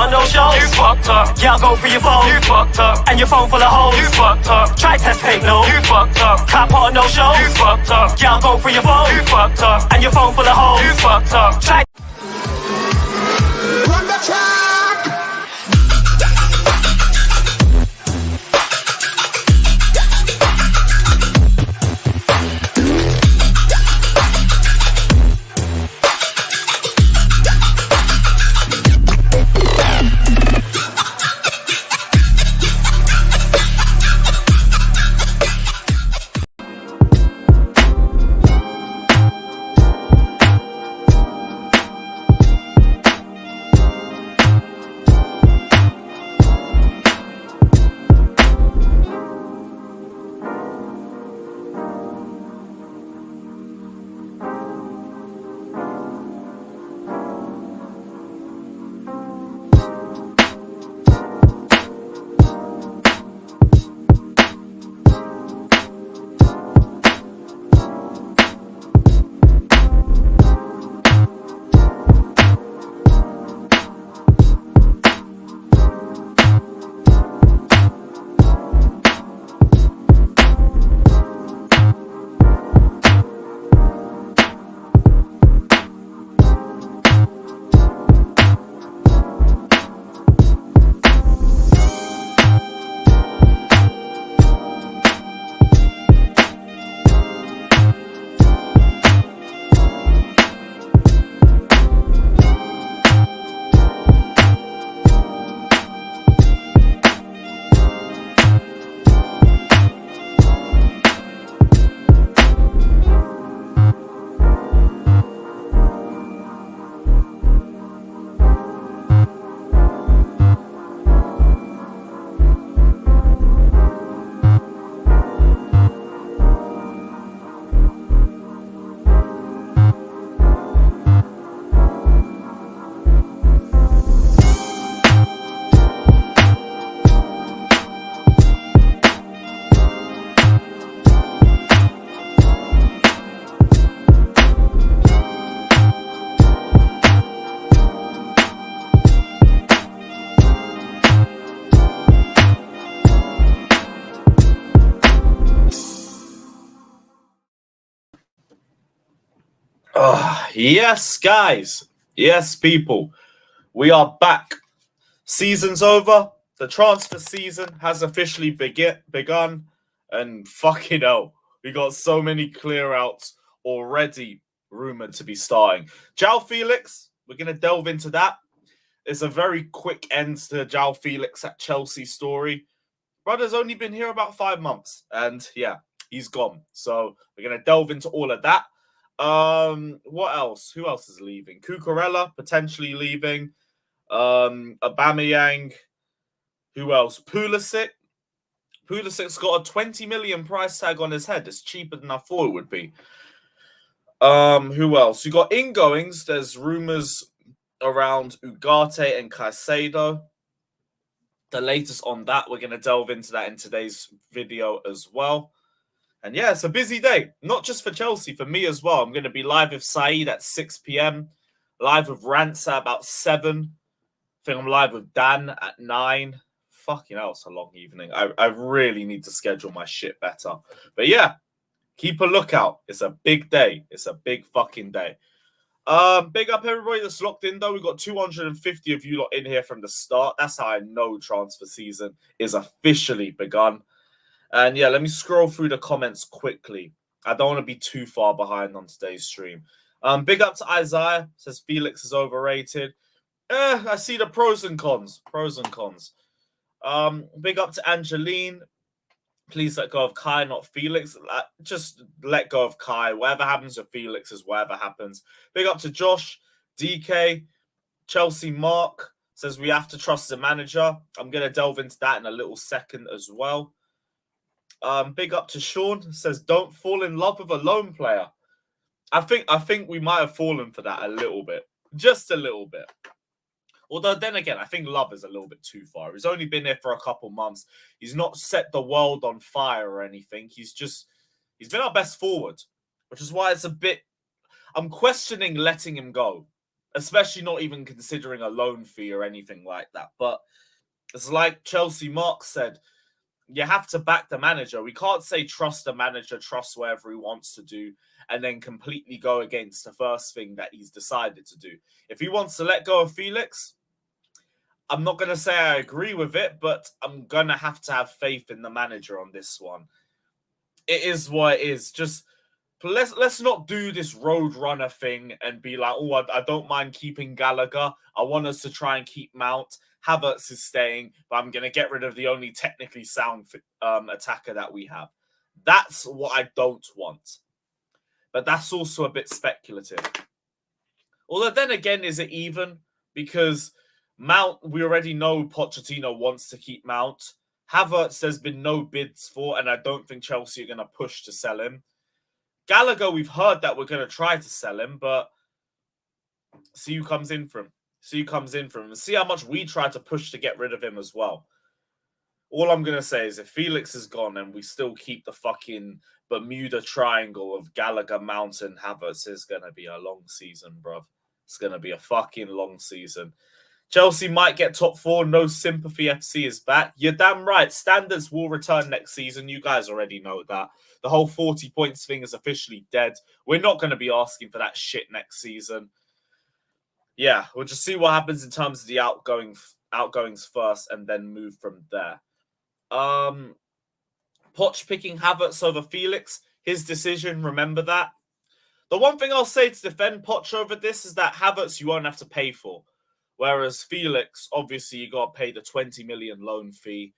on no shows. You fucked up. Yeah, I'll go for your phone. You fucked up. And your phone full of hoes. You fucked up. Try test fake no. You fucked up. Can't put on no shows. You fucked up. Yeah, I'll go for your phone. You fucked up. And your phone full of hoes. You fucked up. Try. Run the track. Yes, guys. Yes, people. We are back. Season's over. The transfer season has officially begun. And fucking hell, we got so many clear outs already rumored to be starting. Joao Felix, we're going to delve into that. It's a very quick end to the Joao Felix at Chelsea story. Brother's only been here about 5 months. And yeah, he's gone. So we're going to delve into all of that. What else? Who else is leaving? Cucurella potentially leaving. Aubameyang. Who else? Pulisic. Pulisic's got a 20 million price tag on his head. It's cheaper than I thought it would be. Who else? You got ingoings. There's rumors around Ugarte and Caicedo. The latest on that, we're going to delve into that in today's video as well. And yeah, it's a busy day, not just for Chelsea, for me as well. I'm going to be live with Saeed at 6 p.m, live with Rance at about 7. I think I'm live with Dan at 9. Fucking hell, it's a long evening. I really need to schedule my shit better. But yeah, keep a lookout. It's a big day. It's a big fucking day. Big up everybody that's locked in, though. We've got 250 of you lot in here from the start. That's how I know transfer season is officially begun. And yeah, let me scroll through the comments quickly. I don't want to be too far behind on today's stream. Big up to Isaiah. Says Felix is overrated. I see the pros and cons. Pros and cons. Big up to Angeline. Please let go of Kai, not Felix. Just let go of Kai. Whatever happens with Felix is whatever happens. Big up to Josh, DK, Chelsea Mark. Says we have to trust the manager. I'm going to delve into that in a little second as well. Big up to Sean. Says don't fall in love with a lone player. I think we might have fallen for that a little bit. Just a little bit. Although then again, I think love is a little bit too far. He's only been there for a couple months. He's not set the world on fire or anything. He's been our best forward, which is why it's a bit. I'm questioning letting him go especially not even considering a loan fee or anything like that. But it's like Chelsea Mark said, you have to back the manager. We can't say trust the manager, trust whatever he wants to do, and then completely go against the first thing that he's decided to do. If he wants to let go of Felix, I'm not going to say I agree with it, but I'm going to have faith in the manager on this one. It is what it is. Just let's not do this roadrunner thing and be like, oh, I don't mind keeping Gallagher. I want us to try and keep Mount. Havertz is staying, but I'm going to get rid of the only technically sound attacker that we have. That's what I don't want. But that's also a bit speculative. Although then again, is it even? Because Mount, we already know Pochettino wants to keep Mount. Havertz, there's been no bids for, and I don't think Chelsea are going to push to sell him. Gallagher, we've heard that we're going to try to sell him, but see who comes in for him. And see how much we try to push to get rid of him as well. All I'm going to say is if Felix is gone and we still keep the fucking Bermuda Triangle of Gallagher, Mount, and Havertz, it's going to be a long season, bruv. It's going to be a fucking long season. Chelsea might get top 4. No Sympathy FC is back. You're damn right. Standards will return next season. You guys already know that. The whole 40 points thing is officially dead. We're not going to be asking for that shit next season. Yeah, we'll just see what happens in terms of the outgoings first and then move from there. Poch picking Havertz over Felix, his decision, remember that. The one thing I'll say to defend Poch over this is that Havertz you won't have to pay for. Whereas Felix, obviously, you got to pay the 20 million loan fee.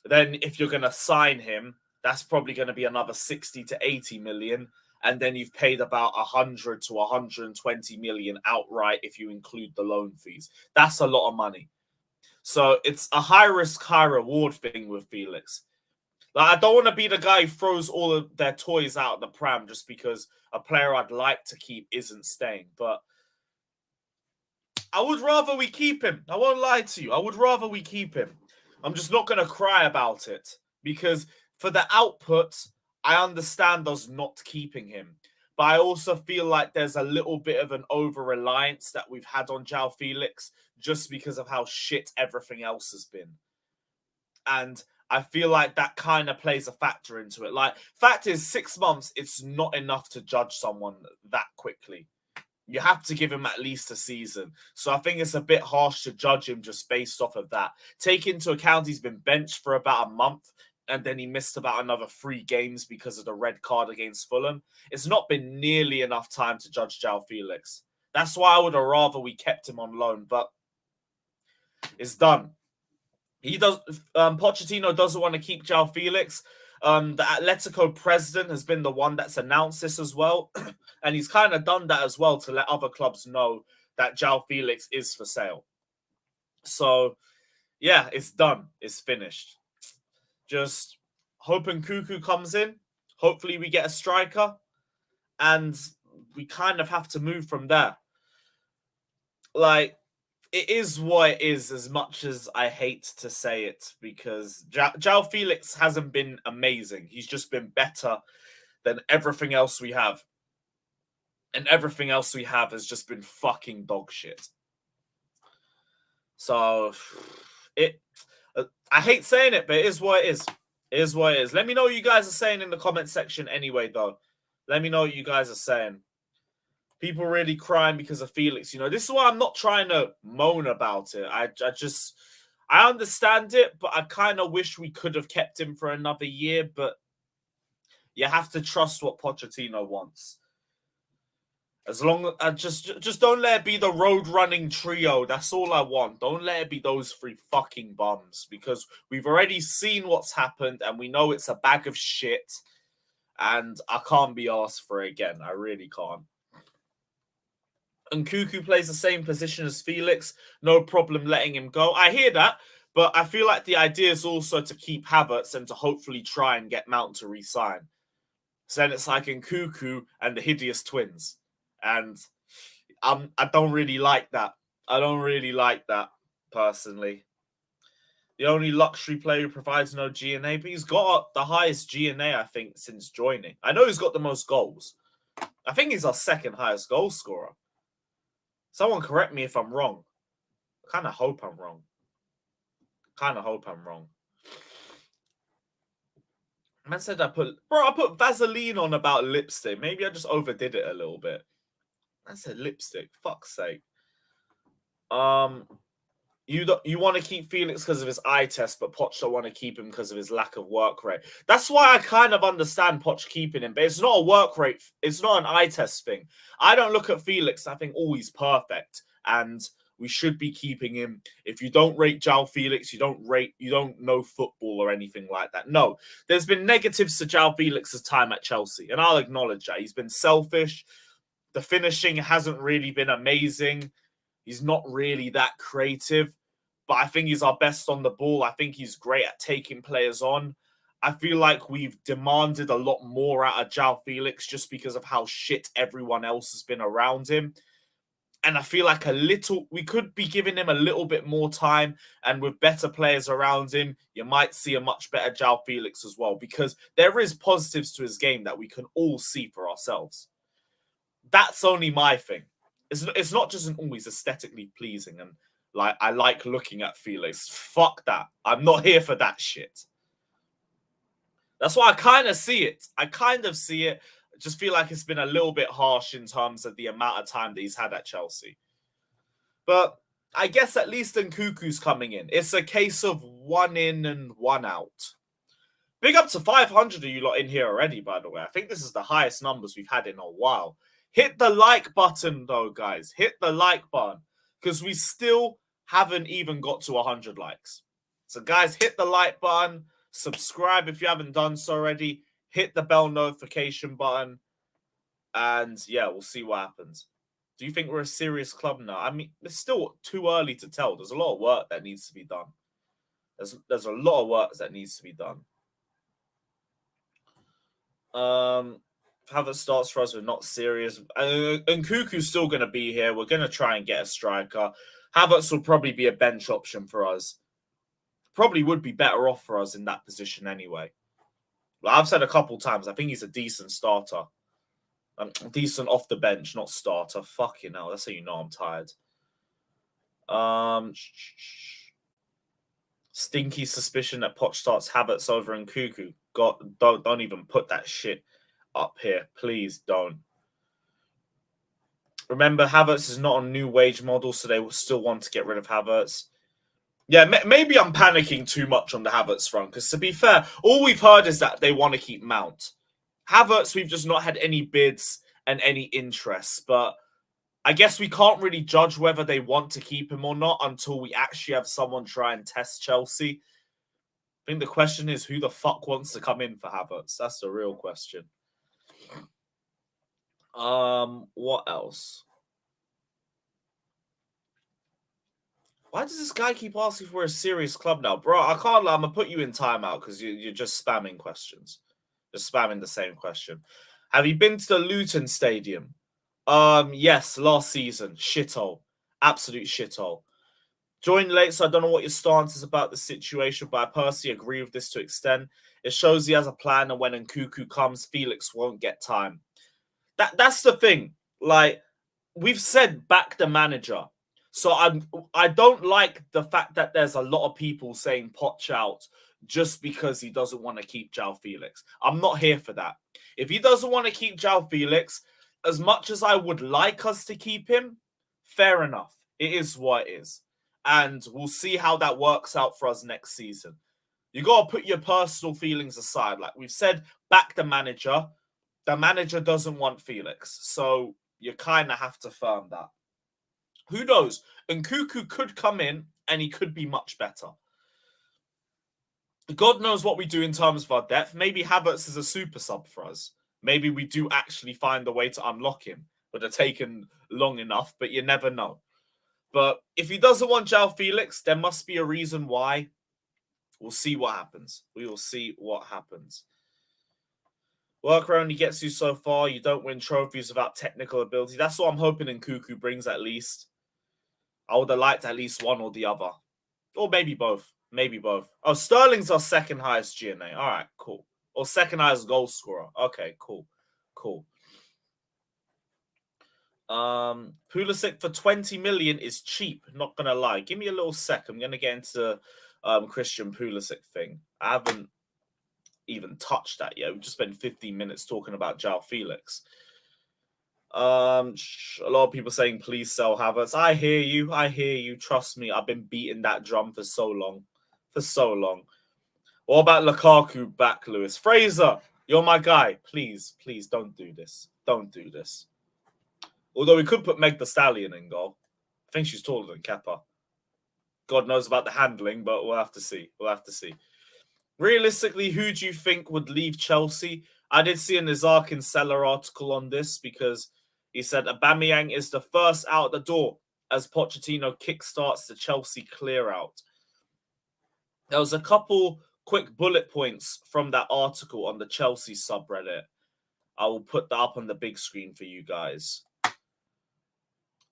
Then if you're going to sign him, that's probably going to be another 60 to 80 million. And then you've paid about 100 to 120 million outright if you include the loan fees. That's a lot of money. So it's a high risk, high reward thing with Felix. Like, I don't want to be the guy who throws all of their toys out of the pram just because a player I'd like to keep isn't staying. But I would rather we keep him. I won't lie to you. I would rather we keep him. I'm just not going to cry about it because for the output, I understand us not keeping him. But I also feel like there's a little bit of an over-reliance that we've had on Joao Felix just because of how shit everything else has been. And I feel like that kind of plays a factor into it. Like, fact is, 6 months, it's not enough to judge someone that quickly. You have to give him at least a season. So I think it's a bit harsh to judge him just based off of that. Take into account he's been benched for about a month and then he missed about another 3 games because of the red card against Fulham. It's not been nearly enough time to judge Joao Felix. That's why I would have rather we kept him on loan, but it's done. Pochettino doesn't want to keep Joao Felix. The Atletico president has been the one that's announced this as well. And he's kind of done that as well to let other clubs know that Joao Felix is for sale. So, yeah, it's done. It's finished. Just hoping Nkunku comes in. Hopefully we get a striker. And we kind of have to move from there. Like, it is what it is, as much as I hate to say it, because Joao Felix hasn't been amazing. He's just been better than everything else we have. And everything else we have has just been fucking dog shit. So, I hate saying it, but it is what it is. It is what it is. Let me know what you guys are saying in the comment section anyway, though. Let me know what you guys are saying. People really crying because of Felix. You know, this is why I'm not trying to moan about it. I understand it, but I kind of wish we could have kept him for another year. But you have to trust what Pochettino wants. As long as just don't let it be the road running trio. That's all I want. Don't let it be those 3 fucking bums, because we've already seen what's happened and we know it's a bag of shit. And I can't be asked for it again. I really can't. Nkunku plays the same position as Felix. No problem letting him go. I hear that, but I feel like the idea is also to keep Havertz and to hopefully try and get Mount to re-sign. So then it's like Nkunku and the Hideous Twins. And I don't really like that. I don't really like that, personally. The only luxury player who provides no G&A, but he's got the highest G&A, I think, since joining. I know he's got the most goals. I think he's our second highest goal scorer. Someone correct me if I'm wrong. I kind of hope I'm wrong. Man said I put Vaseline on about lipstick. Maybe I just overdid it a little bit. I said lipstick. Fuck's sake. You want to keep Felix because of his eye test, but Poch don't want to keep him because of his lack of work rate. That's why I kind of understand Poch keeping him, but it's not a work rate. It's not an eye test thing. I don't look at Felix. I think, oh, he's perfect, and we should be keeping him. If you don't rate Joao Felix, you don't know football or anything like that. No, there's been negatives to Joao Felix's time at Chelsea, and I'll acknowledge that. He's been selfish. The finishing hasn't really been amazing. He's not really that creative, but I think he's our best on the ball. I think he's great at taking players on. I feel like we've demanded a lot more out of Joao Felix just because of how shit everyone else has been around him. And I feel like we could be giving him a little bit more time, and with better players around him, you might see a much better Joao Felix as well, because there is positives to his game that we can all see for ourselves. That's only my thing. It's not just always aesthetically pleasing and like I like looking at Felix. Fuck that. I'm not here for that shit. That's why I kind of see it. I just feel like it's been a little bit harsh in terms of the amount of time that he's had at Chelsea. But I guess at least Nkunku's coming in. It's a case of one in and one out. Big up to 500 of you lot in here already, by the way. I think this is the highest numbers we've had in a while. Hit the like button, though, guys. Hit the like button, because we still haven't even got to 100 likes. So, guys, hit the like button. Subscribe if you haven't done so already. Hit the bell notification button. And, yeah, we'll see what happens. Do you think we're a serious club now? I mean, it's still too early to tell. There's a lot of work that needs to be done. There's a lot of work that needs to be done. Havertz starts for us, we're not serious. And Nkunku's still going to be here. We're going to try and get a striker. Havertz will probably be a bench option for us. Probably would be better off for us in that position anyway. Well, I've said a couple times, I think he's a decent starter. Decent off the bench, not starter. Fucking hell, that's how you know I'm tired. Stinky suspicion that Poch starts Havertz over Nkunku. God, don't even put that shit up here. Please don't. Remember, Havertz is not a new wage model, so they will still want to get rid of Havertz. Yeah, maybe I'm panicking too much on the Havertz front, because to be fair, all we've heard is that they want to keep Mount. Havertz, we've just not had any bids and any interest, but I guess we can't really judge whether they want to keep him or not until we actually have someone try and test Chelsea. I think the question is, who the fuck wants to come in for Havertz? That's the real question. What else? Why does this guy keep asking for a serious club now? Bro, I can't lie. I'm going to put you in timeout because you're just spamming questions. Just spamming the same question. Have you been to the Luton Stadium? Yes, last season. Shithole. Absolute shithole. Joined late, so I don't know what your stance is about the situation, but I personally agree with this to extent. It shows he has a plan, and when Nkunku comes, Felix won't get time. That's the thing. Like, we've said back the manager. So I don't like the fact that there's a lot of people saying Poch out just because he doesn't want to keep Joao Felix. I'm not here for that. If he doesn't want to keep Joao Felix, as much as I would like us to keep him, fair enough. It is what it is. And we'll see how that works out for us next season. You got to put your personal feelings aside. Like we've said, back the manager. The manager doesn't want Felix. So you kind of have to firm that. Who knows? Nkunku could come in and he could be much better. God knows what we do in terms of our depth. Maybe Havertz is a super sub for us. Maybe we do actually find a way to unlock him. Would have taken long enough, but you never know. But if he doesn't want Joao Felix, there must be a reason why. We'll see what happens. We will see what happens. Work only gets you so far. You don't win trophies without technical ability. That's what I'm hoping Nkunku brings at least. I would have liked at least one or the other. Or maybe both. Maybe both. Oh, Sterling's our second highest GNA. All right, cool. Or second highest goal scorer. Okay, cool. Cool. Pulisic for 20 million is cheap, not gonna lie. Give me a little sec. I'm gonna get into Christian Pulisic thing. I haven't even touched that yet. We've just spent 15 minutes talking about Joao Felix. A lot of people saying please sell Havertz. I hear you. I hear you. Trust me, I've been beating that drum for so long. For so long. What about Lukaku back, Lewis? Fraser, you're my guy. Please, please don't do this. Don't do this. Although we could put Meg the Stallion in goal. I think she's taller than Kepa. God knows about the handling, but we'll have to see. We'll have to see. Realistically, who do you think would leave Chelsea? I did see a Nizarkin Seller article on this because he said Aubameyang is the first out the door as Pochettino kickstarts the Chelsea clear out. There was a couple quick bullet points from that article on the Chelsea subreddit. I will put that up on the big screen for you guys.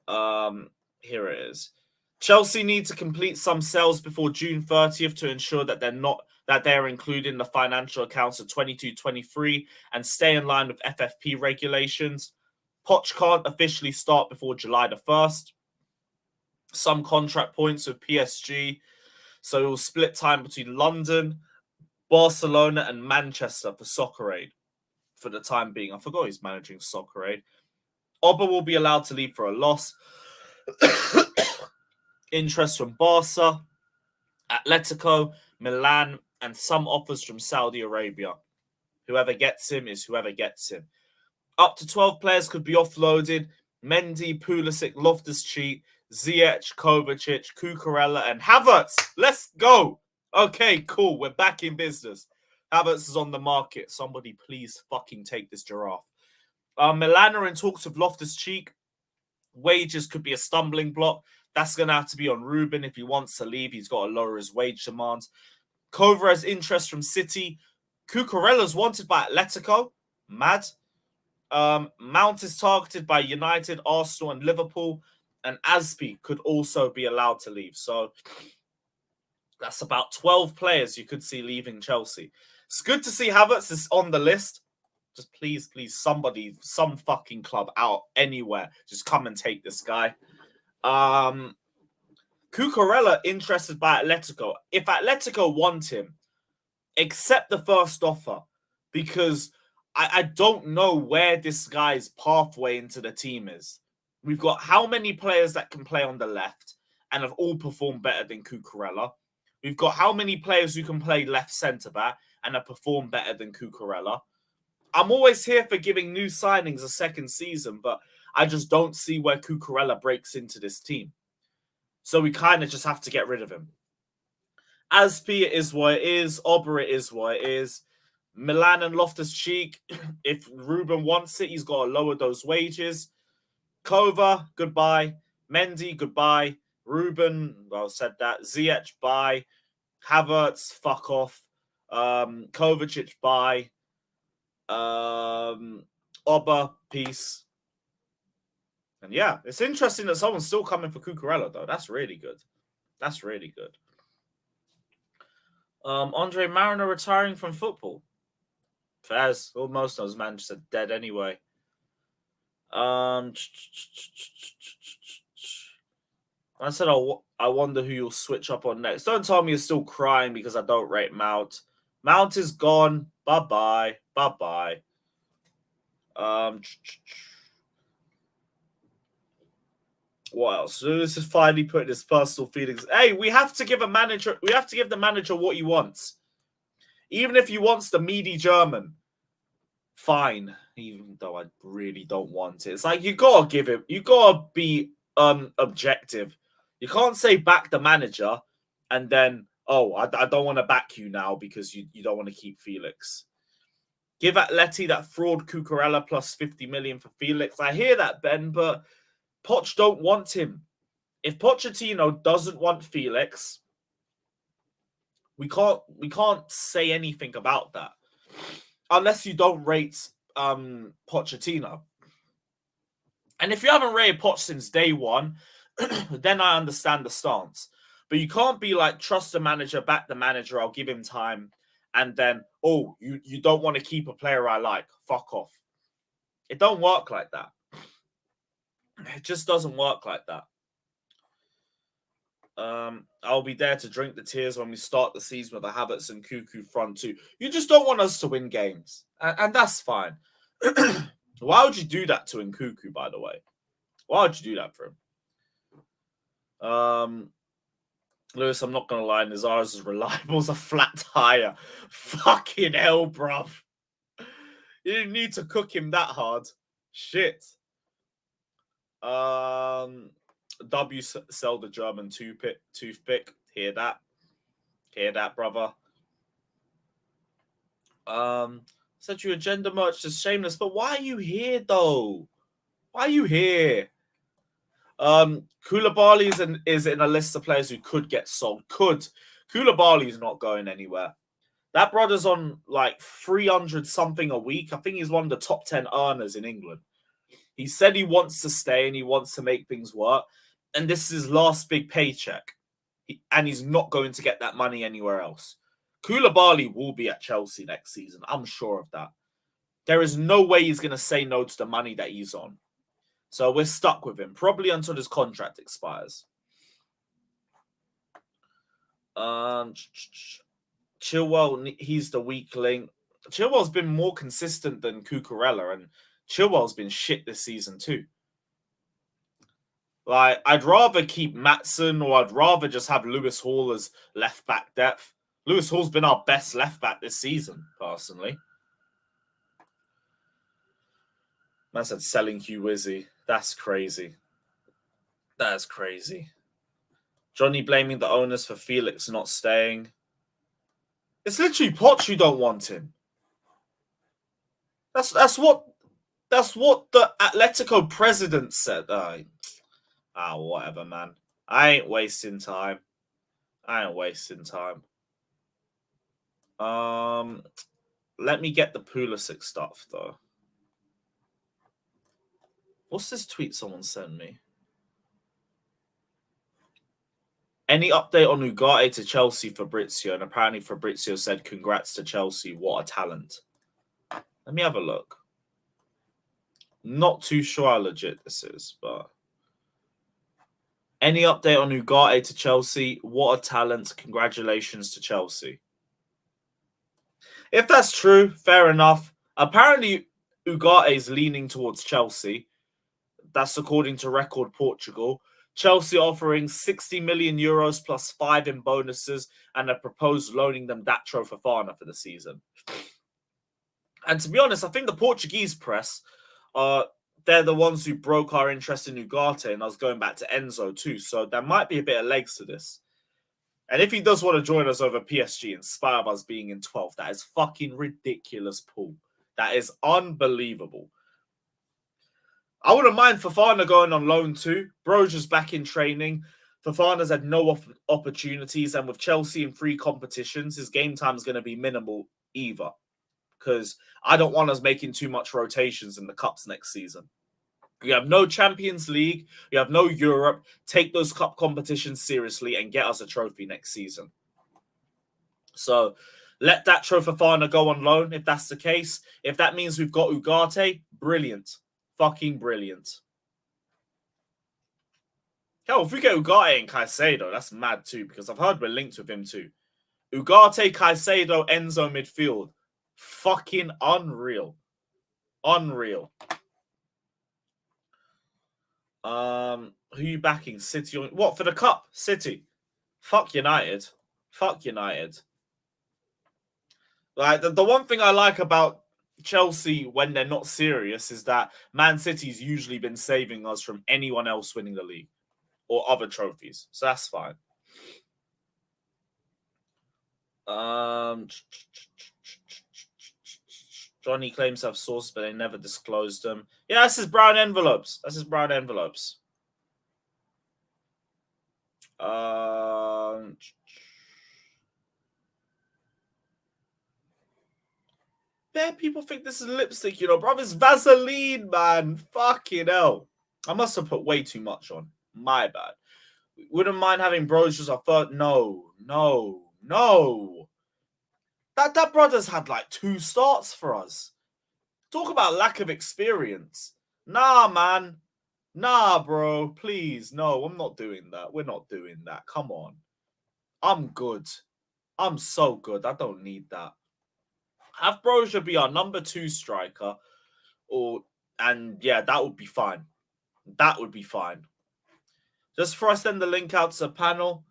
Here it is. Chelsea need to complete some sales before June 30th to ensure that they're included in the financial accounts of 22-23 and stay in line with FFP regulations. Poch can't officially start before July the 1st. Some contract points with PSG. So it will split time between London, Barcelona, and Manchester for Soccer Aid for the time being. I forgot he's managing Soccer Aid. Oba will be allowed to leave for a loss. Interest from Barca, Atletico, Milan, and some offers from Saudi Arabia. Whoever gets him is whoever gets him. Up to 12 players could be offloaded. Mendy, Pulisic, Loftus-Cheek, Ziyech, Kovacic, Cucurella, and Havertz. Let's go. Okay, cool. We're back in business. Havertz is on the market. Somebody please fucking take this giraffe. Milan are in talks with Loftus-Cheek. Wages could be a stumbling block. That's going to have to be on Ruben if he wants to leave. He's got to lower his wage demands. Kova has interest from City. Cucurella's wanted by Atletico. Mad. Mount is targeted by United, Arsenal, and Liverpool. And Aspi could also be allowed to leave. So that's about 12 players you could see leaving Chelsea. It's good to see Havertz is on the list. Just please, please, somebody, some fucking club out anywhere. Just come and take this guy. Cucurella interested by Atletico. If Atletico want him, accept the first offer because I don't know where this guy's pathway into the team is. We've got how many players that can play on the left and have all performed better than Cucurella. We've got how many players who can play left centre-back and have performed better than Cucurella. I'm always here for giving new signings a second season, but I just don't see where Cucurella breaks into this team. So we kind of just have to get rid of him. Aspi, it is what it is. Ober, it is what it is. Milan and Loftus-Cheek, if Ruben wants it, he's got to lower those wages. Kova, goodbye. Mendy, goodbye. Ruben, well, said that. Ziyech, bye. Havertz, fuck off. Kovacic, bye. Oba, peace. And yeah, it's interesting that someone's still coming for Cucurella, though. That's really good. That's really good. Andre Mariner retiring from football. Faz, almost those Manchester dead anyway. I said I wonder who you'll switch up on next. Don't tell me you're still crying because I don't rate Mount. Mount is gone. Bye-bye. Bye-bye. What else? So this is finally putting his personal feelings. Hey, we have to give the manager what he wants. Even if he wants the meaty German, fine. Even though I really don't want it. It's like you gotta give him, you gotta be objective. You can't say back the manager and then, oh, I don't want to back you now because you don't want to keep Felix. Give Atleti that fraud Cucurella plus 50 million for Felix. I hear that, Ben, but Poch don't want him. If Pochettino doesn't want Felix, we can't say anything about that. Unless you don't rate Pochettino. And if you haven't rated Poch since day one, then I understand the stance. But you can't be like, trust the manager, back the manager, I'll give him time. And then, oh, you don't want to keep a player I like. Fuck off. It don't work like that. It just doesn't work like that. I'll be there to drink the tears when we start the season with the Havertz and Nkunku front two. You just don't want us to win games, and that's fine. Why would you do that to Nkunku, by the way? Why would you do that for him? Lewis, I'm not going to lie, Nazar's as reliable as a flat tire. Fucking hell, bruv. You didn't need to cook him that hard. Shit. W sell the German toothpick. Hear that? Hear that, brother? Said your agenda merch is shameless, but why are you here though? Why are you here? Koulibaly is in a list of players who could get sold. Koulibaly is not going anywhere. That brother's on like 300 something a week. I think he's one of the top 10 earners in England. He said he wants to stay and he wants to make things work. And this is his last big paycheck. And he's not going to get that money anywhere else. Koulibaly will be at Chelsea next season. I'm sure of that. There is no way he's going to say no to the money that he's on. So we're stuck with him, probably until his contract expires. Chilwell, he's the weak link. Chilwell's been more consistent than Cucurella, and Chilwell's been shit this season too. Like, I'd rather keep Maatsen, or I'd rather just have Lewis Hall as left back depth. Lewis Hall's been our best left back this season, personally. Man said selling Hugh Wizzy. That's crazy. That's crazy. Johnny blaming the owners for Felix not staying. It's literally Poch who don't want him. That's what the Atletico president said. Whatever, man. I ain't wasting time. Let me get the Pulisic stuff though. What's this tweet someone sent me? Any update on Ugarte to Chelsea, Fabrizio? And apparently Fabrizio said, congrats to Chelsea. What a talent. Let me have a look. Not too sure how legit this is, but... Any update on Ugarte to Chelsea? What a talent. Congratulations to Chelsea. If that's true, fair enough. Apparently, Ugarte is leaning towards Chelsea. That's according to Record Portugal. Chelsea offering 60 million euros plus 5 in bonuses and have proposed loaning them Datro Fofana for the season. And to be honest, I think the Portuguese press, they're the ones who broke our interest in Ugarte, and I was going back to Enzo too. So there might be a bit of legs to this. And if he does want to join us over PSG in spite of us being in 12th, that is fucking ridiculous, Paul. That is unbelievable. I wouldn't mind Fofana going on loan too. Broja's back in training. Fofana's had no opportunities, and with Chelsea in 3 competitions, his game time is going to be minimal either. Because I don't want us making too much rotations in the cups next season. We have no Champions League. We have no Europe. Take those cup competitions seriously and get us a trophy next season. So let that Fofana go on loan if that's the case. If that means we've got Ugarte, brilliant. Fucking brilliant. Hell, if we get Ugarte and Caicedo, that's mad too, because I've heard we're linked with him too. Ugarte, Caicedo, Enzo midfield. Fucking unreal. Unreal. Who you backing? City or what for the cup? City. Fuck United. Fuck United. Like the one thing I like about Chelsea when they're not serious is that Man City's usually been saving us from anyone else winning the league or other trophies. So that's fine. Johnny claims to have sources, but they never disclosed them. Yeah, that's his brown envelopes. Yeah, people think this is lipstick, bro. It's Vaseline, man. Fucking hell. I must have put way too much on. My bad. Wouldn't mind having brochures. I thought, no. That brother's had like 2 starts for us. Talk about lack of experience. Nah, man. Nah, bro, please. No, I'm not doing that. We're not doing that. Come on. I'm good. I'm so good. I don't need that. Have Broja be our number 2 striker, and yeah, that would be fine. That would be fine. Just before I send the link out to the panel,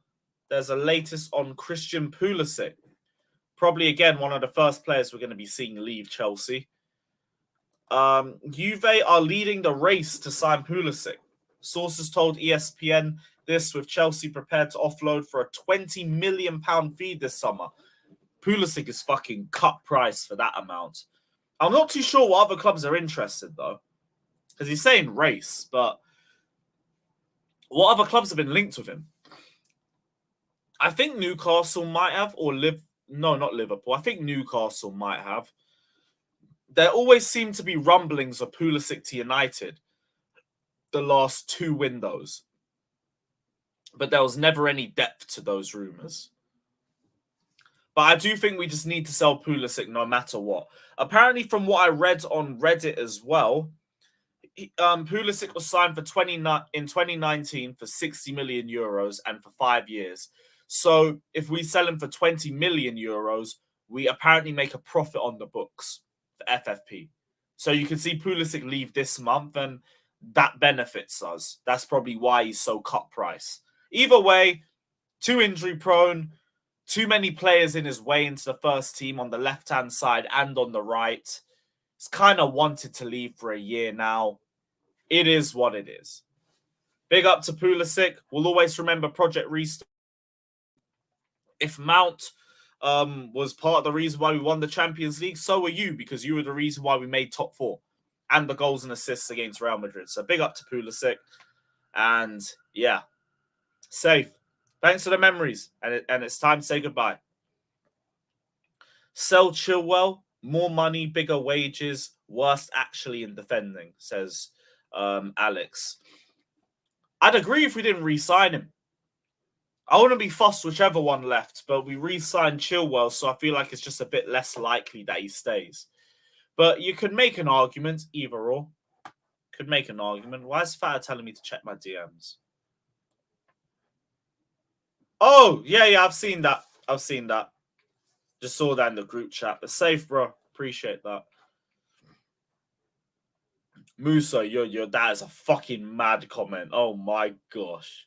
there's a latest on Christian Pulisic. Probably again one of the first players we're going to be seeing leave Chelsea. Juve are leading the race to sign Pulisic. Sources told ESPN this, with Chelsea prepared to offload for a £20 million fee this summer. Pulisic is fucking cut price for that amount. I'm not too sure what other clubs are interested, though. Because he's saying race, but what other clubs have been linked with him? I think Newcastle might have, no, not Liverpool. I think Newcastle might have. There always seem to be rumblings of Pulisic to United the last 2 windows. But there was never any depth to those rumours. But I do think we just need to sell Pulisic no matter what. Apparently, from what I read on Reddit as well, Pulisic was signed in 2019 for 60 million euros and for 5 years. So if we sell him for 20 million euros, we apparently make a profit on the books for FFP. So you can see Pulisic leave this month, and that benefits us. That's probably why he's so cut price. Either way, too injury prone, too many players in his way into the first team on the left-hand side and on the right. He's kind of wanted to leave for a year now. It is what it is. Big up to Pulisic. We'll always remember Project Restart. If Mount was part of the reason why we won the Champions League, so were you, because you were the reason why we made top 4 and the goals and assists against Real Madrid. So big up to Pulisic. And yeah, safe. Thanks for the memories. And it's time to say goodbye. Sell Chilwell. More money, bigger wages. Worst actually in defending, says Alex. I'd agree if we didn't re-sign him. I wouldn't be fussed whichever one left, but we re-signed Chilwell, so I feel like it's just a bit less likely that he stays. But you could make an argument, either or. Could make an argument. Why is Fata telling me to check my DMs? Oh, yeah, I've seen that. Just saw that in the group chat. But safe, bro. Appreciate that. Musa, that is a fucking mad comment. Oh my gosh.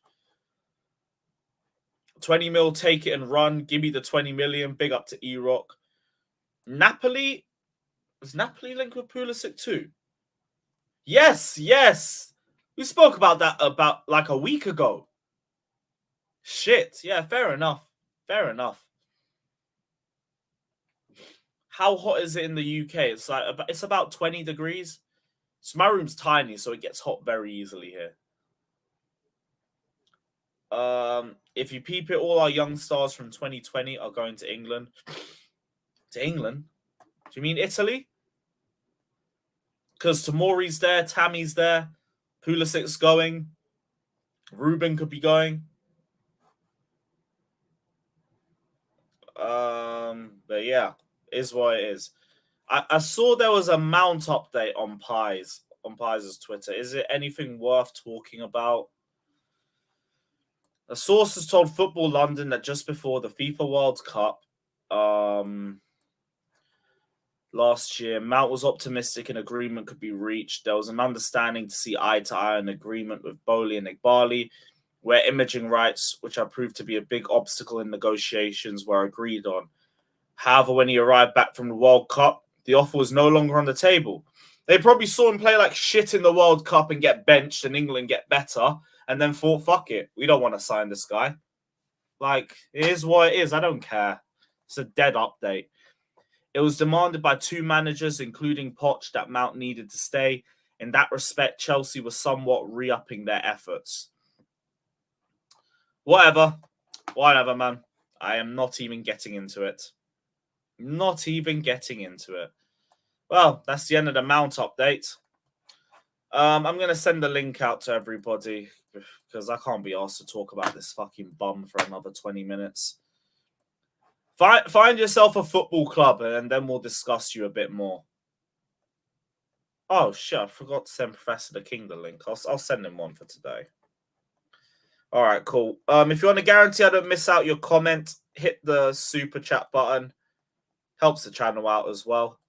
20 mil, take it and run. Give me the 20 million. Big up to E-Rock. Napoli? Was Napoli linked with Pulisic too? Yes. We spoke about that about like a week ago. Shit. Yeah, fair enough. How hot is it in the UK? It's about 20 degrees. So my room's tiny, so it gets hot very easily here. If you peep it, all our young stars from 2020 are going to England. To England? Do you mean Italy? Because Tomori's there, Tammy's there, Pulisic's going, Ruben could be going. But yeah, is what it is. I saw there was a Mount update on Pies' Twitter. Is it anything worth talking about? A source has told Football London that just before the FIFA World Cup last year, Mount was optimistic an agreement could be reached. There was an understanding to see eye-to-eye an agreement with Bowley and Igbali, where imaging rights, which are proved to be a big obstacle in negotiations, were agreed on. However, when he arrived back from the World Cup, the offer was no longer on the table. They probably saw him play like shit in the World Cup and get benched and England get better, and then thought, fuck it, we don't want to sign this guy. Like, it is what it is. I don't care. It's a dead update. It was demanded by 2 managers, including Poch, that Mount needed to stay. In that respect, Chelsea was somewhat re-upping their efforts. Whatever, man. I am not even getting into it. Well, that's the end of the Mount update. I'm going to send the link out to everybody because I can't be asked to talk about this fucking bum for another 20 minutes. Find yourself a football club and then we'll discuss you a bit more. Oh shit! I forgot to send Professor the King the link. I'll send him one for today. All right, cool. If you want to guarantee I don't miss out your comment, hit the super chat button. Helps the channel out as well.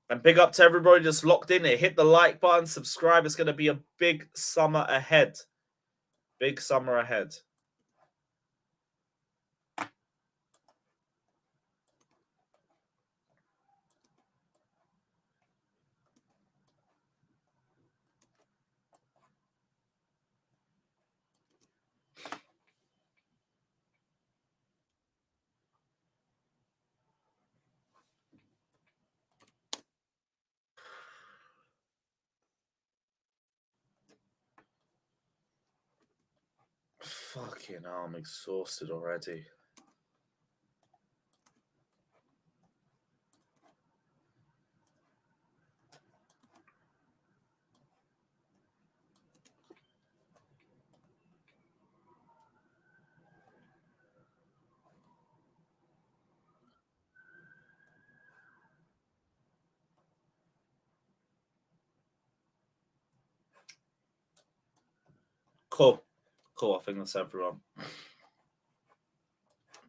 And big up to everybody just locked in here. Hit the like button, subscribe. It's going to be a big summer ahead. Big summer ahead. Fucking hell, I'm exhausted already. Cool. Cool, I think that's everyone.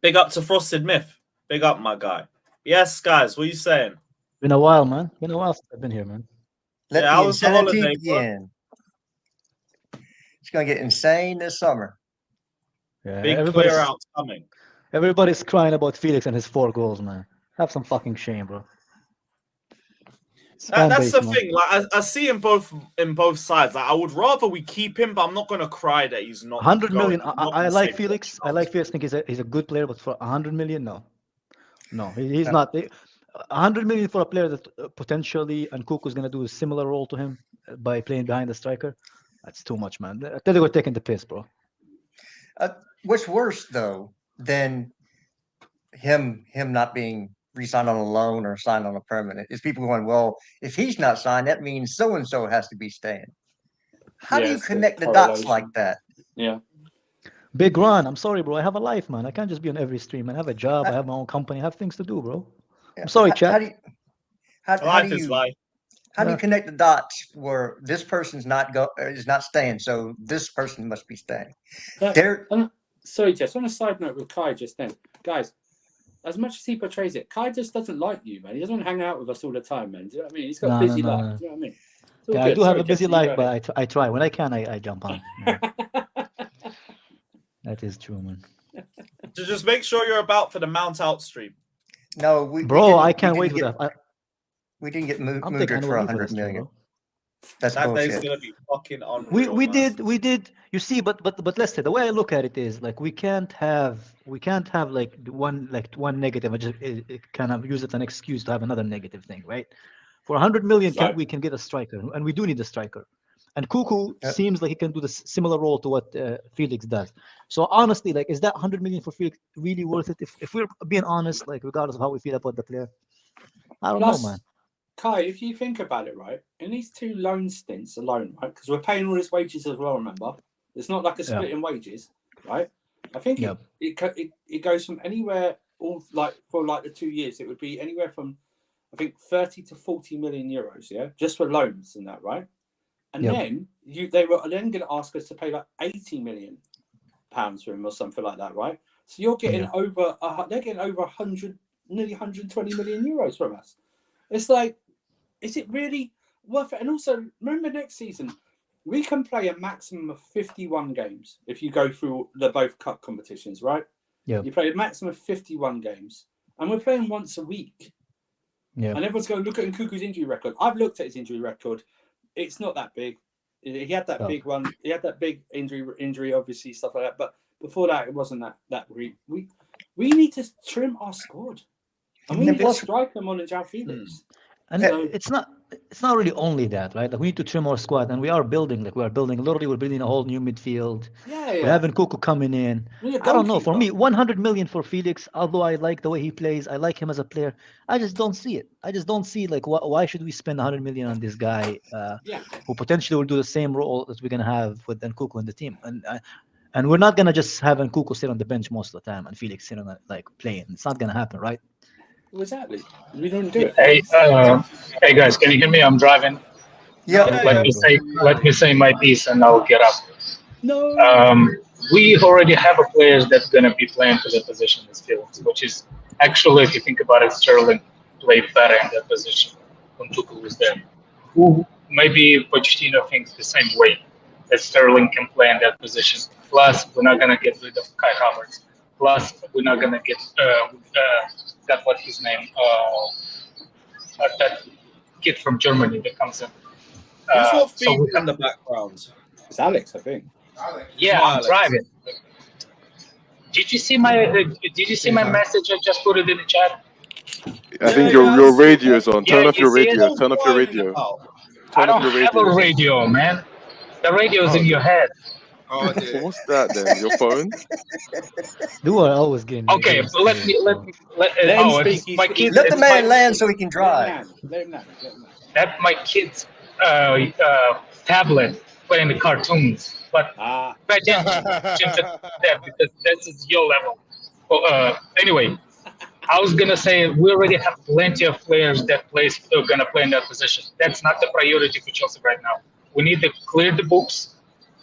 Big up to Frosted Myth. Big up, my guy. Yes, guys, what are you saying? Been a while, man. Been a while since I've been here, man. Let Yeah, the how was the insanity holiday, bro? begin. It's going to get insane this summer. Yeah, Big clear out coming. Everybody's crying about Felix and his 4 goals, man. Have some fucking shame, bro. That's the thing. Like I see in both sides. Like I would rather we keep him, but I'm not gonna cry that he's not 100 million. going. I like Felix. I like Felix. I think he's a good player, but for 100 million, no, he's not. 100 million for a player that potentially Nkunku is gonna do a similar role to him by playing behind the striker. That's too much, man. Atletico taking the piss, bro. What's worse though than him not being re-signed on a loan or signed on a permanent is people going, well, if he's not signed, that means so and so has to be staying. How do you connect the dots like that? Yeah. Big Ron, I'm sorry, bro. I have a life, man. I can't just be on every stream. I have a job. I have my own company. I have things to do, bro. I'm sorry, Chad. How do you connect the dots where this person's is not staying, so this person must be staying? Sorry, Jess. On a side note with Kai just then, guys. As much as he portrays it, Kai just doesn't like you, man. He doesn't hang out with us all the time, man. Do you know what I mean? He's got a busy life. Do you know what I mean? Yeah, I do have a busy life, but I try. When I can, I jump on. Yeah. That is true, man. So just make sure you're about for the Mount Out stream. No, I can't wait for that. We didn't get Mudryk for 100 million. Bro. That day's gonna be fucking unreal. We did. You see, but let's say the way I look at it is like we can't have like one negative and just kind of use it as an excuse to have another negative thing, right? For 100 million, we can get a striker, and we do need a striker. And Cucu seems like he can do the similar role to what Felix does. So honestly, like, is that 100 million for Felix really worth it? If we're being honest, like regardless of how we feel about the player, I don't know, man. Kai, if you think about it, right, in these 2 loan stints alone, right, because we're paying all his wages as well, remember? It's not like a split in wages, right? I think it goes from anywhere, for the 2 years, it would be anywhere from, I think, 30 to 40 million euros, yeah? Just for loans and that, right? And then they were then going to ask us to pay like 80 million pounds for him or something like that, right? So you're getting they're getting over 100, nearly 120 million euros from us. It's like, is it really worth it? And also, remember next season, we can play a maximum of 51 games if you go through the both cup competitions, right? Yeah. You play a maximum of 51 games. And we're playing once a week. Yeah. And everyone's going, look at Nkunku's injury record. I've looked at his injury record. It's not that big. He had that big one. He had that big injury, obviously, stuff like that. But before that, it wasn't that great. We need to trim our squad. And we need to strike them on Joao Felix. And it's not really only that, right? Like we need to trim our squad, and we are building. Like we're building a whole new midfield. We're having Nkunku coming in. I don't know. For me, 100 million for Felix. Although I like the way he plays, I like him as a player. I just don't see it. I just don't see like why should we spend 100 million on this guy who potentially will do the same role that we're gonna have with Nkunku in the team, and we're not gonna just have Nkunku sit on the bench most of the time and Felix sit on like playing. It's not gonna happen, right? Exactly. We don't do it. Hey guys, can you hear me? I'm driving. Yeah. Let me say my piece, and I'll get up. No. We already have a players that's gonna be playing for the position in this field, which is actually, if you think about it, Sterling played better in that position when Nkunku was there. Who maybe Pochettino thinks the same way that Sterling can play in that position. Plus, we're not gonna get rid of Kai Havertz. Plus, we're not gonna get that what's his name, that kid from Germany that comes in. Who's got feet so in the background? It's Alex, I think. Yeah, I'm driving. Did you see my message? I just put it in the chat. I think your radio is on. Turn off your radio. Turn off your radio. I don't have a radio, man. The radio is in your head. Oh, so what's that then? Your phone? You are always getting. Okay, so let my kids. Let the man land so he can drive. Let him land. That's my kid's tablet playing the cartoons. But pay attention to that because this is your level. Anyway, I was gonna say we already have plenty of players that are gonna play in that position. That's not the priority for Chelsea right now. We need to clear the books,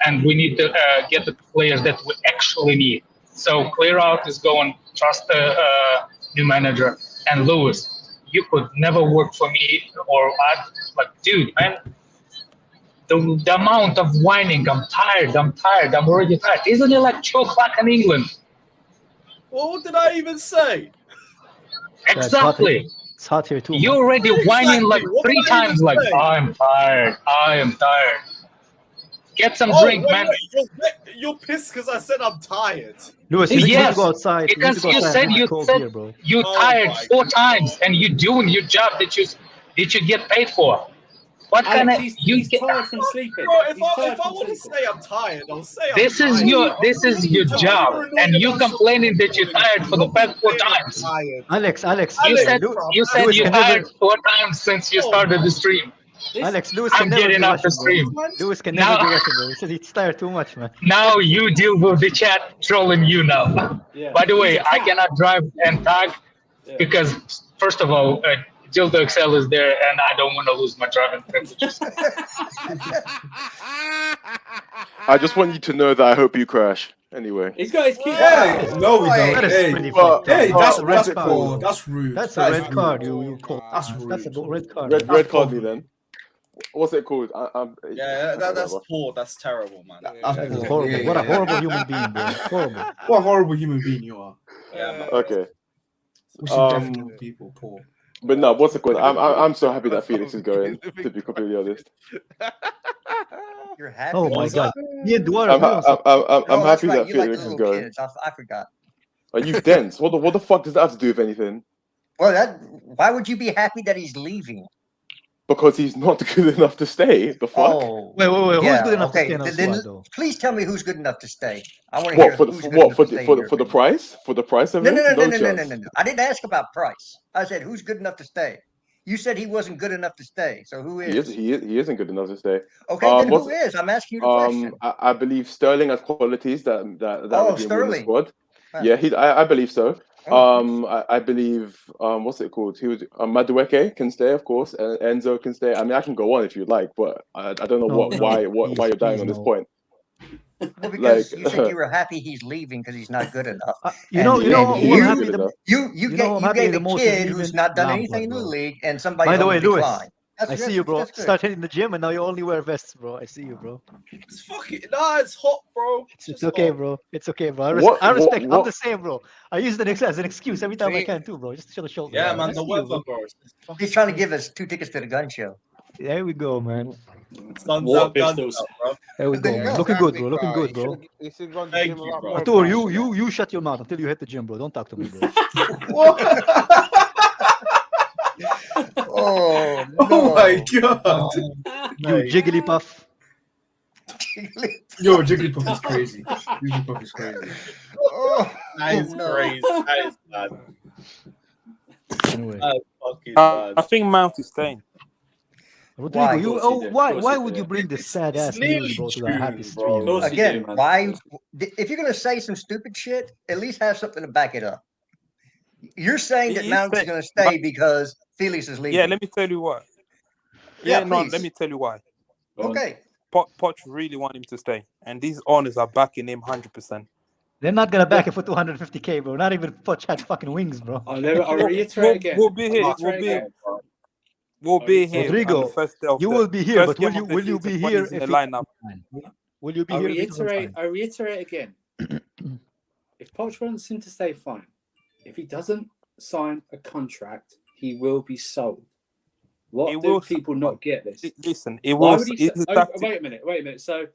and we need to get the players that we actually need. So clear out is going. Trust the new manager. And Lewis, you could never work for me or dude, man. The amount of whining, I'm tired, I'm already tired. Isn't it like 2 o'clock in England? Well, what did I even say? Exactly. It's hot here too. You're already whining like 3 times, like, I am tired. Get some drink, man. Wait. You're pissed because I said I'm tired. Lewis, you need to go outside. Because you said you're tired 4 times and you're doing your job that you get paid for. What kind of he's tired from sleeping? Bro, if I want to say I'm tired, I'll say I'm this tired. This is your job, and you complaining that you're tired for the past 4 times. Alex, You said you're tired 4 times since you started the stream. Lewis I'm getting off the stream. Lewis can never be Russian, bro. He says he's tired too much, man. Now you deal with the chat trolling you now. Yeah. By the way, I cannot drive and tag because, first of all, Dildo XL is there, and I don't want to lose my driving privileges. I just want you to know that I hope you crash. Anyway. He's got his key. Yeah, no, we don't. That is Hey, pretty fucked up. that's a red red card. card. That's rude. That's That a is red card. rude. You call. That's rude. That's a red card. Red card me then. What's it called? That's poor. That's terrible, man. That's Horrible. yeah, What a yeah. horrible human being, bro. Horrible. What a horrible human being you are. Yeah, man. Okay. We should definitely give people poor. But no, what's it called? I'm so happy that Felix is going, to be completely honest. You're happy. Oh my god. Me and Duarte. I'm that's happy right. that You like Felix is little going. kids. I forgot. Are you dense? What the fuck does that have to do with anything? Well, why would you be happy that he's leaving? Because he's not good enough to stay. The fuck? Oh, Wait. Who's yeah, good enough okay. to stay in our Then squad, though? please tell me who's good enough to stay. I want to hear What for who's good the enough to stay in your for the opinion. price? For the price of No, him? no. I didn't ask about price. I said who's good enough to stay. You said he wasn't good enough to stay. So who is? He isn't good enough to stay. Okay, then who is? I'm asking you the question. I believe Sterling has qualities that would be in the Sterling. squad. Huh. Yeah, I believe so. Oh. I believe what's it called? He was Madueke can stay, of course, and Enzo can stay. I mean, I can go on if you like, but I don't know why you're dying on this point. Well, because you said you were happy he's leaving because he's not good enough. You gave a kid who's not done anything in the league, and somebody. By the way, Lewis, declined. I see you, bro. Start hitting the gym, and now you only wear vests, bro. I see you, bro. It's fucking it's hot, bro. It's okay, bro. It's okay, bro. I respect. I'm the same, bro. I use it as an excuse every time I can, too, bro. Just to show the shoulder. Yeah, man. The weather, bro. He's trying to give us 2 tickets to the gun show. There we go, man. Sun's out, guns out, bro. There we go, man. Looking good, bro. Looking good, bro. Thank you, bro. Artur, you shut your mouth until you hit the gym, bro. Don't talk to me, bro. Oh, no. Oh my god. You Jigglypuff. Yo, Jigglypuff is crazy. Jigglypuff is crazy. Oh, That is crazy. That is bad. Anyway. That is fucking bad. I think Mount is staying. Rodrigo, Why? why would you bring this sad ass news, bro, to that happy stream? Bro. Again, why? If you're gonna say some stupid shit, at least have something to back it up. You're saying that Mount is going to stay because Felix is leaving. Yeah, let me tell you why. Yeah, no, please. let me tell you why. Okay. Poch really want him to stay, and these owners are backing him 100%. They're not gonna back it for 250k, bro. Not even Poch had fucking wings, bro. I'll reiterate again. We'll be here. We'll be here. Rodrigo, on the first day of you the will be here, first but game of the will you season be when here he's in if the he- lineup? Will you be I here? if he doesn't reiterate. sign? I reiterate again. If Poch wants him to stay, fine. If he doesn't sign a contract, he will be sold. What He do will people not get this? Listen, it Why will. would he? It is Oh, tactic. wait a minute. So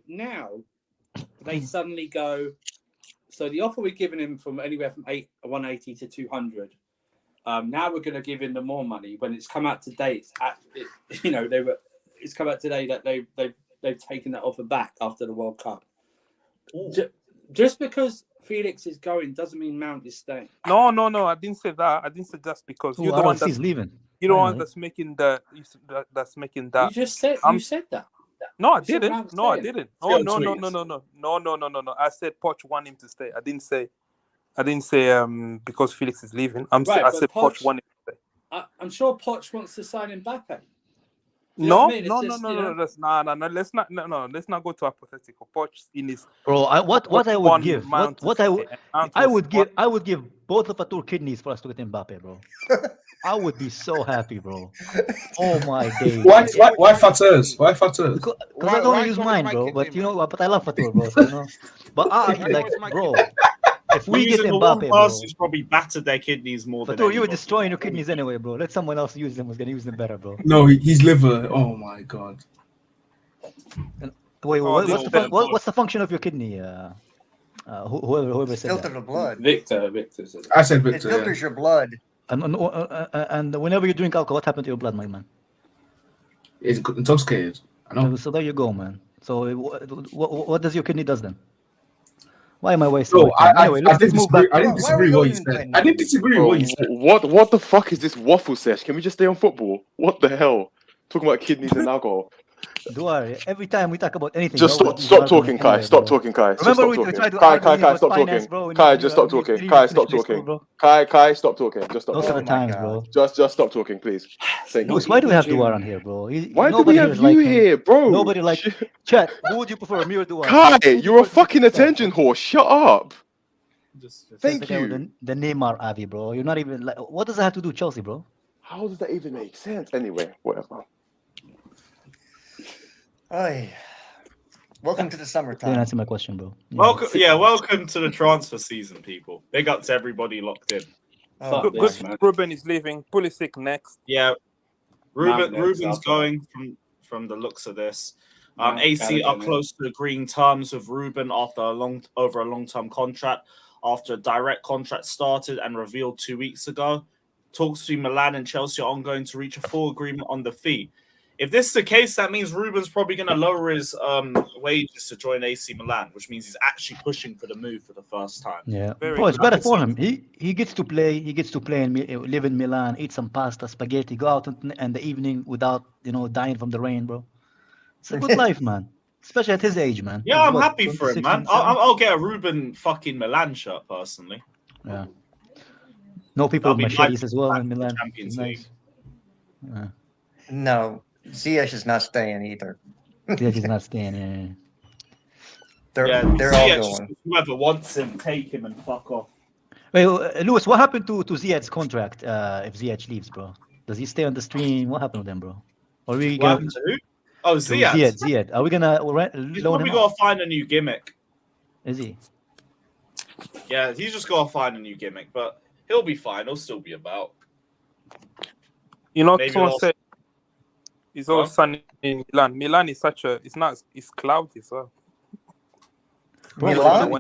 now they suddenly go. So the offer we're giving him from anywhere from 180 to 200. Now we're going to give him the more money when it's come out today. It's come out today that they've taken that offer back after the World Cup. Just because Felix is going doesn't mean Mount is staying. No. I didn't say that. I didn't say just because you're the one that's leaving. You're the I one know. that's making that. You just said you said that. No, I You said didn't. Mount's No, I staying. didn't. See Oh on no. tweets. I said Poch want him to stay. I didn't say because Felix is leaving. I Right, said but Poch want him to stay. I'm sure Poch wants to sign Mbappe. You know No, what I mean? It's no, just, no, you no, know- no. Let's no. Let's not go to hypothetical. Poch in his Bro, what I would want give, Mount what to I stay, would, and Mount I was would give, I would give both of our kidneys for us to get Mbappe, bro. I would be so happy, bro. Oh my days. Why Faters? Why Faters? Because Why- I don't why use is always mine, my bro. kidney, But you man? know, but I love Fatur, bro. So, you know, but Why like, always my bro, kidney? if we get Using the one Mbappe, bro, person who's probably battered their kidneys more than Fatur, you were anybody. destroying your kidneys anyway, bro. Let someone else use them. Was gonna use them better, bro. No, his liver. Oh my god. Wait, Oh, what's this the better, what's the function of your kidney? Whoever said Filter that. the blood. Victor said that. I said It Victor. filters your blood. And whenever you drink alcohol, what happened to your blood, my man? It's intoxicated. I know. So there you go, man. So what does your kidney does then? Why am I wasting my time? Anyway, let's move back. I didn't Why are we disagree with going what you into said. it I now? didn't disagree with Bro, what you said. what the fuck is this waffle sesh? Can we just stay on football? What the hell? Talking about kidneys and alcohol. Duar, every time we talk about anything, Just you always stop use talking, argument Kai. anyway, Stop bro. talking, Kai. Just Remember stop we talking. tried to Kai, argue stop about finance, talking. bro, when Kai, you just stop didn't talking. even Kai, finish stop school, talking. bro. Kai, stop talking. Just stop Those are talking. the times, bro. Just stop talking, please. Thank you. Louis, why do we have Duar on here, bro? Why do we Nobody have is you like him. here, bro? Nobody like chat. Who would you prefer, me or Duar? Kai, Who would you're a prefer fucking to chat, attention bro? whore. Shut up. Says the Thank guy with you. the Neymar Avi, bro. You're not even like. What does that have to do with Chelsea, bro? How does that even make sense? Anyway, whatever. Ay. Welcome to the Didn't summertime. answer my question, bro. Welcome to the transfer season, people. Big up to everybody locked in. Oh, Fuck good. this, man. Ruben is leaving. Pulisic next. Yeah, Mount next Ruben's after going from the looks of this. Mount AC are Gallagher close to agreeing terms with Ruben after over a long-term contract. After a direct contract started and revealed 2 weeks ago, talks between Milan and Chelsea are ongoing to reach a full agreement on the fee. If this is the case, that means Ruben's probably going to lower his wages to join AC Milan, which means he's actually pushing for the move for the first time. Yeah, Very bro, it's good. better for him. He gets to play. He gets to play and live in Milan, eat some pasta, spaghetti, go out in the evening without dying from the rain, bro. It's a good life, man. Especially at his age, man. Yeah, He's I'm what, happy for him, 26, man. 27? I'll get a Ruben fucking Milan shirt personally. Yeah. No people with That'll be machetes nice as well back in to the Milan. Champions Nice. Yeah. No, Ziyech is not staying either. Yeah, he's not staying. Yeah. They're Yeah, all just going. whoever wants him, take him and fuck off. Wait, Lewis, what happened to Ziyech's contract if Ziyech leaves, bro? Does he stay on the stream? What happened with him, bro? Or are we What gonna happened to who? Oh, to Ziyech. Ziyech? Are we gonna He's loan probably him got out? to find a new gimmick. Is he? Yeah, he's just got to find a new gimmick, but he'll be fine. He'll still be about. You know, Maybe someone also- said it's all Huh? sunny in Milan. Milan is it's cloudy as well. Bro, Milan?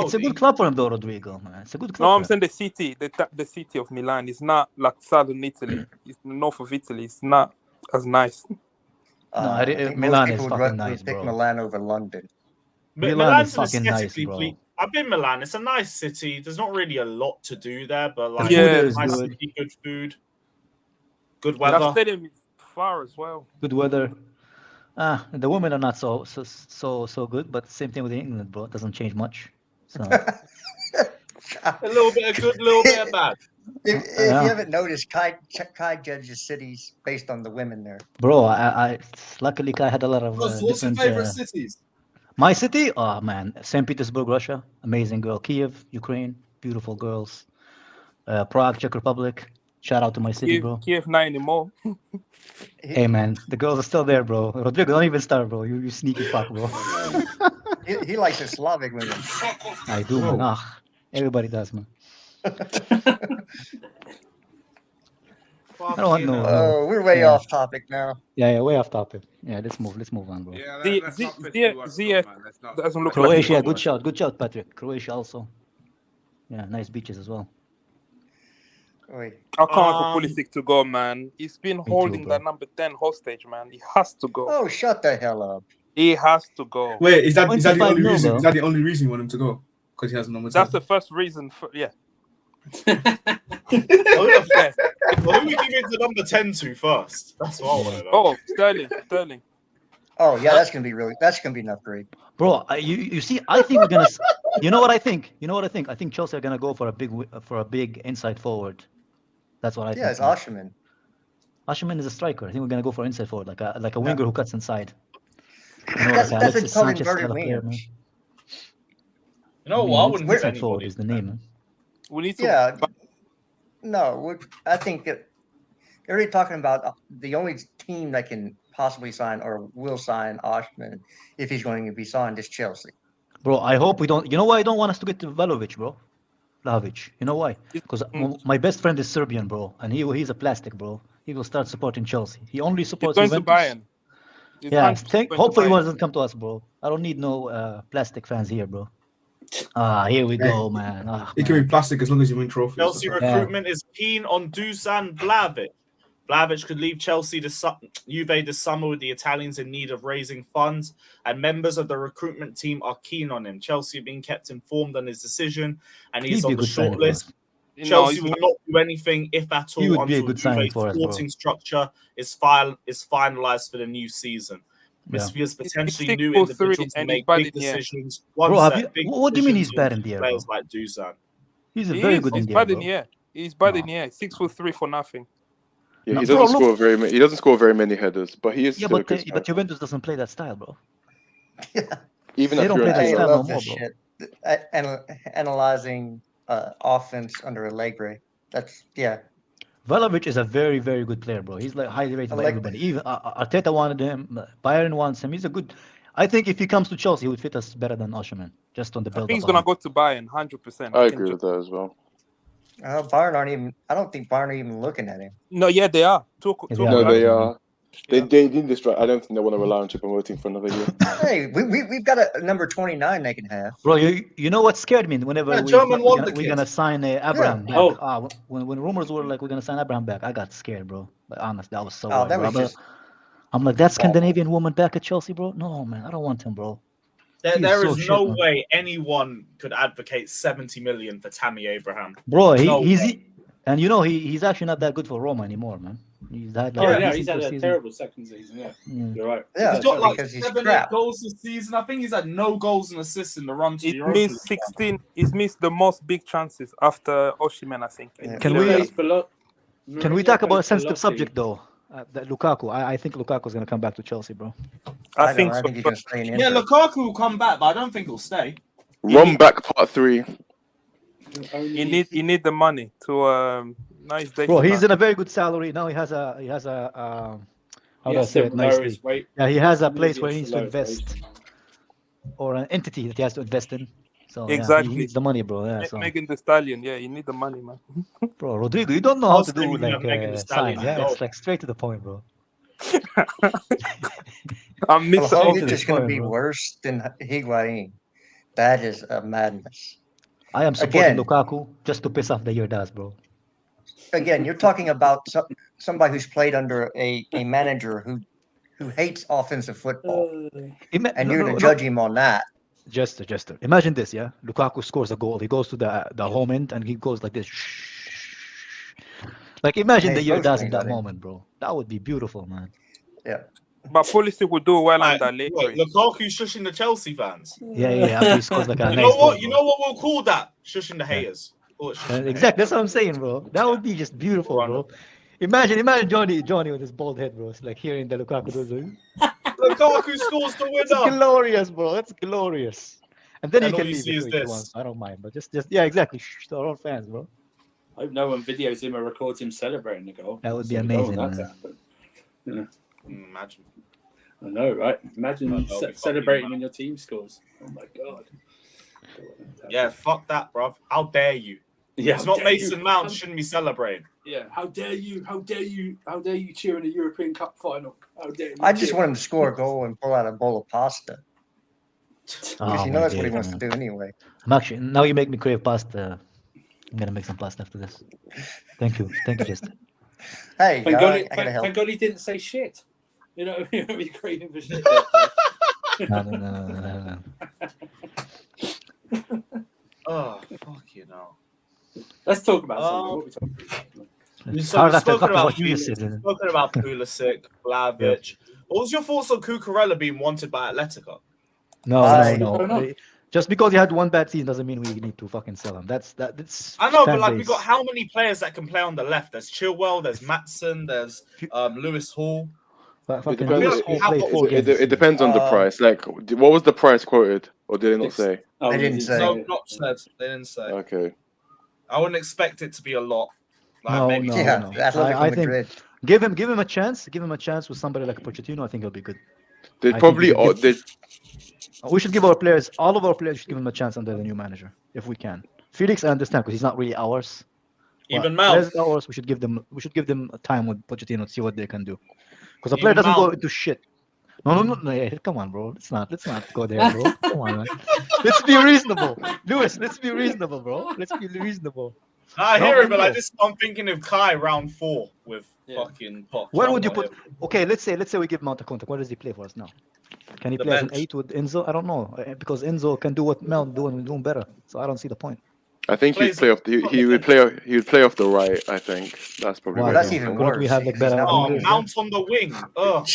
it's a good club for him, though, Rodrigo. Man, it's a good club. No, for I'm him. saying the city of Milan is not like southern Italy. It's north of Italy. It's not as nice. I think Milan most is people fucking would nice, pick bro. Milan over London. Milan Milan's is fucking nice, aesthetically bro. I've been Milan. It's a nice city. There's not really a lot to do there, but like food Yeah, is nice good. city, good food, good That weather. stadium is far as well. Good weather. The women are not so good, but same thing with England, bro. It doesn't change much. So A little bit of good, a little bit of bad. If you haven't noticed, Kai judges cities based on the women there. Bro, I luckily Kai had a lot of What's your different. favorite cities? My city? Oh man, St. Petersburg, Russia, amazing girl. Kiev, Ukraine, beautiful girls. Prague, Czech Republic. Shout out to my city, bro. Kiev not anymore. Hey man, the girls are still there, bro. Rodrigo, don't even start, bro. You sneaky fuck, bro. He likes the Slavic women. I do, man. Ah, everybody does, man. I don't want no. Oh, we're way off topic now. Yeah, way off topic. Yeah, let's move on, bro. Yeah, doesn't look Croatia, like good shout, Patrick. Croatia also. Yeah, nice beaches as well. Wait. I can't for Pulisic to go, man. He's been holding that number 10 hostage, man. He has to go. Oh, shut the hell up. He has to go. Wait, is that the only reason? Bro. Is that the only reason you want him to go? Because he has number 10? That's the first reason. Yeah. Who are we giving the number 10 to first? That's what I want to know. Oh, Sterling. Oh yeah, that's gonna be an upgrade. Bro, you see, I think we're gonna. You know what I think? I think Chelsea are gonna go for a big inside forward. That's what I think. Yeah, it's Osherman. Osherman is a striker. I think we're gonna go for inside forward, like a winger who cuts inside. That's a called inverted wingers. You know what? I wouldn't give inside forward is the name. Man. We need to. Yeah. No, I think they're already talking about the only team that can possibly sign or will sign Osherman if he's going to be signed is Chelsea. Bro, I hope we don't. You know why I don't want us to get to Vlahovic, bro? Vlahovic. You know why? Because my best friend is Serbian, bro, and he's a plastic, bro. He will start supporting Chelsea. He only supports Juventus. Juventus. Yeah, hopefully he doesn't come to us, bro. I don't need no plastic fans here, bro. Here we go, man. It can be plastic as long as you win trophies. Chelsea recruitment is keen on Dusan Vlahovic. Vlahovic could leave Juve this summer with the Italians in need of raising funds, and members of the recruitment team are keen on him. Chelsea are being kept informed on his decision, and he's on the short list. Chelsea will not do anything, if at all, until Juve's sporting structure is finalized for the new season. Midfield's potentially new individuals to make big decisions. What do you mean he's bad in the air? Players like Dusan. He's very good in the air. He's bad in the air. 6'3" for nothing. Yeah, he doesn't score very many. He doesn't score very many headers, but he is. Yeah, but Juventus doesn't play that style, bro. Yeah. Even they don't play that style no more, bro. Analyzing offense under Allegri. That's Vlahovic is a very, very good player, bro. He's like highly rated by everybody. Even Arteta wanted him. Bayern wants him. He's a good. I think if he comes to Chelsea, he would fit us better than Osherman. Just on the build. I think he's gonna go to Bayern, 100%. I agree with that as well. Bayern aren't even. I don't think Bayern are even looking at him. No, yeah, they are. No, they are. They need this. I don't think they want to rely on Choupo-Moting for another year. Hey, we've got a number 29 they can have. Bro, you know what scared me whenever we're gonna sign Abraham back. When rumors were like we're gonna sign Abraham back, I got scared, bro. Like honestly, I was so worried, I'm like, that Scandinavian woman back at Chelsea, bro? No, man, I don't want him, bro. There is no way anyone could advocate 70 million for Tammy Abraham. Bro, and he's actually not that good for Roma anymore, man. He's had he's had a terrible second season. Yeah, you're right. Yeah, he's got like 7-8 goals this season. I think he's had no goals and assists in the run to Europe. He's missed 16. He's missed the most big chances after Oshiman, I think. Yeah. Can we talk about a sensitive subject though? That Lukaku. I think Lukaku is going to come back to Chelsea, bro. I think he's going to stay in Inter. Yeah, Lukaku will come back, but I don't think he'll stay. Run back part 3. You need the money to bro, he's in a very good salary now. He has a how do I say it nicely? Yeah, he has a place where he needs to invest, or an entity that he has to invest in. So exactly, he needs the money, bro. Yeah, so. Megan the Stallion. Yeah, you need the money, man. Bro, Rodrigo, you don't know how to do like sign. Yeah, it's like straight to the point, bro. I'm missing. It's just going to be worse than Higuain. That is a madness. I am supporting Lukaku just to piss off the Yerdas, bro. Again, you're talking about somebody who's played under a manager who hates offensive football, and you're going to judge him on that. Jester. Imagine this, yeah. Lukaku scores a goal. He goes to the home end and he goes like this. Like imagine the Yerdas in that moment, bro. That would be beautiful, man. Yeah. But Pulisic will do well Like, under later. wait, Lukaku shushing the Chelsea fans. Yeah. After he scores like a You nice know what? goal, You bro. know what we'll call that? Shushing the haters. Call it shushing the Exactly. That's what I'm saying, bro. That would be just beautiful, bro. Imagine Johnny with his bald head, bro. It's like hearing the Lukaku does it. Lukaku scores the It's winner. glorious, bro. It's glorious. And then And you all can you leave see is if you this. want. I don't mind, but just yeah, exactly. Shh, to our own fans, bro. I hope no one videos him or records him celebrating the goal. That would be So we don't amazing, want that man. to happen. Yeah. Imagine. I know, right? Imagine That'd be fucking celebrating mad. when your team scores. Oh my god. Yeah, fuck that, bruv. How dare you? Yeah, It's how not dare Mason you. Mount. Shouldn't be celebrating. Yeah, how dare you? How dare you? How dare you cheer in a European Cup final? How dare you? I just cheer? want him to score a goal and pull out a bowl of pasta. Because Oh, you my know that's what he days, wants man. to do anyway. I'm actually now you make me crave pasta. I'm gonna make some pasta after this. Thank you, Justin. Hey, Thank guy, God, I gotta help. thank God he didn't say shit. You know, you're craving for shit. No. Oh, fuck you know. Let's talk about something. What are we talking about? It's So hard we've after spoken about what you just Pulisic, said. spoken about Pulisic, Vlahovic. What was your thoughts on Cucurella being wanted by Atletico? No. Just because he had one bad season doesn't mean we need to fucking sell him. That's I know, but like fan we got base. how many players that can play on the left? There's Chilwell, there's Maatsen, there's Lewis Hall. Fucking depends- Lewis Hall played 4 games. It depends on the price. Like, what was the price quoted, or did they not say? They didn't say. No, not said. They didn't say. Okay. I wouldn't expect it to be a lot. Like No, maybe no, Yeah, no. Atletico I think Madrid. give him a chance. Give him a chance with somebody like Pochettino. I think he'll be good. They I probably think we should they We should give our players, all of our players, should give him a chance under the new manager if we can. Felix, I understand because he's not really ours. Even But Mount. players ours, we should give them a time with Pochettino to see what they can do. Because a player Even doesn't go Mount. into shit. No, yeah, come on, bro. Let's not go there, bro. Come on, man. Let's be reasonable, Lewis. Let's be reasonable, bro. Let's be reasonable. I No, hear it, but no. like this, I'm thinking of Kai round 4 with fucking Poch. Where I'm would you not put? him. Okay, let's say we give Mount a contract. Where does he play for us now? Can he The play as an bench. 8 with Enzo? I don't know because Enzo can do what Mount doing better. So I don't see the point. I think he'd Plays- play off. He would play off the right. I think that's probably. Why? where That's he- even Couldn't we worse. have like better Oh, wingers? Mount on the wing. Ugh.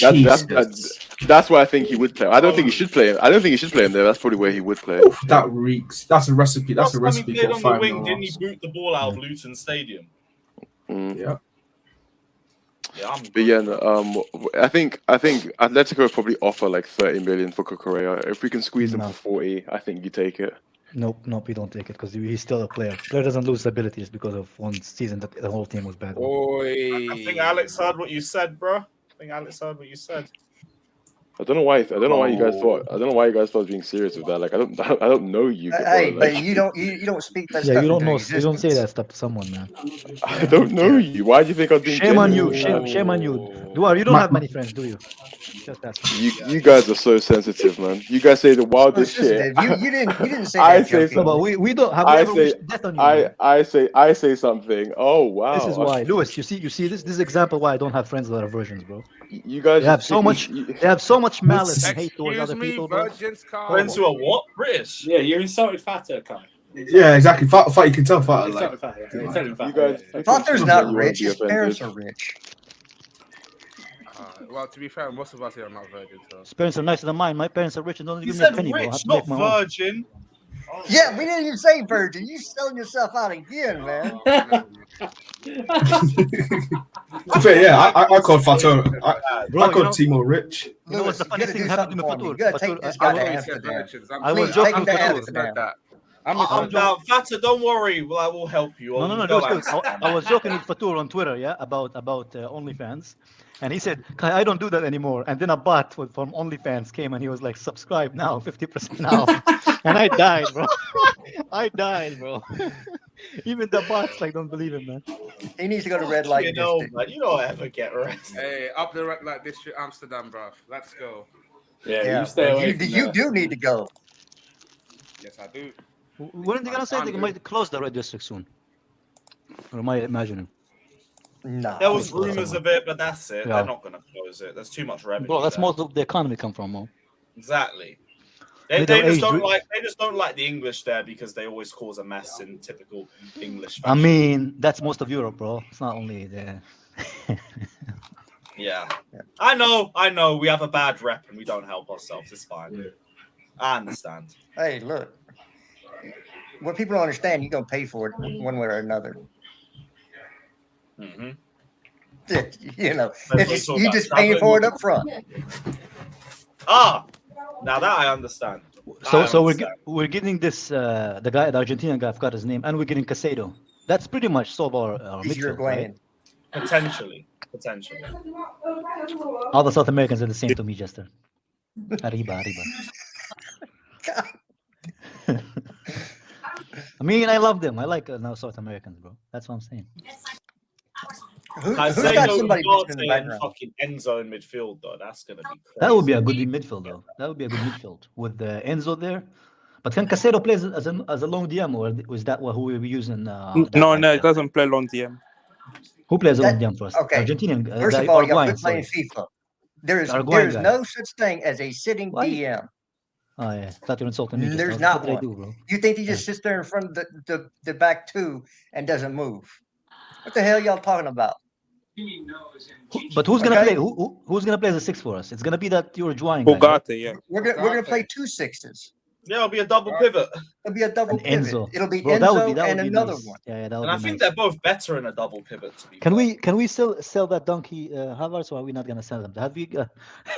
That's where I think he would play. I don't think he should play him. I don't think he should play him there. That's probably where he would play. Oof, that reeks. That's a recipe. That's a Last time he recipe played for on the five. wing, didn't he boot the ball out of Luton Stadium? Yeah. Yeah, I'm But yeah, no, I think Atletico would probably offer like 30 million for Cucurella. If we can squeeze him No. for 40, I think you take it. Nope, we don't take it because he's still a player. Player doesn't lose abilities because of one season that the whole team was bad. I think Alex heard what you said, bro. I don't know why. I don't know why you guys thought. I don't know why you guys thought being serious with that. Like I don't know you. Hey, bro, like, but you don't speak that Yeah, stuff. you don't into know. You don't say existence. that stuff to someone, man. I don't know you. Why do you think I'm being? Shame on you. genuine? Shame on you. You don't have many friends, do you? Just ask. You guys are so sensitive, man. You guys say the wildest shit. You didn't say I that. say joking. No, but we don't have. I ever say wished death on you, man? I say something. Oh wow. This is why, Lewis. You see this is example why I don't have friends that are virgins, bro. You guys They have so much. They have so much malice and hate towards Excuse other me, people, bro. virgins can't. Friends who are what? British. Yeah, you insulted Fatter, Kai. Yeah, exactly. Fat, you can tell Fat. You Like, insulted Fatter. You insulted You Fatter. guys. Father's you not won't rich. be His parents are offended. rich. Well, to be fair, most of us here are not virgins. So. His parents are nicer than mine. My parents are rich and don't You give me a said penny, bro. I have rich, to not make my own. virgin. Yeah, we didn't even say virgin. You selling yourself out again, man. to be fair, yeah, I called Fato. Bro, I you called know- Timo rich. You know what's the Lewis, funny you thing gotta happened do to me, something for me. Fatur? You gotta take Fatur, this I guy to was- Amsterdam. I was Please, joking take him with to Fatur. Amsterdam. I'm down. Fatter, don't worry. Well, I will help you. No, Go Lewis, out. I was joking with Fatur on Twitter, yeah, about OnlyFans, and he said, "Kai, I don't do that anymore." And then a bot from OnlyFans came and he was like, "Subscribe now, 50% now," and I died, bro. I died, bro. Even the bots like don't believe him, man. He needs to go to red light You know, district. man, you don't ever get rest. Hey, up the red light district, Amsterdam, bruv. Let's go. Yeah, Yeah, you stay away. you do need to go. Yes, I do. When are they gonna say they might close the red district soon? Or am I imagining? Nah. There was rumors of it, but that's it. Yeah. They're not going to close it. There's too much revenue. Bro, that's there. most of the economy come from, bro. Exactly. They Middle just age, don't dude. like. They just don't like the English there because they always cause a mess in typical English I fashion. mean, that's most of Europe, bro. It's not only there. Yeah. I know. We have a bad rep and we don't help ourselves. It's fine. Yeah. I understand. Hey, look. What people don't understand, you're gonna pay for it one way or another. Mm-hmm. You know, you just paying for it up front. Now that I understand. So we're getting this the Argentinian guy, I forgot his name, and we're getting Caicedo. That's pretty much solve our midfield, right? Potentially. All the South Americans are the same to me, Jester. Arriba. I mean, I love them. I like now South Americans, bro. That's what I'm saying. Who's got somebody in the background? Fucking Enzo in midfield, though. That's gonna be crazy. That would be a good midfield, though. That would be a good midfield with Enzo there. But can Caicedo play as a long DM, or was that who we were using? No, it doesn't play long DM. Who plays a long DM for us? Okay. Argentinian. First of all, y'all quit playing FIFA. There's no such thing as a sitting DM. Oh yeah, thought you were insulting me. There's not one. Bro? You think he just sits there in front of the back two and doesn't move? What the hell y'all talking about? But who's gonna play? Who's gonna play as a 6 for us? It's gonna be that you're drawing. Ugarte, yeah. We're gonna play 2 6s. Yeah, it'll be a double pivot. It'll be a double pivot. Enzo. It'll be Enzo and another one. Yeah, that would and I think they're both better in a double pivot. To be can we still sell that donkey Havertz, or are we not gonna sell them? Have you?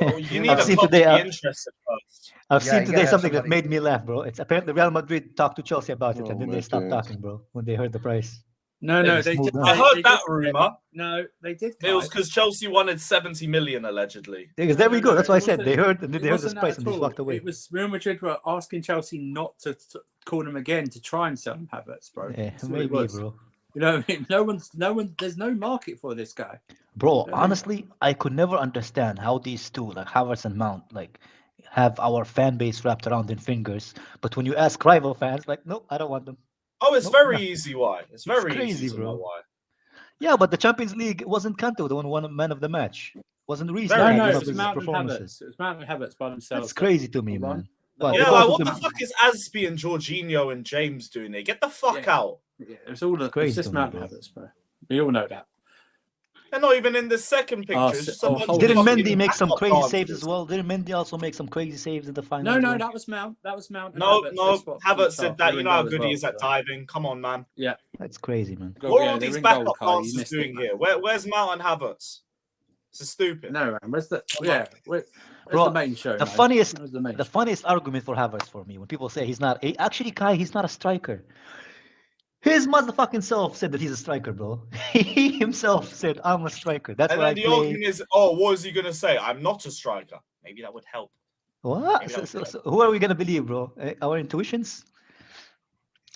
You need to be interested first. I've seen today something that made me laugh, bro. It's apparently Real Madrid talked to Chelsea about it, and then they stopped talking, bro, when they heard the price. No, they did. I heard that rumor. No, they did. It was because Chelsea wanted 70 million allegedly. There we go. That's why I said they heard, and then they heard this price and they walked away. It was Real Madrid were asking Chelsea not to call them again to try and sell Havertz, bro. Yeah, maybe, bro. You know, no one. There's no market for this guy. Bro, honestly, I could never understand how these two, like Havertz and Mount, like have our fan base wrapped around their fingers. But when you ask rival fans, like, no, I don't want them. Oh, it's very easy why. It's very crazy, easy to know why. Yeah, but the Champions League wasn't Kante the one man of the match. Wasn't Reece. No, it was Mount and Havertz. It was Mount and Havertz by themselves. That's crazy to me, man. But what the fuck is Aspi and Jorginho and James doing there? Get the fuck out. Yeah, it's all crazy. It's just Mount and Havertz, bro. We all know that. They're not even in the second picture. Didn't Mendy make some crazy saves as well? Didn't Mendy also make some crazy saves in the final? No, that was Mount. That was Mount. No, Havertz said that. You know how good he is at diving. Come on, man. Yeah, that's crazy, man. What are all these backup dancers doing here? Where's Mount and Havertz? This is stupid. No, man. Where's the the main show? The funniest argument for Havertz for me when people say he's not he's not a striker. His motherfucking self said that he's a striker, bro. He himself said, I'm a striker. That's what I play. And the argument is, what is he going to say? I'm not a striker. Maybe that would help. What? So who are we going to believe, bro? Our intuitions?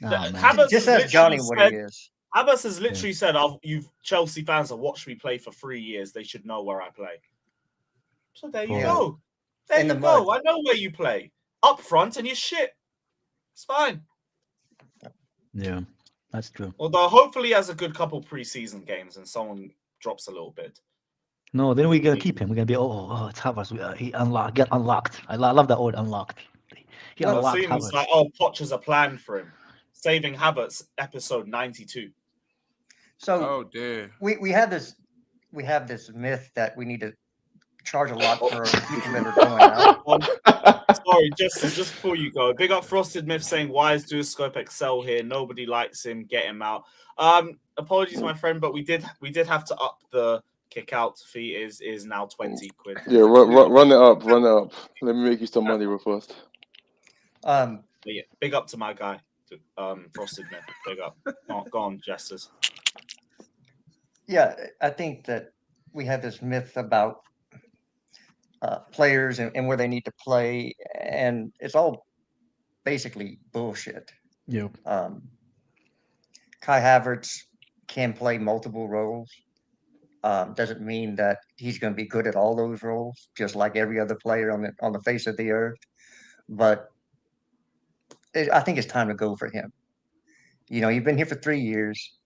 Just ask Johnny what he is. Havertz has literally said, you Chelsea fans have watched me play for 3 years. They should know where I play. So there you go. There you go. I know where you play. Up front and you're shit. It's fine. Yeah. That's true. Although hopefully he has a good couple preseason games and someone drops a little bit. No, then we're gonna keep him. We're gonna be it's Havertz. He get unlocked. I love that word, unlocked. He unlocked Havertz. It's like Poch has a plan for him. Saving Havertz, episode 92. So we have this myth that we need to charge a lot for people that are going out. Sorry, just before you go, big up Frosted Myth saying, why is Duoscope Excel here? Nobody likes him. Get him out. Apologies, my friend, but we did have to up the kick out fee. Is now 20 quid. Yeah, run it up. Let me make you some money real fast. Yeah, big up to my guy, Frosted Myth. Big up. Go on, Jesters. Yeah, I think that we have this myth about players and where they need to play, and it's all basically bullshit. Yeah. Kai Havertz can play multiple roles. Doesn't mean that he's going to be good at all those roles, just like every other player on the face of the earth. But I think it's time to go for him. You know, you've been here for 3 years.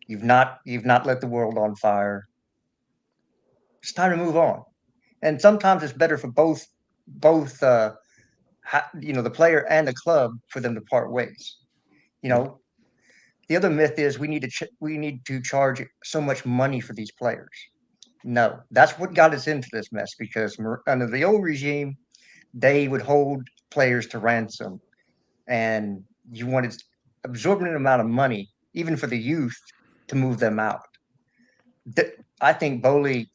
You've not lit the world on fire. It's time to move on. And sometimes it's better for both the player and the club for them to part ways. You know, the other myth is we need to charge so much money for these players. No, that's what got us into this mess because under the old regime, they would hold players to ransom, and you wanted absorbent amount of money, even for the youth, to move them out. I think Bowley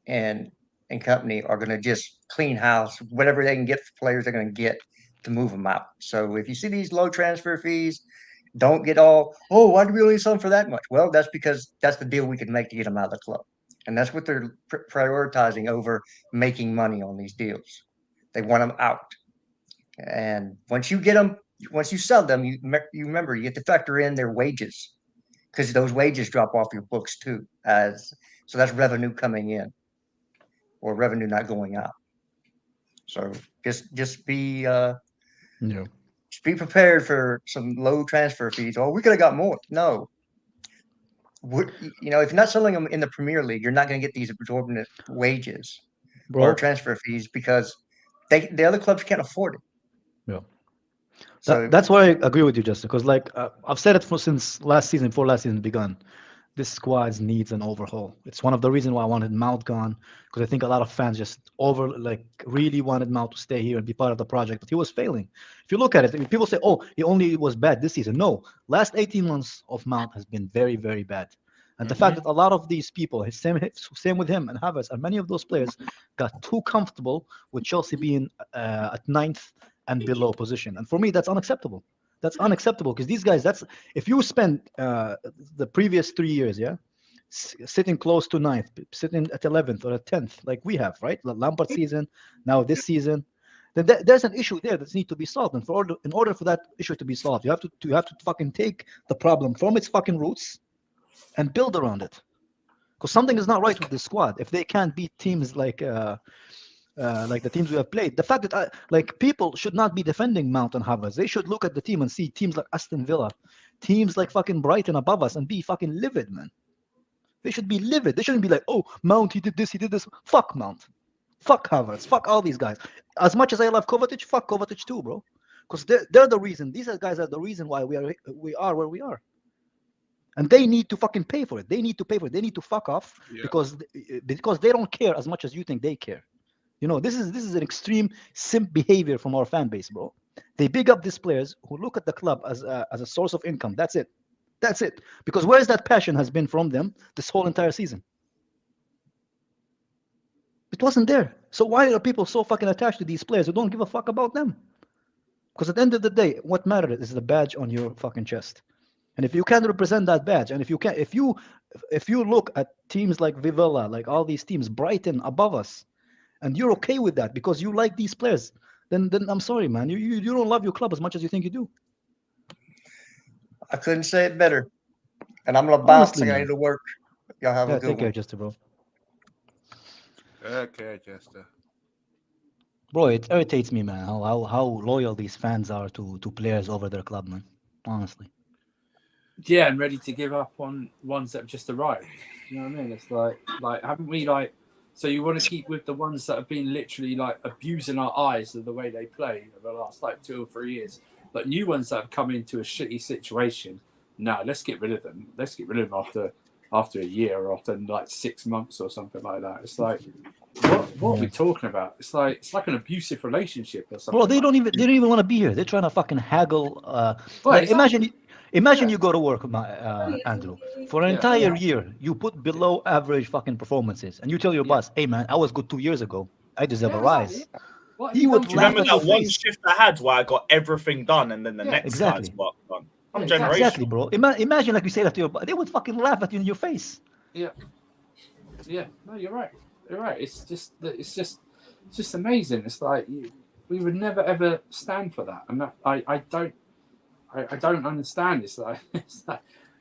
and company are going to just clean house. Whatever they can get for players, they're going to get to move them out. So if you see these low transfer fees, don't get all, oh, why do we only sell them for that much? Well, that's because that's the deal we can make to get them out of the club. And that's what they're prioritizing over making money on these deals. They want them out. And once you get them, once you sell them, you remember you have to factor in their wages because those wages drop off your books too. So that's revenue coming in or revenue not going out. So just be just be prepared for some low transfer fees. Oh, we could have got more. No. If you're not selling them in the Premier League, you're not going to get these exorbitant wages or transfer fees because the other clubs can't afford it. Yeah. So that's why I agree with you, Justin, because I've said it since before last season begun. This squad needs an overhaul. It's one of the reasons why I wanted Mount gone, because I think a lot of fans just really wanted Mount to stay here and be part of the project, but he was failing. If you look at it, people say, oh, he only was bad this season. No, last 18 months of Mount has been very, very bad. And the fact that a lot of these people, same with him and Havertz, and many of those players got too comfortable with Chelsea being at 9th and below position. And for me, that's unacceptable. That's unacceptable because these guys, if you spend the previous 3 years, sitting close to 9th, sitting at 11th or at 10th, like we have, right? The Lampard season, now this season, then there's an issue there that needs to be solved. And in order for that issue to be solved, you have to fucking take the problem from its fucking roots and build around it. Because something is not right with this squad. If they can't beat teams like the teams we have played, the fact that people should not be defending Mount and Havertz. They should look at the team and see teams like Aston Villa, teams like fucking Brighton above us, and be fucking livid, man. They should be livid. They shouldn't be like, oh, Mount, he did this. Fuck Mount. Fuck Havertz. Fuck all these guys. As much as I love Kovacic, fuck Kovacic too, bro. Because they're the reason. These guys are the reason why we are where we are. And they need to fucking pay for it. They need to pay for it. They need to fuck off because they don't care as much as you think they care. This is an extreme simp behavior from our fan base, bro. They big up these players who look at the club as a source of income. That's it. Because where's that passion has been from them this whole entire season? It wasn't there. So why are people so fucking attached to these players who don't give a fuck about them? Because at the end of the day, what matters is the badge on your fucking chest. And if you can't represent that badge, and if you look at teams like Villa, like all these teams, Brighton above us, and you're okay with that because you like these players, then I'm sorry, man. You don't love your club as much as you think you do. I couldn't say it better. And I'm gonna bounce. I need to work. Y'all have a good take care, one. Jester, bro. Okay, Jester. Bro, it irritates me, man, how loyal these fans are to players over their club, man. Honestly. Yeah, and ready to give up on ones that have just arrived. You know what I mean? It's like haven't we so you want to keep with the ones that have been literally abusing our eyes of the way they play over the last 2 or 3 years. But new ones that have come into a shitty situation, no, let's get rid of them. Let's get rid of them after a year or after 6 months or something like that. It's like, what are we talking about? It's like an abusive relationship or something. Well, they don't even want to be here. They're trying to fucking haggle. Imagine you go to work, Andrew, for an entire year. You put below average fucking performances, and you tell your boss, "Hey, man, I was good 2 years ago. I deserve a rise." He would remember that one shift I had where I got everything done, and then the next guy's work done. I'm generational. Exactly, bro. Imagine you say that to your boss. They would fucking laugh at you in your face. Yeah. No, you're right. You're right. It's just amazing. It's like we would never ever stand for that, and I don't understand. It's like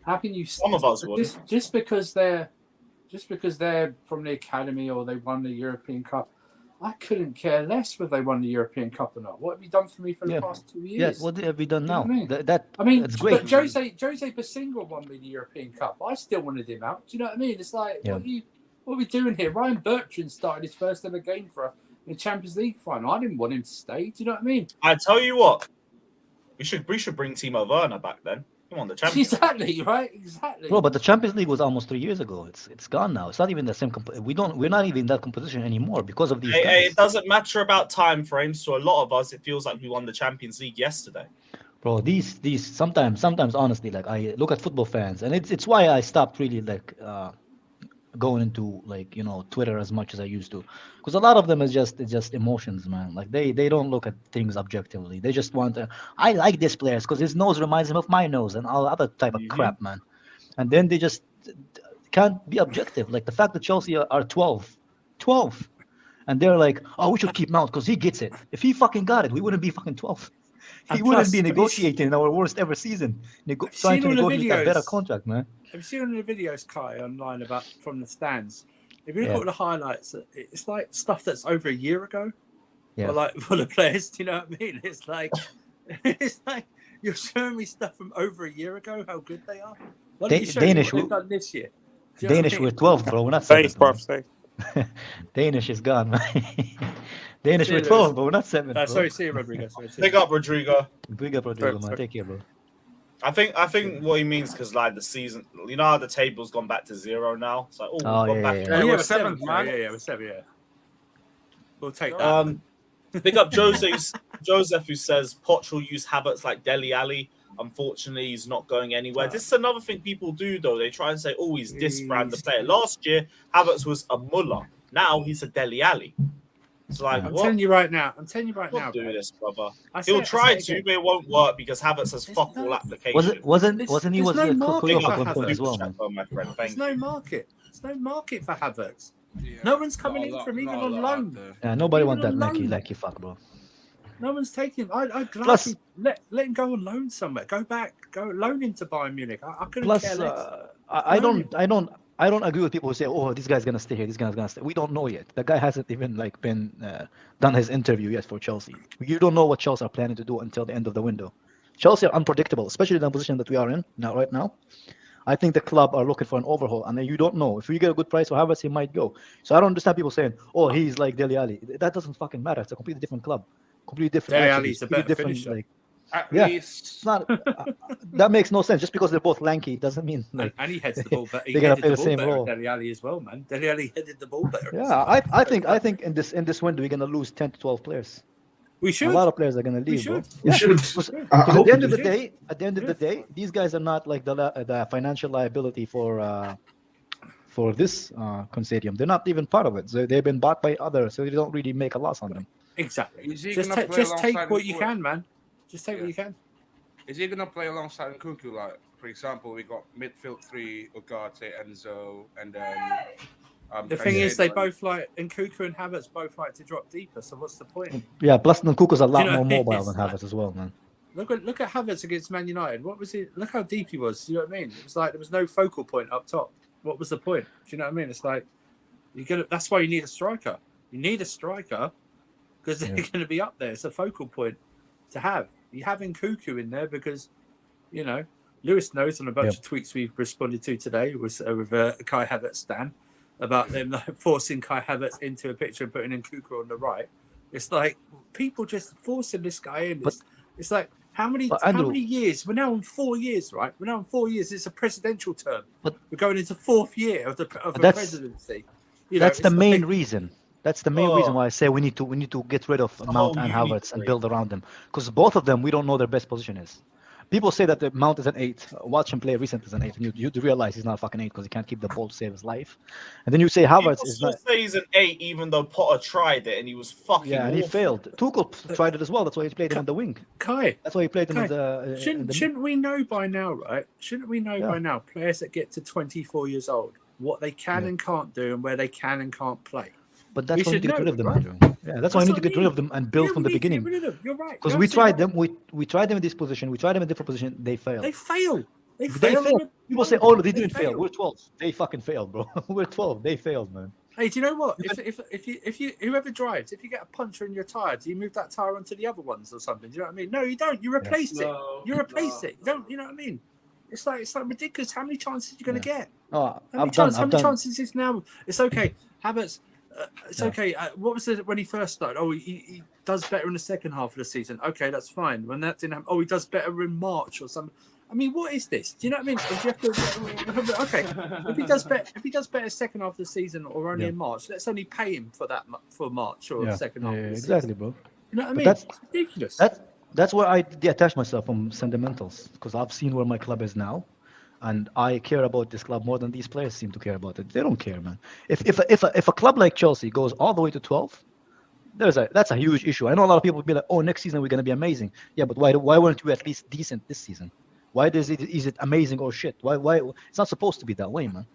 how can you? Some of us would just because they're from the academy or they won the European Cup. I couldn't care less whether they won the European Cup or not. What have you done for me for the past 2 years? Yes, what have we done now? That's great. But Jose Basinga won me the European Cup. I still wanted him out. Do you know what I mean? It's like what are we doing here? Ryan Bertrand started his first ever game for us in the Champions League final. I didn't want him to stay. Do you know what I mean? I tell you what. We should bring Timo Werner back then. Come on, the Champions. Exactly, right? Exactly. Bro, but the Champions League was almost 3 years ago. It's gone now. It's not even the same. We're not even in that composition anymore because of these guys. It doesn't matter about time frames. To a lot of us, it feels like we won the Champions League yesterday. Bro, these sometimes honestly, like I look at football fans, and it's why I stopped really like going into like Twitter as much as I used to, because a lot of them is just emotions, man. Like they don't look at things objectively. They just want I like this player because his nose reminds him of my nose and all other type of crap, man. And then they just can't be objective. Like the fact that Chelsea are 12, and they're like, oh, we should keep Mount because he gets it. If he fucking got it, we wouldn't be fucking 12. He wouldn't be negotiating in our worst ever season, trying to negotiate a better contract, man. Have you seen the videos, Kai, online about from the stands? If you look at the highlights, it's like stuff that's over a year ago. Yeah. Or like for the players, do you know what I mean? It's like you're showing me stuff from over a year ago, how good they are. Why don't you show me what they've done this year? Danish were 12, bro. We're not 7. Danish is gone, man. Danish were 12, but we're not 7. Sorry, see you, Rodrigo. Big up, Rodrigo. Big up, Rodrigo, man. Take care, bro. I think what he means because like the season, you know how the table's gone back to 0 now. It's like we're 7th, man. Yeah, we're 7. Yeah, we'll take that. Big up Joseph, who says Poch will use Havertz like Dele Alli. Unfortunately, he's not going anywhere. This is another thing people do though. They try and say, "Oh, he's this brand of player." Last year, Havertz was a Muller. Now he's a Dele Alli. It's like, I'm telling you right now. Do this, brother. He'll try to, but it won't work because Havertz has fuck all application. Wasn't he Cucurella as well, man? My friend. There's no market. There's no market for Havertz. No one's coming in from even on loan. Yeah, nobody wants that lanky fuck, bro. No one's taking him. I'd gladly let him go on loan somewhere. Go loan him to Bayern Munich. I couldn't care less. I don't agree with people who say, "Oh, this guy's gonna stay here. This guy's gonna stay." We don't know yet. The guy hasn't even been done his interview yet for Chelsea. You don't know what Chelsea are planning to do until the end of the window. Chelsea are unpredictable, especially in the position that we are in right now. I think the club are looking for an overhaul, and you don't know if you get a good price for Havertz, he might go. So I don't understand people saying, "Oh, he's like Dele Alli." That doesn't fucking matter. It's a completely different club, completely different. Dele Alli's a better finisher. It's not. That makes no sense. Just because they're both lanky doesn't mean and he heads the ball better. They're gonna play the same role. Dele Alli as well, man. Dele Alli headed the ball better. Yeah, I think in this window we're gonna lose 10 to 12 players. We should. A lot of players are gonna leave. We should. At the end of the day, these guys are not like the financial liability for this consortium. They're not even part of it. So they've been bought by others, so they don't really make a loss on them. Exactly. Just take what you can, man. Just take what you can. Is he going to play alongside Nkunku? Like, for example, we got midfield 3, Ugarte, Enzo, and then... the thing is, they both like... Nkunku and Havertz both like to drop deeper, so what's the point? Yeah, plus Nkunku's a lot more mobile than Havertz as well, man. Look at Havertz against Man United. What was it? Look how deep he was. You know what I mean? It was like there was no focal point up top. What was the point? Do you know what I mean? It's like... That's why you need a striker. You need a striker because they're going to be up there. It's a focal point to have. You have Nkunku in there because, Lewis knows on a bunch of tweets we've responded to today with Kai Havertz stan about them forcing Kai Havertz into a picture and putting Nkunku on the right. It's like people just forcing this guy in. It's like how many years? We're now on 4 years, right? We're now on 4 years. It's a presidential term. We're going into 4th year of the presidency. That's the main reason. That's the main reason why I say we need to get rid of Mount and Havertz and build around them, because both of them we don't know their best position is. People say that the Mount is an 8. Watch him play recently as an 8, and you realize he's not a fucking 8 because he can't keep the ball to save his life. And then you say Havertz is not. Say he's an 8, even though Potter tried it and he was fucking. Yeah, and he failed. Tuchel tried it as well. That's why he played him in the wing. Kai, that's why he played him in the. Shouldn't we know by now, right? Shouldn't we know by now players that get to 24 years old what they can and can't do and where they can and can't play? But that's why we need to get rid of them, Andrew. Yeah, that's why we need to get rid of them and build from the beginning. You're right. Because we tried them. We tried them in this position. We tried them in different position. They failed. They failed. People say, "Oh, they didn't fail. We're 12." They fucking failed, bro. We're 12. They failed, man. Hey, do you know what? If you whoever drives, if you get a puncture in your tire, do you move that tire onto the other ones or something? Do you know what I mean? No, you don't. You replace it. You replace it. You don't. You know what I mean? It's like ridiculous. How many chances are you going to get? Oh, how many chances is now? It's okay. Havertz. It's okay. What was it when he first started? Oh, he does better in the second half of the season. Okay, that's fine. When that didn't happen, he does better in March or something. I mean, what is this? Do you know what I mean? Or do you have to, okay, if he does better second half of the season or only in March, let's only pay him for that for March or second half. Of the exactly, season. bro. You know what I mean? That's it's ridiculous. That's where I detach myself from fundamentals, because I've seen where my club is now, and I care about this club more than these players seem to care about it. They don't care, man. If a club like Chelsea goes all the way to 12, that's a huge issue. I know a lot of people will be like, "Oh, next season we're gonna be amazing." Yeah, but why weren't we at least decent this season? Why is it amazing or shit? Why it's not supposed to be that way, man.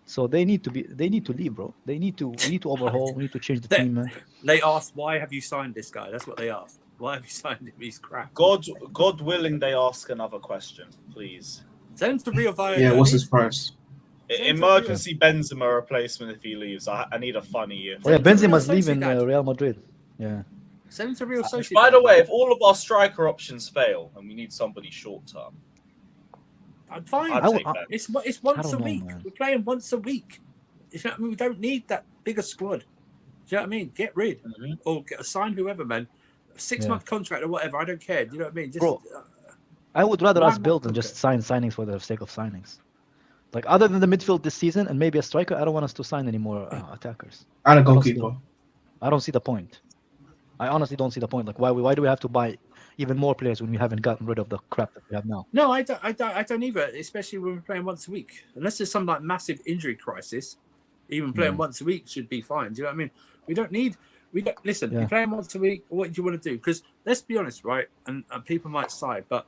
So they need to leave, bro. We need to overhaul. We need to change the team, man. They asked, "Why have you signed this guy?" That's what they asked. Why have you signed him? He's crap. God willing, they ask another question, please. Send him to Rio Vallecano. Yeah, what's his price? Emergency Benzema replacement if he leaves. I need a funny year. Oh, yeah, Benzema's leaving Real Madrid. Yeah. Send him to Real Sociedad. By the way, if all of our striker options fail and we need somebody short term, I'm fine. It's once a week. We're playing once a week. You know what I mean? We don't need that bigger squad. Do you know what I mean? Get rid or sign whoever, man. A 6-month contract or whatever. I don't care. Do you know what I mean? Just, bro, I would rather us build than just sign signings for the sake of signings. Like, other than the midfield this season and maybe a striker, I don't want us to sign any more attackers. And a goalkeeper. I don't see the point. I honestly don't see the point. Like, why do we have to buy even more players when we haven't gotten rid of the crap that we have now? No, I don't either. Especially when we're playing once a week. Unless there's some like massive injury crisis, even playing once a week should be fine. Do you know what I mean? We don't listen. You're playing once a week. What do you want to do? Because let's be honest, right? And people might side, but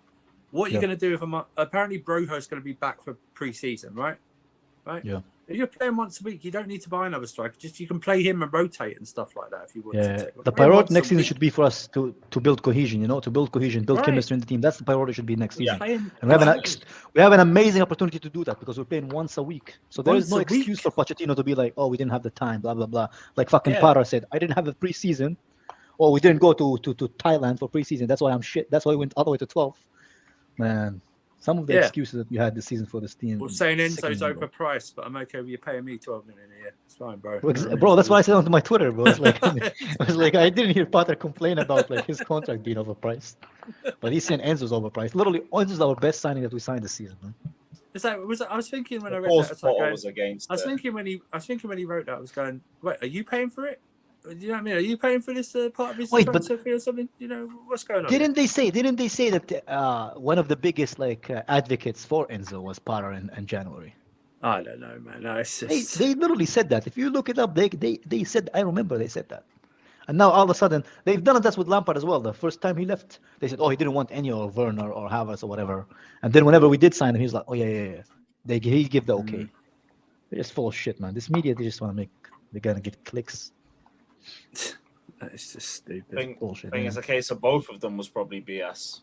what are you going to do if apparently Broho's going to be back for pre-season, right? Right. Yeah. If you're playing once a week, you don't need to buy another striker. Just you can play him and rotate and stuff like that if you want to. The priority next season should be for us to build cohesion. You know, to build cohesion, build chemistry in the team. That's the priority should be next season. And we have an amazing opportunity to do that because we're playing once a week. So there is no excuse for Pochettino to be like, "Oh, we didn't have the time," blah blah blah. Like fucking Parra said, "I didn't have a pre-season, or we didn't go to Thailand for pre-season. That's why I'm shit. That's why we went all the way to 12." Man. Some of the excuses that we had this season for this team. We're saying Enzo's overpriced, but I'm okay with you paying me 12 million a year. It's fine, bro. Bro, that's what I said on my Twitter, bro. It's like, I didn't hear Potter complain about like his contract being overpriced, but he's saying Enzo's overpriced. Literally, Enzo's our best signing that we signed this season, man. I was thinking when I read that. I was thinking when he wrote that, I was going, wait, are you paying for it? Do you know what I mean? Are you paying for this part of his transfer fee or something? You know, what's going on? Didn't they say that one of the biggest advocates for Enzo was Potter in January? I don't know, man. No, it's just... they literally said that. If you look it up, they said, I remember they said that. And now all of a sudden, they've done that with Lampard as well. The first time he left, they said, oh, he didn't want any or Werner or Havertz or whatever. And then whenever we did sign him, he was like, oh, yeah. He gave the okay. They're just full of shit, man. This media, they just want to they're going to get clicks. It's just stupid. Bullshit. I think it's a case of both of them was probably BS.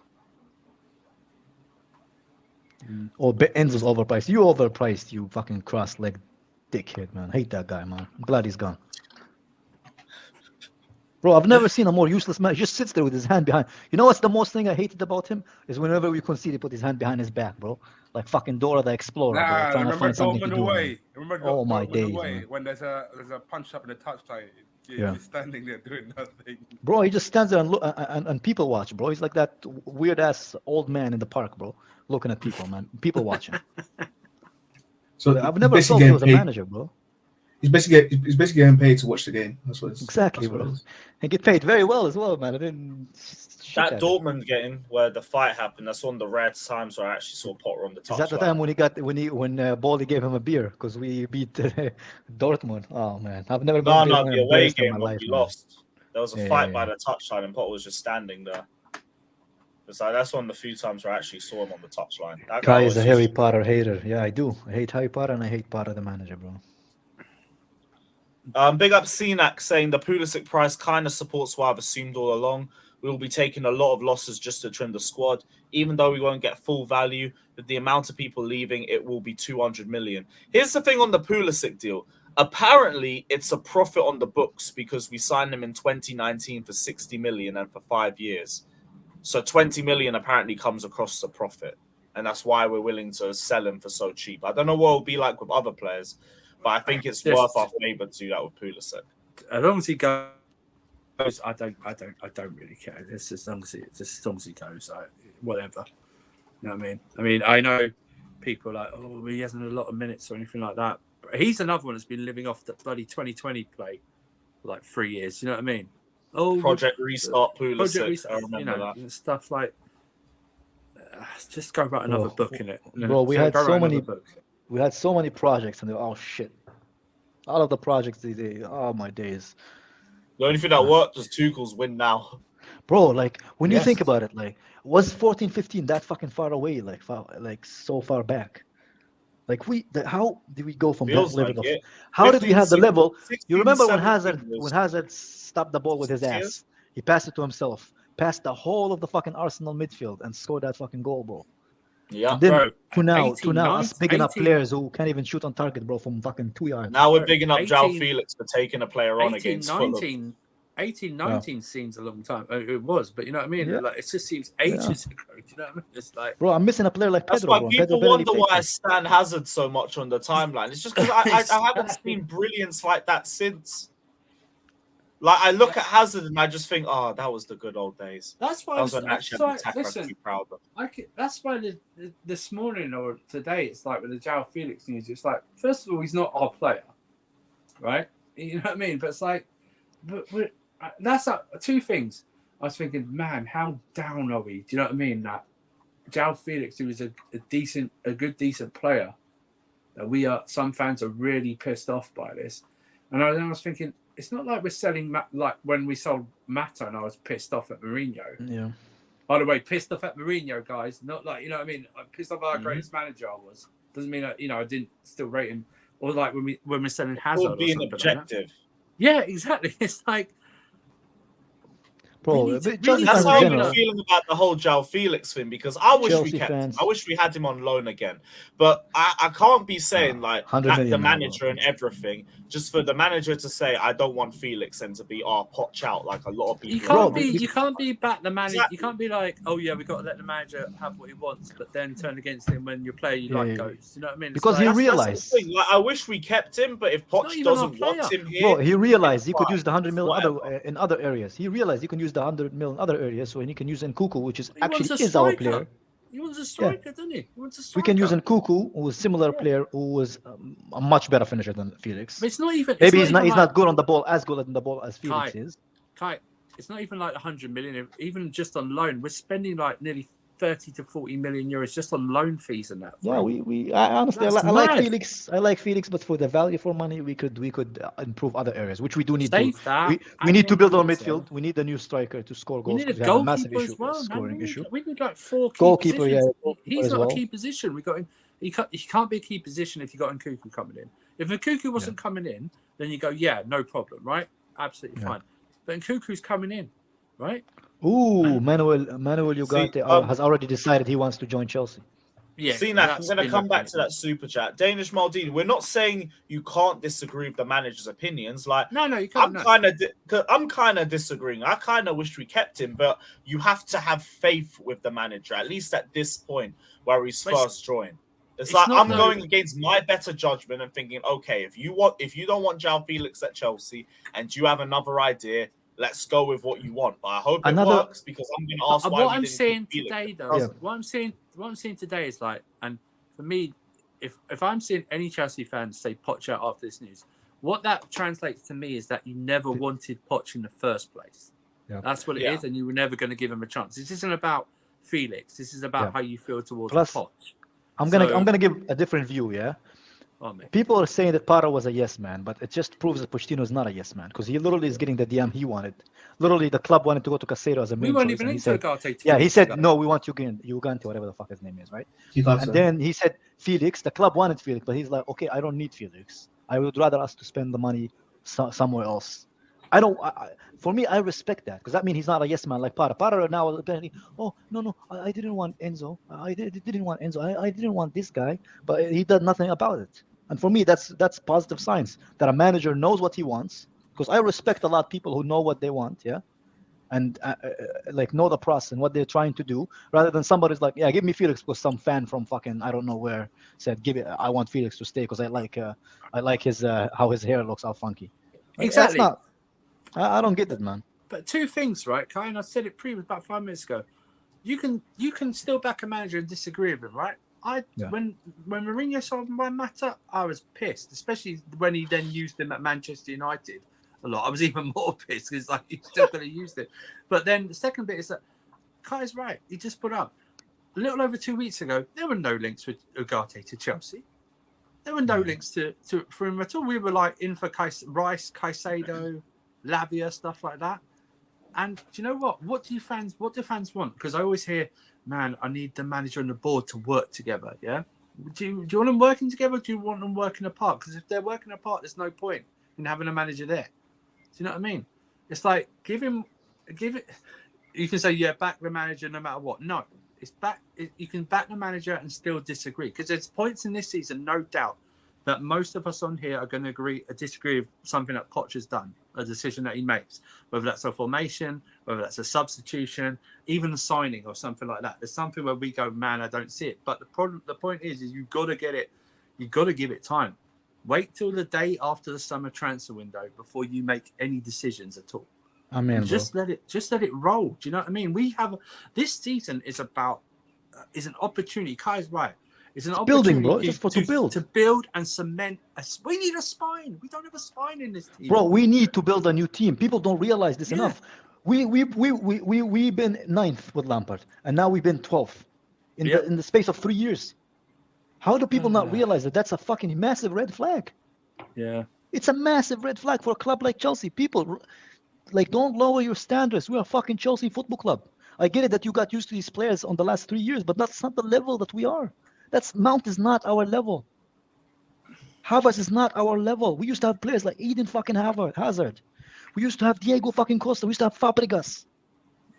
Oh, Enzo's overpriced. You overpriced, you fucking cross-legged dickhead, man. I hate that guy, man. I'm glad he's gone. Bro, I've never seen a more useless man. He just sits there with his hand behind. You know what's the most thing I hated about him? Is whenever we concede, he put his hand behind his back, bro. Like fucking Dora the Explorer, bro. Trying to find something to do. Oh my days, man. When there's a punch up in the touchline, he's standing there doing nothing. Bro, he just stands there and look and people watch, bro. He's like that weird ass old man in the park, bro, looking at people, man. People watching. So I've never thought he was a manager, bro. He's basically getting paid to watch the game. That's what it's exactly, bro. And get paid very well as well, man. I didn't. That Dortmund game where the fight happened, that's one of the rare times where I actually saw Potter on the touchline. Is that the time when Baldy gave him a beer because we beat Dortmund? Oh man, I've never been. No, the away game when we lost. There was a fight by the touchline, and Potter was just standing there. It's like that's one of the few times where I actually saw him on the touchline. That guy is a Harry Potter hater. Yeah, I do. I hate Harry Potter and I hate Potter the manager, bro. Big up CNAC saying the Pulisic price kind of supports what I've assumed all along. We will be taking a lot of losses just to trim the squad. Even though we won't get full value, with the amount of people leaving, it will be 200 million. Here's the thing on the Pulisic deal. Apparently, it's a profit on the books because we signed him in 2019 for 60 million and for 5 years. So 20 million apparently comes across the profit. And that's why we're willing to sell him for so cheap. I don't know what it'll be like with other players, but I think it's worth our favour to do that with Pulisic. As long as he goes, I don't really care. It's as long as he goes, whatever. You know what I mean? I mean, I know people are like, oh, he hasn't had a lot of minutes or anything like that. But he's another one that's been living off the bloody 2020 play for like 3 years. You know what I mean? Oh, Project Restart, Project Pulisic. Restart, I remember that. and stuff like. Just go write another book in it. Bro, we had so many. We had so many projects, and they were all shit. All of the projects, oh my days. The only thing that worked was Tuchel's win now. Bro, like when you think about it, like was 14-15 that fucking far away, like so far back? Like how did we go from Feels that level? like it. How did we have the 16, level? 16, You remember when 17 Hazard stopped the ball with his 6 ass? years? He passed it to himself, passed the whole of the fucking Arsenal midfield, and scored that fucking goal, bro. Yeah. And then Bro, to now, us bigging up 18 players who can't even shoot on target, bro, from fucking 2 yards. Now we're bigging up Joao 18 Felix for taking a player on 18, against 19, 18, 19 seems a long time. It was, but you know what I mean? Yeah. Like, it just seems ages ago. Do you know what I mean? It's like, Bro, I'm missing a player like That's Pedro, why bro. people Pedro barely wonder played why I for- stand Hazard so much on the timeline. It's just because I haven't seen brilliance like that since. Like, I look at Hazard and I just think, oh, that was the good old days. that's why That was when I actually had an attacker I'd listen, be proud of. that's why this morning or today, it's like with the Joao Felix news, it's like, first of all, he's not our player, right? You know what I mean? But it's like, that's two things. I was thinking, man, how down are we? Do you know what I mean? That Joao Felix, who was a good, decent player, that some fans are really pissed off by this. And I was thinking, it's not like we're selling like when we sold Mata and I was pissed off at Mourinho. Yeah. By the way, pissed off at Mourinho, guys. Not like, you know what I mean? I'm pissed off how greatest manager I was. Doesn't mean I didn't still rate him. Or like when we're selling Hazard Or being objective. Like yeah, exactly. It's like, Bro, That's how I've been feeling about the whole Joao Felix thing, because I wish Chelsea we kept him. fans. I wish we had him on loan again. But I can't be saying like 100 that million the now, manager bro. and everything, just for the manager to say I don't want Felix and to be Poch out like a lot of people. you can't be back the manager. Exactly. You can't be like, oh yeah, we've got to let the manager have what he wants, but then turn against him when your player you like goes. You know what I mean? It's Because like, he That's the realized, thing. Like, I wish we kept him, but if not Poch even our doesn't want player. him here, bro, he realized he could fine. use the 100 million Whatever. in other areas. He realized he can use the 100 million in other areas, so he can use Nkunku, which is He wants actually a is our striker. player. He wants a striker, doesn't he? He wants a striker. We can use Nkunku, who is a similar player, who was a much better finisher than Felix. But it's not even. Maybe he's even not good on the ball, as good on the ball as Felix is. Kai, it's not even like 100 million. Even just on loan, we're spending like nearly 30 to 40 million euros just on loan fees and that. Yeah, I honestly I That's like mad. Felix. I like Felix, but for the value for money, we could improve other areas, which we do need Save to. that. We need to build our Yeah. midfield. We need a new striker to score We goals. need a because we have a massive goalkeeper issue, as well, man. scoring issue. We need like 4 key Goalkeeper, yeah, positions. goalkeeper He's as not well. a key position. We got him. He can't be a key position if you got Nkunku coming in. If Nkunku wasn't coming in, then you go, yeah, no problem, right? Absolutely fine. But Nkunku's coming in, right? Ooh, Manuel Ugarte has already decided he wants to join Chelsea. Yeah, I'm going to come back to that super chat. Danish Maldini, we're not saying you can't disagree with the manager's opinions. Like, no, you can't. I'm kind of disagreeing. I kind of wish we kept him, but you have to have faith with the manager, at least at this point where he's first joined. It's like I'm going against my better judgment and thinking, okay, if you don't want Joao Felix at Chelsea and you have another idea, let's go with what you want. But I hope it works, because I'm going to ask why what we I'm didn't saying keep today, Felix. though, what I'm saying today is like, and for me, if I'm seeing any Chelsea fans say Poch out after this news, what that translates to me is that you never wanted Poch in the first place. Yeah. That's what it is, and you were never going to give him a chance. This isn't about Felix. This is about how you feel towards Poch. I'm gonna give a different view. Yeah. People are saying that Parra was a yes man, but it just proves that Pochettino is not a yes man, because he literally is getting the DM he wanted. Literally, the club wanted to go to Casero as a main choice. We weren't even into Ugarte. Yeah, he said no. We want Ugante, whatever the fuck his name is, right? And then he said Felix. The club wanted Felix, but he's like, okay, I don't need Felix. I would rather us to spend the money somewhere else. For me, I respect that, because that means he's not a yes man like Parra. Parra now apparently, oh no, I didn't want Enzo. I didn't want Enzo. I didn't want this guy, but he did nothing about it. And for me, that's positive signs that a manager knows what he wants. Because I respect a lot of people who know what they want, and like know the process and what they're trying to do, rather than somebody's like, yeah, give me Felix, because some fan from fucking I don't know where said, I want Felix to stay because I like his how his hair looks all funky. Like, exactly. That's not. I don't get it, man. But two things, right, Kai? And I said it about 5 minutes ago. you can still back a manager and disagree with him, right? When Mourinho sold my Mata, I was pissed, especially when he then used him at Manchester United a lot. I was even more pissed because like he still could have used it. But then the second bit is that Kai's right. He just put up a little over 2 weeks ago. There were no links with Ugarte to Chelsea. There were no links for him at all. We were like in for Rice, Caicedo, Lavia, stuff like that. And do you know what? What do fans want? Because I always hear, man, I need the manager and the board to work together. Yeah. Do you want them working together? Or do you want them working apart? Because if they're working apart, there's no point in having a manager there. Do you know what I mean? It's like give it. You can say back the manager no matter what. No, it's back. You can back the manager and still disagree because there's points in this season, no doubt, that most of us on here are going to disagree with something that Poch has done, a decision that he makes, whether that's a formation, whether that's a substitution, even a signing or something like that. There's something where we go, man, I don't see it. But the point is you've got to get it. You've got to give it time. Wait till the day after the summer transfer window before you make any decisions at all. I mean, just let it roll. Do you know what I mean? We have this season is an opportunity. Kai's right. It's an opportunity building, bro. Just to build and cement. We need a spine. We don't have a spine in this team, bro. We need to build a new team. People don't realize this enough. We've been 9th with Lampard, and now we've been 12th in the space of 3 years. How do people not realize that that's a fucking massive red flag? Yeah, it's a massive red flag for a club like Chelsea. People, like, don't lower your standards. We are fucking Chelsea Football Club. I get it that you got used to these players on the last 3 years, but that's not the level that we are. Mount is not our level. Havertz is not our level. We used to have players like Eden fucking Hazard. We used to have Diego fucking Costa. We used to have Fabregas.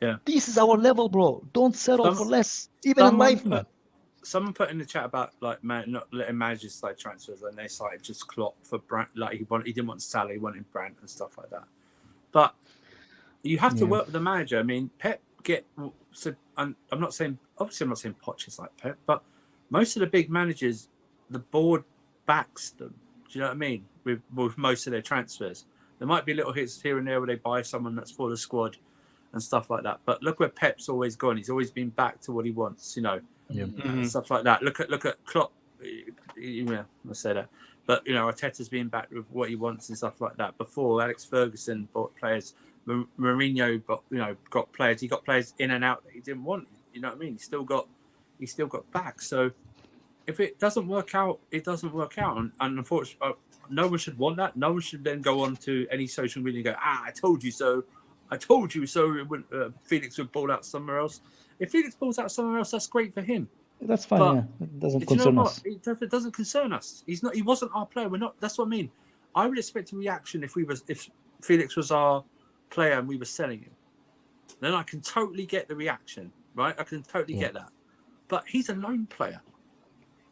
Yeah. This is our level, bro. Don't settle for less. Even in life, man. Someone put in the chat about like not letting managers slide transfers, and they cited just Klopp for Brandt. Like he didn't want Salah, he wanted Brandt and stuff like that. But you have to work with the manager. I mean, Pep I'm not saying Poch is like Pep, but most of the big managers, the board backs them. Do you know what I mean? With most of their transfers, there might be little hits here and there where they buy someone that's for the squad and stuff like that. But look where Pep's always gone. He's always been back to what he wants. You know. Stuff like that. Look at Klopp. Yeah, I say that, but you know, Arteta's been back with what he wants and stuff like that. Before Alex Ferguson bought players, Mourinho, got players. He got players in and out that he didn't want. You know what I mean? He still got back. So if it doesn't work out, it doesn't work out. And unfortunately, no one should want that. No one should then go on to any social media and go, I told you so. I told you so. Felix would ball out somewhere else. If Felix balls out somewhere else, that's great for him. That's fine. But it doesn't concern us. It doesn't concern us. He's not. He wasn't our player. We're not. That's what I mean. I would expect a reaction if Felix was our player and we were selling him. Then I can totally get the reaction, right? I can totally get that. But he's a loan player.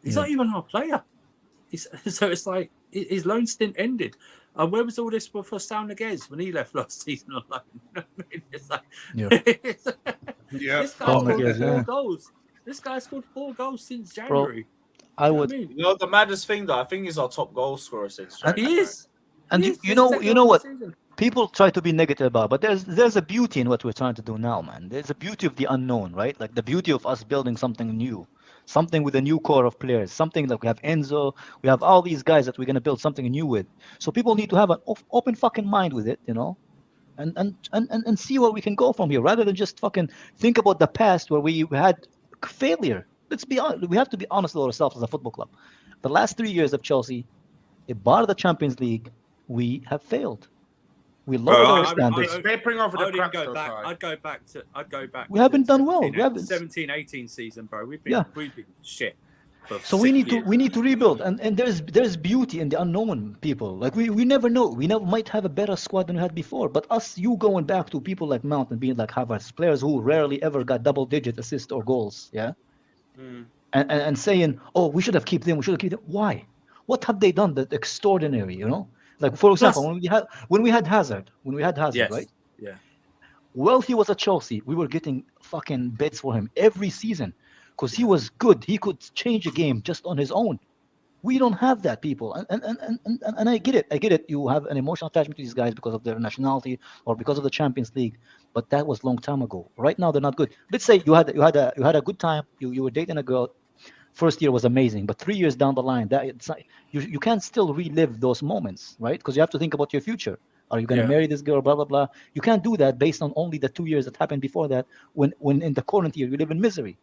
He's not even our player. So it's like his loan stint ended. Where was all this for Sam Niguez when he left last season on loan? It's like, This guy scored 4 goals. This guy scored 4 goals since January. Bro, You know the maddest thing though? I think he's our top goal scorer since January. He is. And you know what? People try to be negative about, but there's a beauty in what we're trying to do now, man. There's a beauty of the unknown, right? Like the beauty of us building something new. Something with a new core of players, something that we have Enzo, we have all these guys that we're going to build something new with. So people need to have an open fucking mind with it, you know, and see where we can go from here, rather than just fucking think about the past where we had failure. Let's be honest. We have to be honest with ourselves as a football club. The last 3 years of Chelsea, bar the Champions League, we have failed. We lowered our standards. I'd go back. We haven't done well. We haven't 17-18 season, bro. We've been shit. So we need to rebuild, and there's beauty in the unknown, people. Like we never know. We might have a better squad than we had before. But you going back to people like Mount and being like Havertz, players who rarely ever got double-digit assists or goals, and saying, oh, we should have kept them. Why? What have they done that extraordinary? You know. Like for example, when we had Hazard, right? Yeah. Well, he was at Chelsea. We were getting fucking bids for him every season because he was good. He could change a game just on his own. We don't have that, people, and I get it. I get it. You have an emotional attachment to these guys because of their nationality or because of the Champions League, but that was long time ago. Right now, they're not good. Let's say you had a good time. You were dating a girl. First year was amazing, but 3 years down the line, that it's not, you can't still relive those moments, right? Because you have to think about your future. Are you going to marry this girl? Blah blah blah. You can't do that based on only the 2 years that happened before that. When in the current year you live in misery.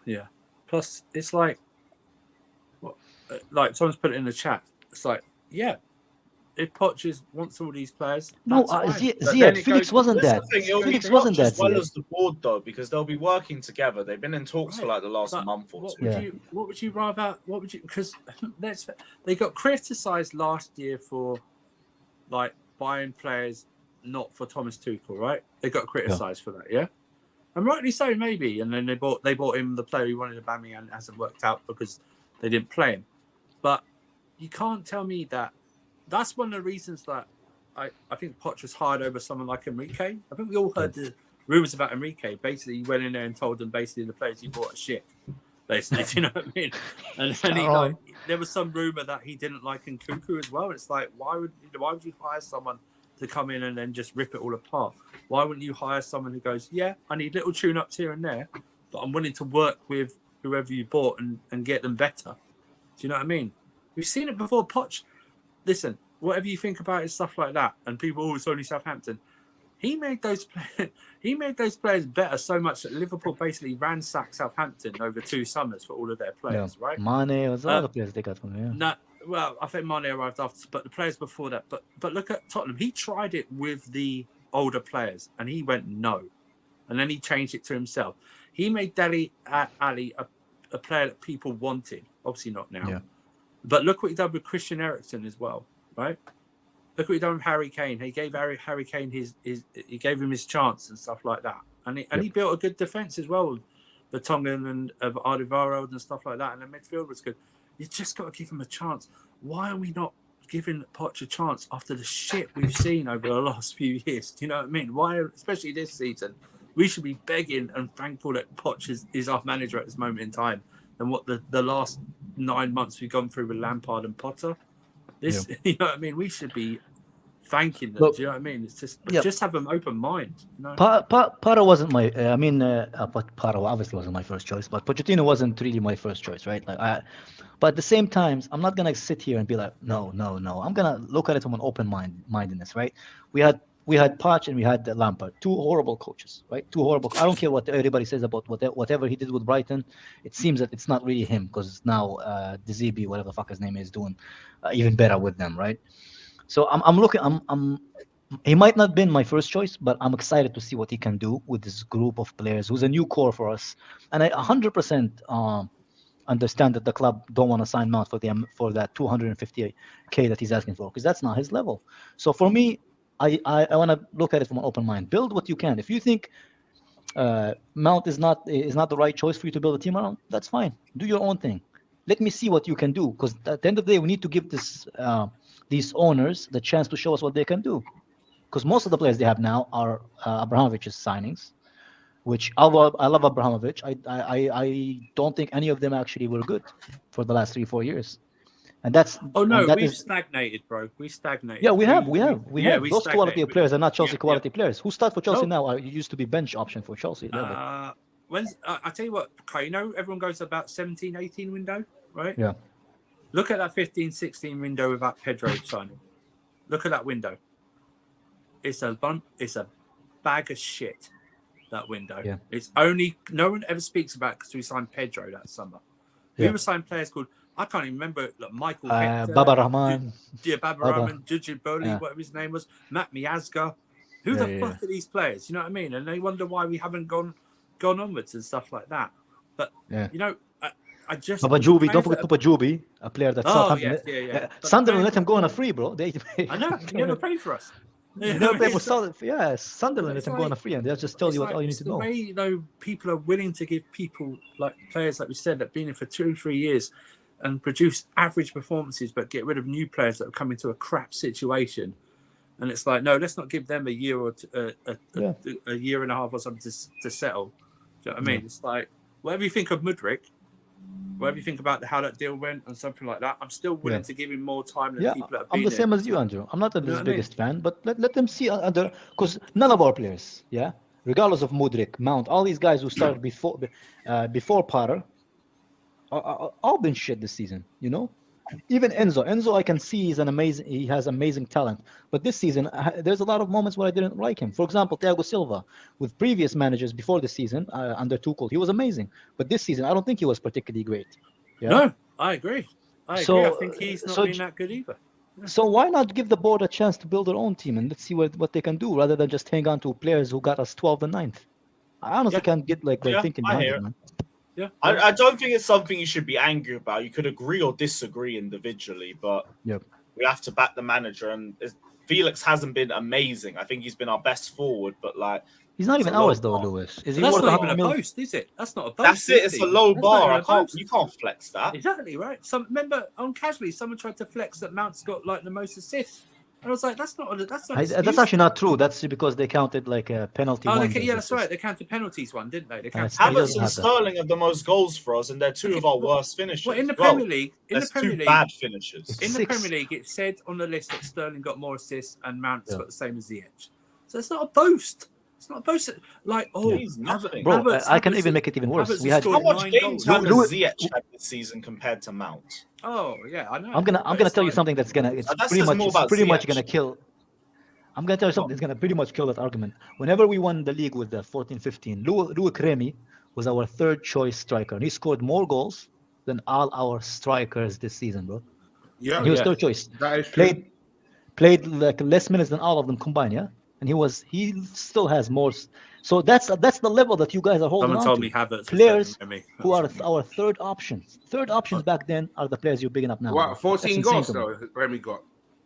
Yeah. Plus, it's like someone's put it in the chat. It's like, yeah, if Poch wants all these players, no, Ziad, Felix wasn't that. Felix wasn't that. As well as the board, though, because they'll be working together. They've been in talks for like the last month or two. What would you rather? What would you? Because they got criticised last year for like buying players not for Thomas Tuchel, right? They got criticised for that, yeah. And rightly so, maybe. And then they bought him the player he wanted, Aubameyang, and it hasn't worked out because they didn't play him. But you can't tell me that. That's one of the reasons that I think Poch was hired over someone like Enrique. I think we all heard the rumours about Enrique. Basically, he went in there and told them basically the players he bought are shit. Basically, do you know what I mean? And then there was some rumour that he didn't like Nkunku as well. It's like, why would you hire someone to come in and then just rip it all apart? Why wouldn't you hire someone who goes, yeah, I need little tune-ups here and there, but I'm willing to work with whoever you bought and get them better? Do you know what I mean? We've seen it before. Poch, listen, whatever you think about it, stuff like that, and people, it's only Southampton. He made those players better so much that Liverpool basically ransacked Southampton over 2 summers for all of their players, right? Mane was all the players they got from him. No, well, I think Mane arrived after, but the players before that. But look at Tottenham. He tried it with the older players, and he went no, and then he changed it to himself. He made Dele Alli a player that people wanted. Obviously not now. Yeah. But look what he did with Christian Eriksen as well, right? Look what he done with Harry Kane. He gave Harry Kane he gave him his chance and stuff like that. And he built a good defence as well with Vertonghen and Alderweireld and stuff like that. And the midfield was good. You just got to give him a chance. Why are we not giving Poch a chance after the shit we've seen over the last few years? Do you know what I mean? Why, especially this season, we should be begging and thankful that Poch is our manager at this moment in time than what the last 9 months we've gone through with Lampard and Potter. You know what I mean? We should be thanking them. Do you know what I mean? It's just have an open mind. You know? Potter wasn't my. Potter obviously wasn't my first choice, but Pochettino wasn't really my first choice, right? But at the same time, I'm not gonna sit here and be like, no. I'm gonna look at it from an open mindedness, right? We had Poch and we had Lampard, 2 horrible coaches, right? 2 horrible. I don't care what everybody says about whatever he did with Brighton. It seems that it's not really him because now De Zerbi, whatever the fuck his name is, doing even better with them, right? So I'm looking. He might not been my first choice, but I'm excited to see what he can do with this group of players, who's a new core for us. And I 100% understand that the club don't want to sign Mount for that 250k that he's asking for, because that's not his level. So for me, I want to look at it from an open mind. Build what you can. If you think Mount is not the right choice for you to build a team around, that's fine. Do your own thing. Let me see what you can do, because at the end of the day, we need to give these owners the chance to show us what they can do. Because most of the players they have now are Abramovich's signings, which I love Abramovich. I don't think any of them actually were good for the last 3-4 years. And that's we've stagnated, bro. We stagnated. Yeah, we have. Those quality of players are not Chelsea quality players. Who start for Chelsea now are used to be bench option for Chelsea. I tell you what, okay, everyone goes about 17-18 window, right? Yeah. Look at that 15-16 window without Pedro signing. Look at that window. It's a bag of shit, that window. Yeah. It's only, no one ever speaks about it because we signed Pedro that summer. We were signed players called, I can't even remember, like Michael Hector, Baba Rahman. Baba Rahman, Jujin Boli, whatever his name was, Matt Miazga. Who the fuck are these players? You know what I mean? And they wonder why we haven't gone onwards and stuff like that. But, you know, I just... Papa Jubi, don't forget Papa Jubi, a player that's Southampton. Yeah. Sunderland let him go on a free, bro. I know, he never paid for us. Sunderland let him go on a free, and they'll just tell you all you need to know. The way, people are willing to give people, like players like we said, that have been in for 2-3 years and produce average performances, but get rid of new players that have come into a crap situation. And it's like, no, let's not give them a year or a year and a half or something to settle. Do you know what I mean? It's like, whatever you think of Mudryk, whatever you think about how that deal went and something like that, I'm still willing to give him more time than people that have I'm been the same here. as you, Andrew. I'm not the know what I mean? biggest fan, but let them see because none of our players, regardless of Mudryk, Mount, all these guys who started before Potter, are all been shit this season. You know, even Enzo, I can see he has amazing talent, but this season there's a lot of moments where I didn't like him. For example, Thiago Silva, with previous managers before the season under Tuchel, he was amazing, but this season I don't think he was particularly great. Yeah? No, I agree. I think he's not been that good either. So why not give the board a chance to build their own team and let's see what they can do rather than just hang on to players who got us 12th and 9th. I honestly can't get thinking behind it, man. Yeah, I don't think it's something you should be angry about. You could agree or disagree individually, but we have to back the manager. And Felix hasn't been amazing. I think he's been our best forward, but he's not even ours though, Lewis. Is he? That's not even a boast, is it? That's not a boast. That's it. It's a low bar. You can't flex that. Exactly right. Remember on Casually, someone tried to flex that Mount's got the most assists. And I was like, that's not. That's actually not true. That's because they counted a penalty. That's right. They counted penalties one, didn't they? Havertz and Sterling have the most goals for us, and they're two of our worst finishers. Well, in the Premier League, two bad finishers. In the Premier League, it said on the list that Sterling got more assists and Mount's got the same as Ziyech. So it's not a boast. It's not a boast. He's nothing. Bro, I can even make it even worse. We had how much games has Ziyech had this season compared to Mount? Oh yeah, I know. I'm gonna tell you something that's pretty much gonna kill. I'm gonna tell you something that's gonna pretty much kill that argument. Whenever we won the league with the 14-15, Louis Kremi was our third choice striker, and he scored more goals than all our strikers this season, bro. Yeah, and he was third choice. That is true. Played less minutes than all of them combined, and he still has more. So that's the level that you guys are holding on to. Someone told me Havertz players who are our third options. Third options back then are the players you're bigging up now. What, 14 goals though Remy got?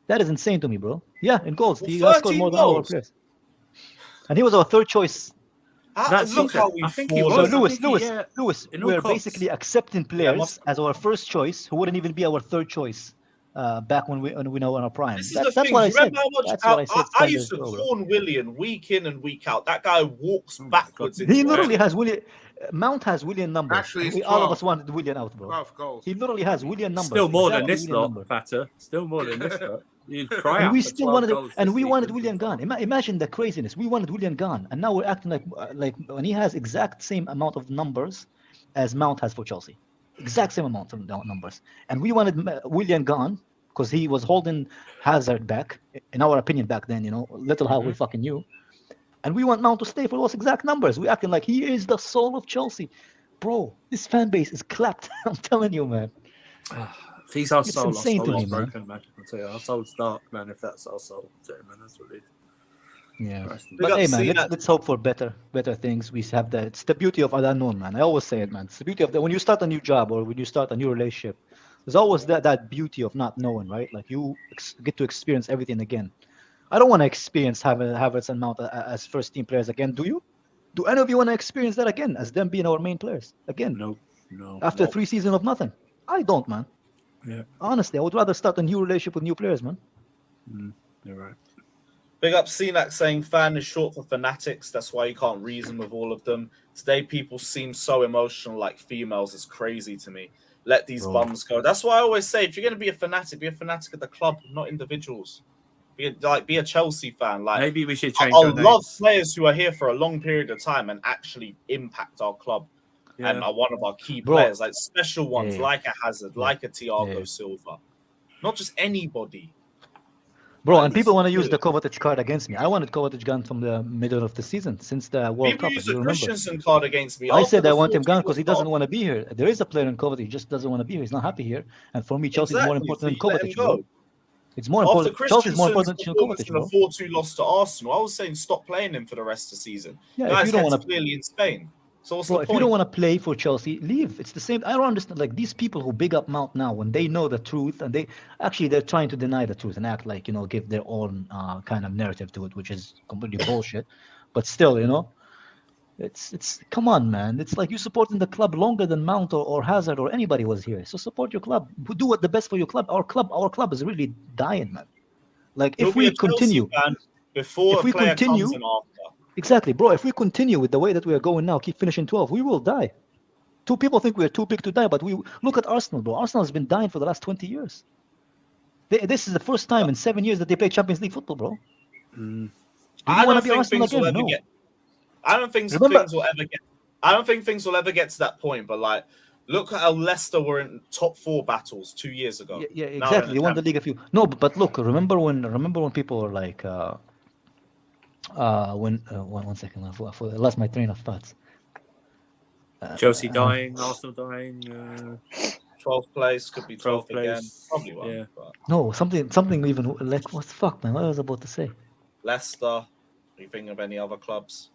That is insane to me, bro. Yeah, in goals. He scored more than all our players. And he was our third choice. Look how we Lewis, we're basically accepting players as our first choice who wouldn't even be our third choice back when we know in our prime. That's what I said. I used to corn Willian week in and week out. That guy walks backwards. He literally has Willian. Mount has Willian numbers. Actually, all of us wanted Willian out, bro. 12 goals. He literally has Willian numbers. Still more than this lot, Fatter. Still more than this lot. You'd cry out. We still wanted Willian gone. Imagine the craziness. We wanted Willian gone, and now we're acting like when he has exact same amount of numbers as Mount has for Chelsea. Exact same amount of numbers, and we wanted Willian gone because he was holding Hazard back, in our opinion back then. Little how we fucking knew. And we want Mount to stay for those exact numbers. We're acting like he is the soul of Chelsea. Bro, this fan base is clapped. I'm telling you, man. If he's our soul, it's insane our soul to me, is broken, man. I'll tell you, our soul's dark, man. If that's our soul, man, that's what it is. Yeah. But hey, man, let's hope for better things. We have it's the beauty of the unknown, man. I always say it, man. It's the beauty of when you start a new job or when you start a new relationship, there's always that beauty of not knowing, right? Like you get to experience everything again. I don't want to experience Havertz and Mount as first team players again. Do you? Do any of you want to experience that again as them being our main players again? No. After 3 seasons of nothing, I don't, man. Yeah. Honestly, I would rather start a new relationship with new players, man. You're right. Big up Cenac saying fan is short for fanatics. That's why you can't reason with all of them. Today, people seem so emotional like females. It's crazy to me. Let these bums go. That's why I always say, if you're going to be a fanatic at the club, not individuals. Be a Chelsea fan. Maybe we should change I our love names. players who are here for a long period of time and actually impact our club and are one of our key players, like special ones, like a Hazard, like a Thiago Silva. Not just anybody. Bro, and people want to use the Kovacic card against me. I wanted Kovacic gone from the middle of the season since the World Cup. People use the Christensen card against me. I said I want him gone because he doesn't want to be here. There is a player in Kovacic, he just doesn't want to be here. He's not happy here. And for me, Chelsea is more important than Kovacic, bro. It's more important. Chelsea is more important than Kovacic, bro. The 4-2 loss to Arsenal. I was saying stop playing him for the rest of the season. Yeah, guys, if you don't want to clearly in Spain. So what's the point? If you don't want to play for Chelsea, leave. It's the same. I don't understand. Like these people who big up Mount now, when they know the truth, and they're trying to deny the truth and act like give their own kind of narrative to it, which is completely bullshit. But still, it's come on, man. It's like you supporting the club longer than Mount or Hazard or anybody was here. So support your club. Do what the best for your club. Our club is really dying, man. Like if we continue, exactly, bro. If we continue with the way that we are going now, keep finishing 12, we will die. Two people think we're too big to die, but we look at Arsenal, bro. Arsenal has been dying for the last 20 years. This is the first time in 7 years that they play Champions League football, bro. I don't think things will ever get. I don't think things will ever get. I don't think things will ever get to that point. But like, look at how Leicester were in top 4 battles 2 years ago. Yeah, exactly. They won the league a few. No, but look, remember when people were like, one second, I lost my train of thoughts. Chelsea dying, Arsenal dying. 12th place could be 12th again. Probably one. Yeah. No, something even like what the fuck, man? What I was about to say. Leicester. Are you thinking of any other clubs?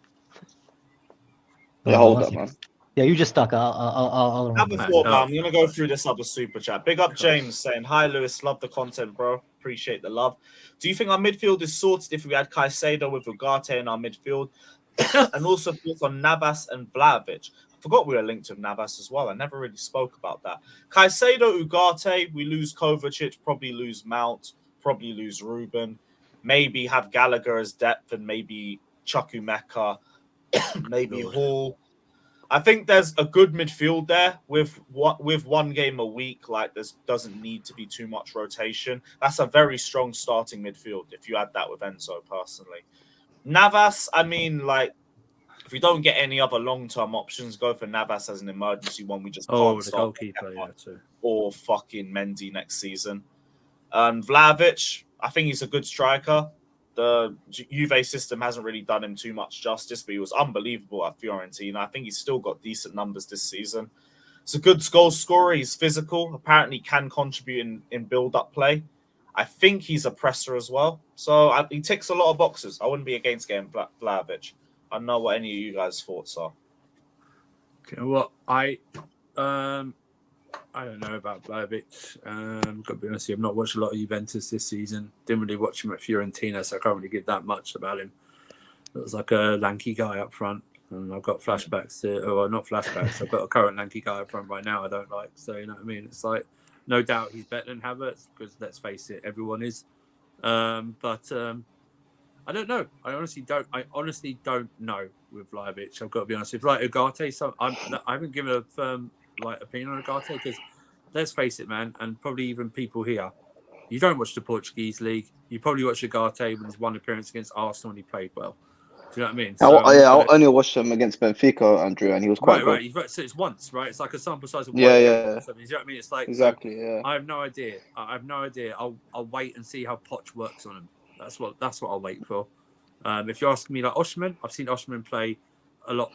Yeah, hold up, man. Yeah, you just talk. I'll have a thought, man. I'm gonna go through this other super chat. Big up James saying, "Hi Lewis, love the content, bro. Appreciate the love. Do you think our midfield is sorted if we had Caicedo with Ugarte in our midfield, and also thoughts on Navas and Vlahovic? I forgot we were linked with Navas as well. I never really spoke about that. Caicedo, Ugarte, we lose Kovacic, probably lose Mount, probably lose Ruben, maybe have Gallagher as depth, and maybe Chukwuemeka, maybe Hall. I think there's a good midfield there with one game a week. Like, there doesn't need to be too much rotation. That's a very strong starting midfield if you add that with Enzo, personally. Navas, I mean, like, if we don't get any other long-term options, go for Navas as an emergency one. We just can't start goalkeeper, or fucking Mendy next season. And Vlahovic, I think he's a good striker. The Juve system hasn't really done him too much justice, but he was unbelievable at Fiorentina. I think he's still got decent numbers this season. He's a good goal scorer. He's physical. Apparently can contribute in build-up play. I think he's a presser as well. So he ticks a lot of boxes. I wouldn't be against getting Vlahovic. I don't know what any of you guys' thoughts are. Okay, well, I don't know about Vlahovic. Got to be honest with you, I've not watched a lot of Juventus this season. Didn't really watch him at Fiorentina, so I can't really give that much about him. Looks like a lanky guy up front, and I've got flashbacks not flashbacks. I've got a current lanky guy up front right now I don't like. So, you know what I mean? It's like, no doubt he's better than Havertz, because let's face it, everyone is. But I don't know. I honestly don't know with Vlahovic. I've got to be honest. If like Ugarte, I haven't given a firm opinion on Ugarte, because let's face it, man, and probably even people here, you don't watch the Portuguese league. You probably watch Ugarte when his one appearance against Arsenal and he played well. Do you know what I mean? So, I only watched him against Benfica, Andrew, and he was quite good. Right. So it's once, right? It's like a sample size of yeah. Do you know what I mean? It's like exactly. Yeah. I have no idea. I'll wait and see how Poch works on him. That's what I'll wait for. If you're asking me, like Osimhen, I've seen Osimhen play a lot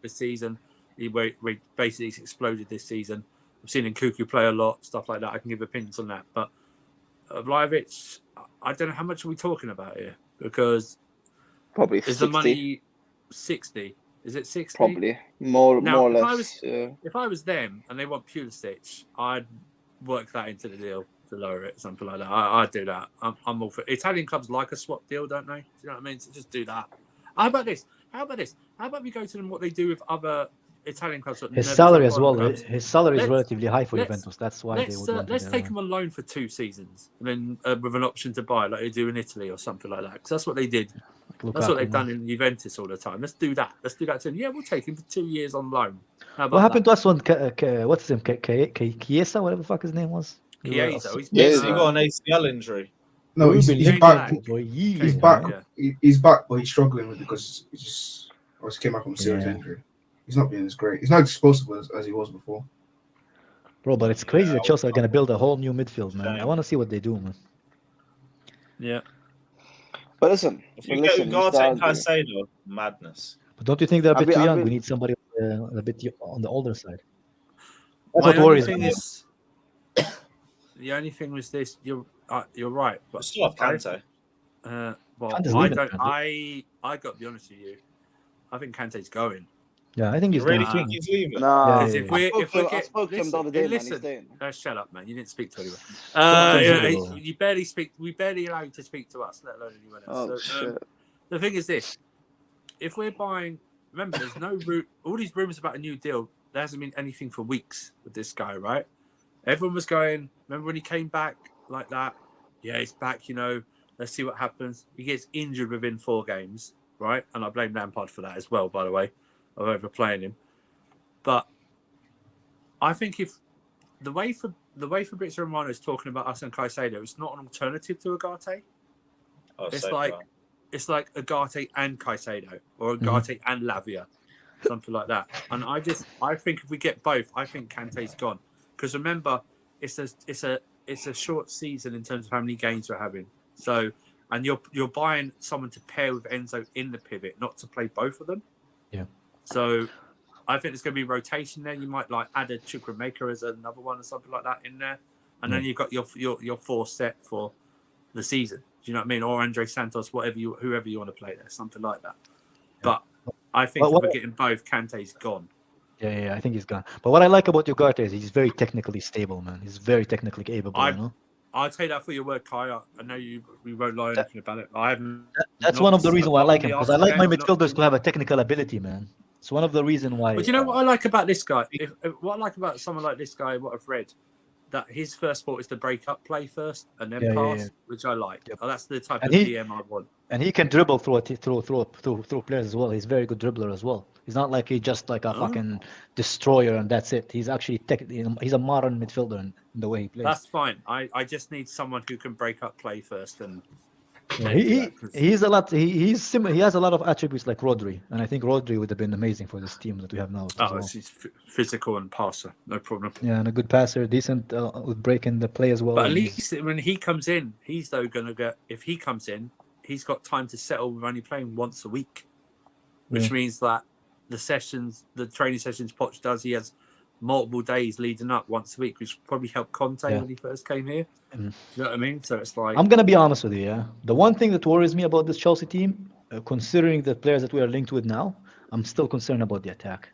this season. He basically he's exploded this season. I've seen Nkunku play a lot, stuff like that. I can give opinions on that. But Vlahovic, I don't know how much are we talking about here, because probably is 60. the money 60? Is it 60? Probably more or less. If I was them and they want Pulisic, I'd work that into the deal to lower it, something like that. I'd do that. I'm all for it. Italian clubs like a swap deal, don't they? Do you know what I mean? So just do that. How about this? How about we go to them what they do with other Italian clubs? His salary as well. His salary is relatively high for Juventus. That's why they would want let's take him on loan for 2 seasons, and then with an option to buy, like they do in Italy or something like that. Because that's what they did. That's what they've done in Juventus all the time. Let's do that. Let's do that to him. Yeah, we'll take him for 2 years on loan. What happened to us when what's his name? Chiesa, whatever the fuck his name was. Chiesa. He got an ACL injury. No, he's back. He's back. Yeah. He's back, but he's struggling with it because he just came back from a serious injury. He's not being as great. He's not explosive as he was before. Bro, but it's crazy that Chelsea are going to build a whole new midfield, man. I want to see what they do, man. Yeah. But listen, if you get Ugarte and Caicedo, madness. But don't you think they're a bit too young? We need somebody a bit on the older side. That's what worries me. The only thing was this. You're right, but still have Kante. I got to be honest with you. I think Kante's going. Yeah, I think he's really think he's leaving. No, I spoke to him the other day. Listen, shut up, man. You didn't speak to anyone. You barely speak. We barely allow you to speak to us, let alone anyone else. Shit. The thing is this: if we're buying, remember, there's no route. All these rumors about a new deal. There hasn't been anything for weeks with this guy, right? Everyone was going. Remember when he came back like that? Yeah, he's back. You know, let's see what happens. He gets injured within 4 games, right? And I blame Lampard for that as well, by the way, of overplaying him. But I think if the way Fabrizio Romano is talking about us and Caicedo, it's not an alternative to Ugarte. It's like Ugarte and Caicedo, or Ugarte and Lavia, something like that. And I think if we get both, I think Kante's gone. Because remember, it's a short season in terms of how many games we're having. So, and you're buying someone to pair with Enzo in the pivot, not to play both of them. Yeah. So, I think there's going to be rotation there. You might like add a Chukwuemeka as another one or something like that in there, and then you've got your four set for the season. Do you know what I mean? Or Andre Santos, whoever you want to play there, something like that. But I think if we're getting both, Kante's gone. Yeah, I think he's gone. But what I like about Ugarte is he's very technically stable, man. He's very technically capable, you know? I'll take that for your word, Kai. I know we won't lie anything about it. I haven't. That's one of the reasons why I like him, because I like my midfielders to have a technical ability, man. It's one of the reasons why. But you know what I like about this guy? What I like about someone like this guy, what I've read, that his first thought is to break up play first and then pass, which I like. Yep. That's the type of DM I want. And he can dribble through players as well. He's a very good dribbler as well. He's not like he's just like a fucking destroyer and that's it. He's actually he's a modern midfielder in the way he plays. That's fine. I just need someone who can break up play first and. He's a lot. He's similar. He has a lot of attributes like Rodri, and I think Rodri would have been amazing for this team that we have now. He's physical and passer, no problem. Yeah, and a good passer, decent with breaking the play as well. But at least when he comes in, he's gonna get. If he comes in, he's got time to settle with only playing once a week, which means that the training sessions Poch does, he has multiple days leading up once a week, which probably helped Conte when he first came here. Do you know what I mean? So it's like, I'm gonna be honest with you. Yeah, the one thing that worries me about this Chelsea team, considering the players that we are linked with now, I'm still concerned about the attack.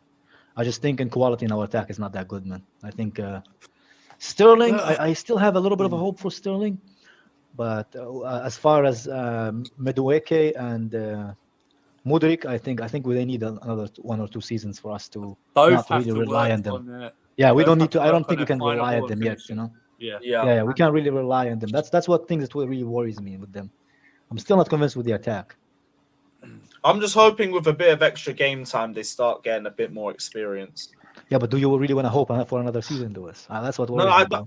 I just think in quality in our attack is not that good, man. I think Sterling, I still have a little bit of a hope for Sterling, but as far as Madueke and Mudryk, I think we need another 1 or 2 seasons for us to not really rely on them. We don't need to. I don't think we can rely on them yet. You know. Yeah. We can't really rely on them. That's what things that really worries me with them. I'm still not convinced with the attack. I'm just hoping with a bit of extra game time they start getting a bit more experience. Yeah, but do you really want to hope for another season, Lewis? That's what worries me.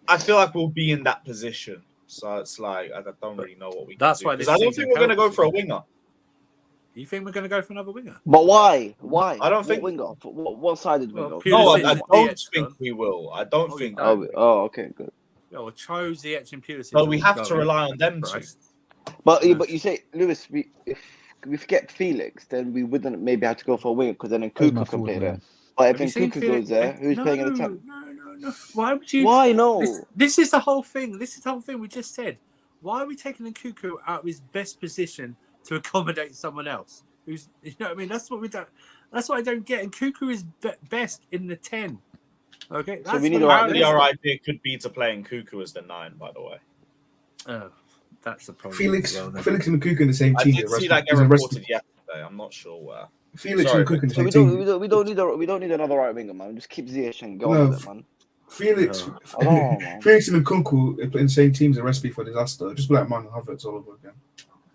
I feel like we'll be in that position, so it's like I don't really know what we. That's why. Because I don't think we're going to go for a winger. You think we're going to go for another winger? But why? Why? I don't think. Winger? What sided winger? No, I don't think we will. I don't think. Oh, okay, good. Well, chose the and Pulisic. No, we have to rely on them too. But you say, Lewis, if we forget Felix, then we wouldn't maybe have to go for a winger because then Nkunku can play there. But if Nkunku goes there, who's playing in the attack? No. Why would you? Why no? This is the whole thing. This is the whole thing we just said. Why are we taking Nkunku out of his best position to accommodate someone else? Who's, you know what I mean? That's what we don't. That's what I don't get. And Nkunku is best in the 10. Okay, so we need our idea could be to play Nkunku as the 9. By the way. Oh, that's the problem. Felix and Nkunku in the same team. I did see that get reported yesterday. I'm not sure where. Felix and Nkunku in the same team. We don't need another right winger, man. Just keep Ziyech and go with it, man. Felix and Nkunku in the same team is a recipe for disaster. Just like Man Havertz all over again.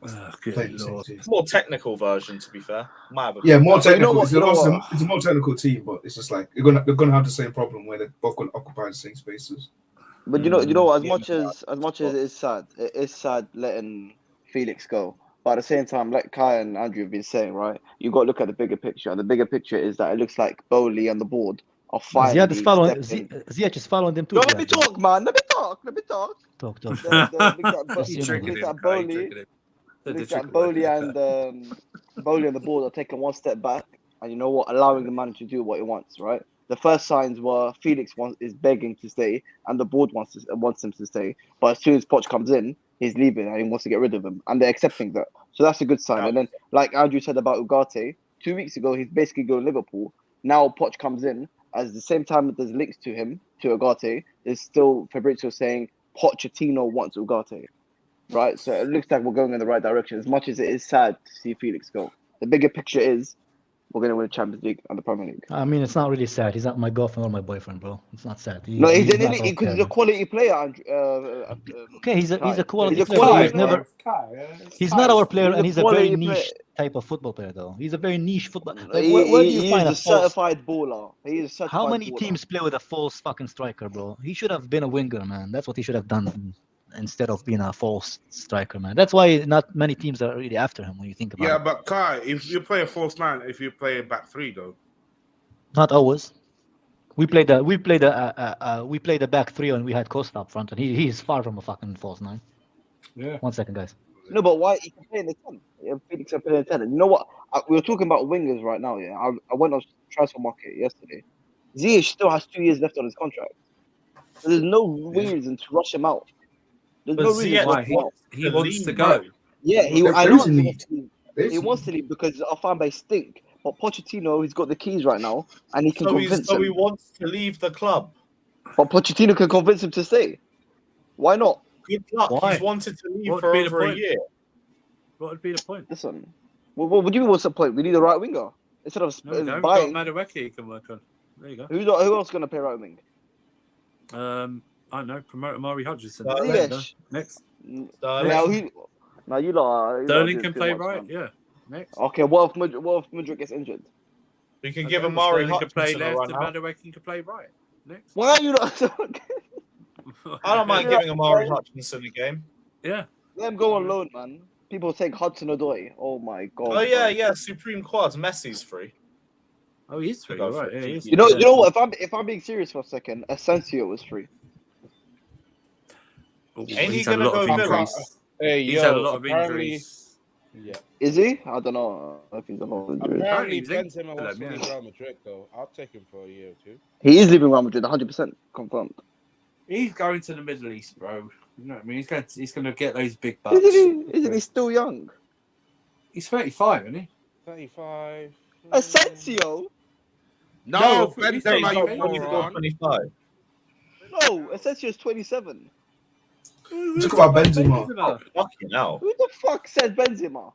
It's more technical version, to be fair. Yeah, more technical. It's a more technical team, but it's just like they're gonna have the same problem where they're both going to occupy the same spaces. But you know, as much as it is sad letting Felix go. But at the same time, like Kai and Andrew have been saying, right, you got to look at the bigger picture. And the bigger picture is that it looks like Bowley on the board are finally. Ziyech is following them too. Let me talk, man. Let me talk. Talk. Bowley and Bowley on the board are taking one step back, and you know what, allowing the man to do what he wants, right? The first signs were Felix is begging to stay, and the board wants him to stay. But as soon as Poch comes in, he's leaving, and he wants to get rid of him, and they're accepting that. So that's a good sign. And then, like Andrew said about Ugarte, 2 weeks ago he's basically going to Liverpool. Now Poch comes in, at the same time that there's links to him, to Ugarte, there's still Fabrizio saying Pochettino wants Ugarte. Right, so it looks like we're going in the right direction. As much as it is sad to see Felix go, the bigger picture is we're going to win the Champions League and the Premier League. I mean, it's not really sad. He's not my girlfriend or my boyfriend, bro. It's not sad. No, he's not because out there, he's a man. quality player. Okay, he's a quality He's a player. But quality he's never. He's not our player, and he's a very niche type of football player, though. He's a very niche football. Like, where do you find a certified baller? He is a certified How many baller. teams play with a false fucking striker, bro? He should have been a winger, man. That's what he should have done instead of being a false striker, man. That's why not many teams are really after him when you think about it. Yeah, but Kai, if you play a false nine, if you play a back three, though. Not always. We played the back three and we had Costa up front, and he's far from a fucking false nine. Yeah. 1 second, guys. No, but why he can play in the 10? Yeah, Felix can play in the 10. And you know what? We were talking about wingers right now. Yeah, I went on transfer market yesterday. Ziyech still has 2 years left on his contract. So there's no reason to rush him out. There's no reason why he wants to go. Yeah, he wants to leave because our fan base stink. But Pochettino, he's got the keys right now, and he can convince him. So he wants to leave the club. But Pochettino can convince him to stay. Why not? Good luck. Why? He's wanted to leave for over a year. What would be the point? Listen, what do you mean? What's the point? We need a right winger instead of buying. Madueke you can work on. There you go. Who else going to play right wing? I don't know. Promote Amari Hutchinson. Ziyech. Next. Now you lot. Sterling can play right. Yeah. Next. Okay. What if Madrid gets injured? We can give Amari Sterling can play Hutchinson a left run and out. Madueke can play right. Next. Why are you not? I don't mind giving Amari Hutchinson a game. Yeah. Let him go on loan, man. People take Hudson-Odoi. Oh my god. Oh yeah. Supreme Quads. Messi's free. Oh, he's free. Right. Yeah, he's You know what? If I'm being serious for a second, Asensio was free. Ain't he gonna go Villa? Hey, He's had a lot of injuries. Yeah. Is he? I don't know. I think he's a lot of injuries. Apparently, he's linked Benzema to wants to them, leave yeah. Real Madrid, though. I'll take him for a year or two. He is leaving Real Madrid, 100% confirmed. He's going to the Middle East, bro. You know what I mean? He's going to get those big bucks. Isn't he still young? He's 35, isn't he? 35. Asensio? No, he's Benzema, you 25. moron. 25. No, Asensio's 27. Talk about Benzema. Fucking hell. Who the fuck said Benzema?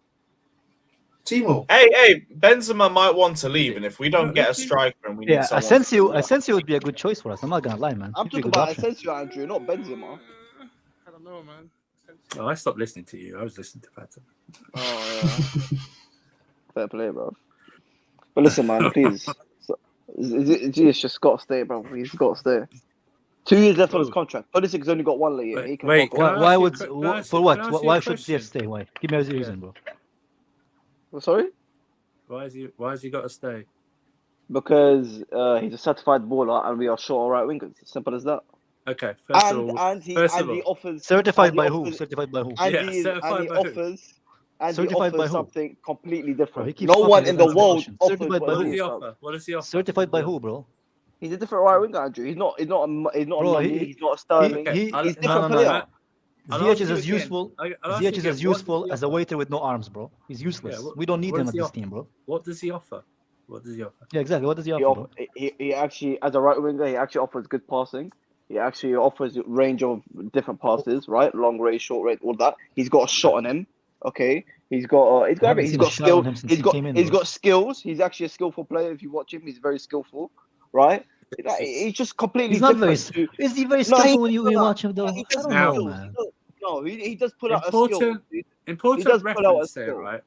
Timo. Hey, Benzema might want to leave, and if we don't get a striker and we need Yeah, someone... Asensio would be a good choice for us. I'm not gonna lie, man. I'm He'd be a talking good about option. Asensio, Andrew, not Benzema. I don't know, man. Oh, I stopped listening to you. I was listening to Patrick. Oh, yeah. Fair play, bro. But listen, man, please. He's just got to stay, bro. He's got to stay. 2 years left on his contract. Pulisic only got 1 year. He can Wait, fuck off. Why would can I ask for you- what? can I ask you Why a should question? CF stay? Why? Give me a reason, bro. Sorry? Why has he got to stay? Because he's a certified baller and we are short on right wingers. Simple as that. Okay, first of all, He offers Certified by who? offers- Certified by who? And Yeah, he certified by who? offers and Certified he by offers who? something completely Bro, he different. keeps No fucking one in the different world options. offers Certified by what What who? does he he offers. offer? What does he offer? Certified by who, bro? He's a different right winger, Andrew. He's not a Bro, Nani, he's not a Sterling. Okay, He's I'll- a different no, no, player. I'll Ziyech ask is you as again. useful. I'll ask Ziyech you is again. as useful as a What waiter with no arms, bro. He's useless. Yeah, We don't need what him does at he this offer? team, bro. What does he offer? What does he offer? Yeah, exactly. What does he He, offer, bro? he actually, as a right winger, he actually offers good passing. He actually offers a range of different passes, right? Long range, short range, all that. He's got a shot on him. Okay, he's got I haven't everything. He's seen a got shot skill. on him since He's he got came in, he's bro. got skills. He's actually a skillful player. If you watch him, he's very skillful, right? He's just completely He's not very. different. Is he very No, he skillful when you does not. watch him, though? He I does don't Now- know, skills. man. No, he does put out a skill. Important, He important does put out a reference there, skill. right?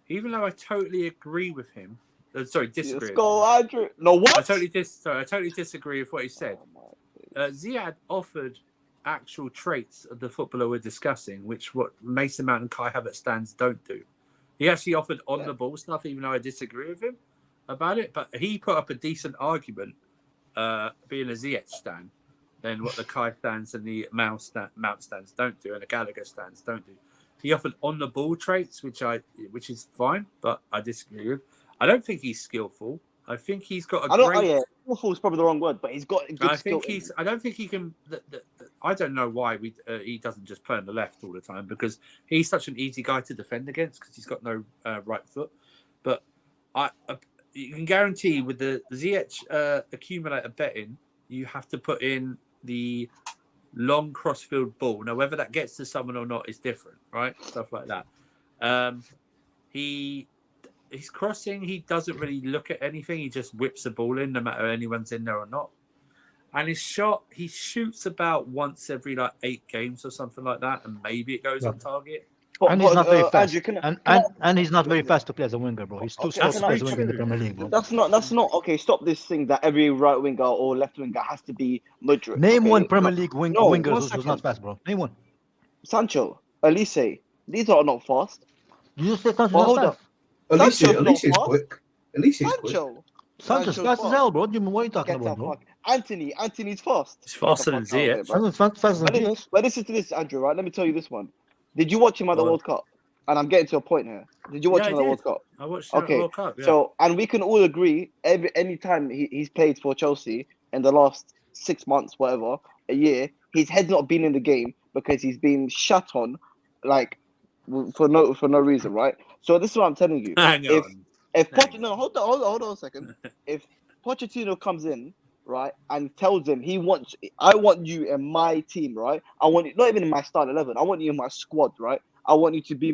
Even though I totally agree with him, disagree. Let's go, Andrew. No, what? I totally disagree with what he said. Ziad offered actual traits of the footballer we're discussing, which what Mason Mount and Kai Havertz stands don't do. He actually offered on the ball stuff, even though I disagree with him about it. But he put up a decent argument, being a Ziyech stan, than what the Kai stands and the Mount stands don't do, and the Gallagher stands don't do. He offered on the ball traits, which is fine, but I disagree with. I don't think he's skillful. I think he's got a great. Skillful is probably the wrong word, but he's got. Good skill. I don't think he can. I don't know why he doesn't just play on the left all the time, because he's such an easy guy to defend against because he's got no right foot. But you can guarantee with the Ziyech accumulator betting, you have to put in the long crossfield ball. Now, whether that gets to someone or not is different, right? Stuff like that. He's crossing. He doesn't really look at anything. He just whips the ball in, no matter anyone's in there or not. And his shot, he shoots about once every 8 games or something like that, and maybe it goes on target. And he's not very fast. Andrew, and he's not very fast to play as a winger, bro. He's too slow to play as a winger in the Premier League, bro. That's not okay. Stop this thing that every right winger or left winger has to be Madrid. Name one Premier League winger who's not fast, bro. Name one. Sancho, Elise. These are not fast. You just said Sancho's not fast. Elise is quick. Elise is quick. Sancho's fast as hell, bro. What are you talking about, bro? Anthony's fast. He's faster than Ziyech. But listen to this, Andrew, right? Let me tell you this one. Did you watch him at the World Cup? And I'm getting to a point here. Did you watch him at the World Cup? I watched him at the World Cup, yeah. So, and we can all agree, any time he's played for Chelsea in the last 6 months, whatever, a year, his head's not been in the game because he's been shut on, for no reason, right? So this is what I'm telling you. If Pochettino, hold on a second. If Pochettino comes in, right, and tells him I want you in my team, right? I want you, not even in my start 11. I want you in my squad, right? I want you to be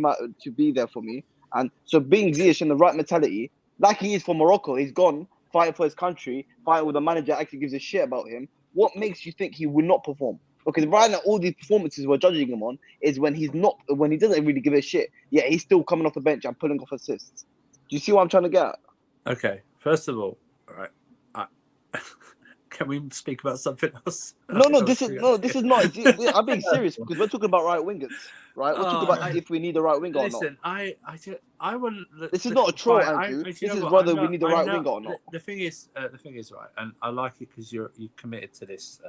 there for me. And so being Ziyech in the right mentality, like he is for Morocco, he's gone fighting for his country, fighting with a manager that actually gives a shit about him. What makes you think he will not perform? Because right now, all these performances we're judging him on is when he doesn't really give a shit. Yeah, he's still coming off the bench and pulling off assists. Do you see what I'm trying to get at? Okay, first of all, right. Can we speak about something else? This is not. I'm being serious because we're talking about right wingers, right? We're talking about if we need a right winger or not. Listen, I want. This is not a troll, Andrew. This is whether we need a right winger or not. The thing is, right, and I like it because you're committed to this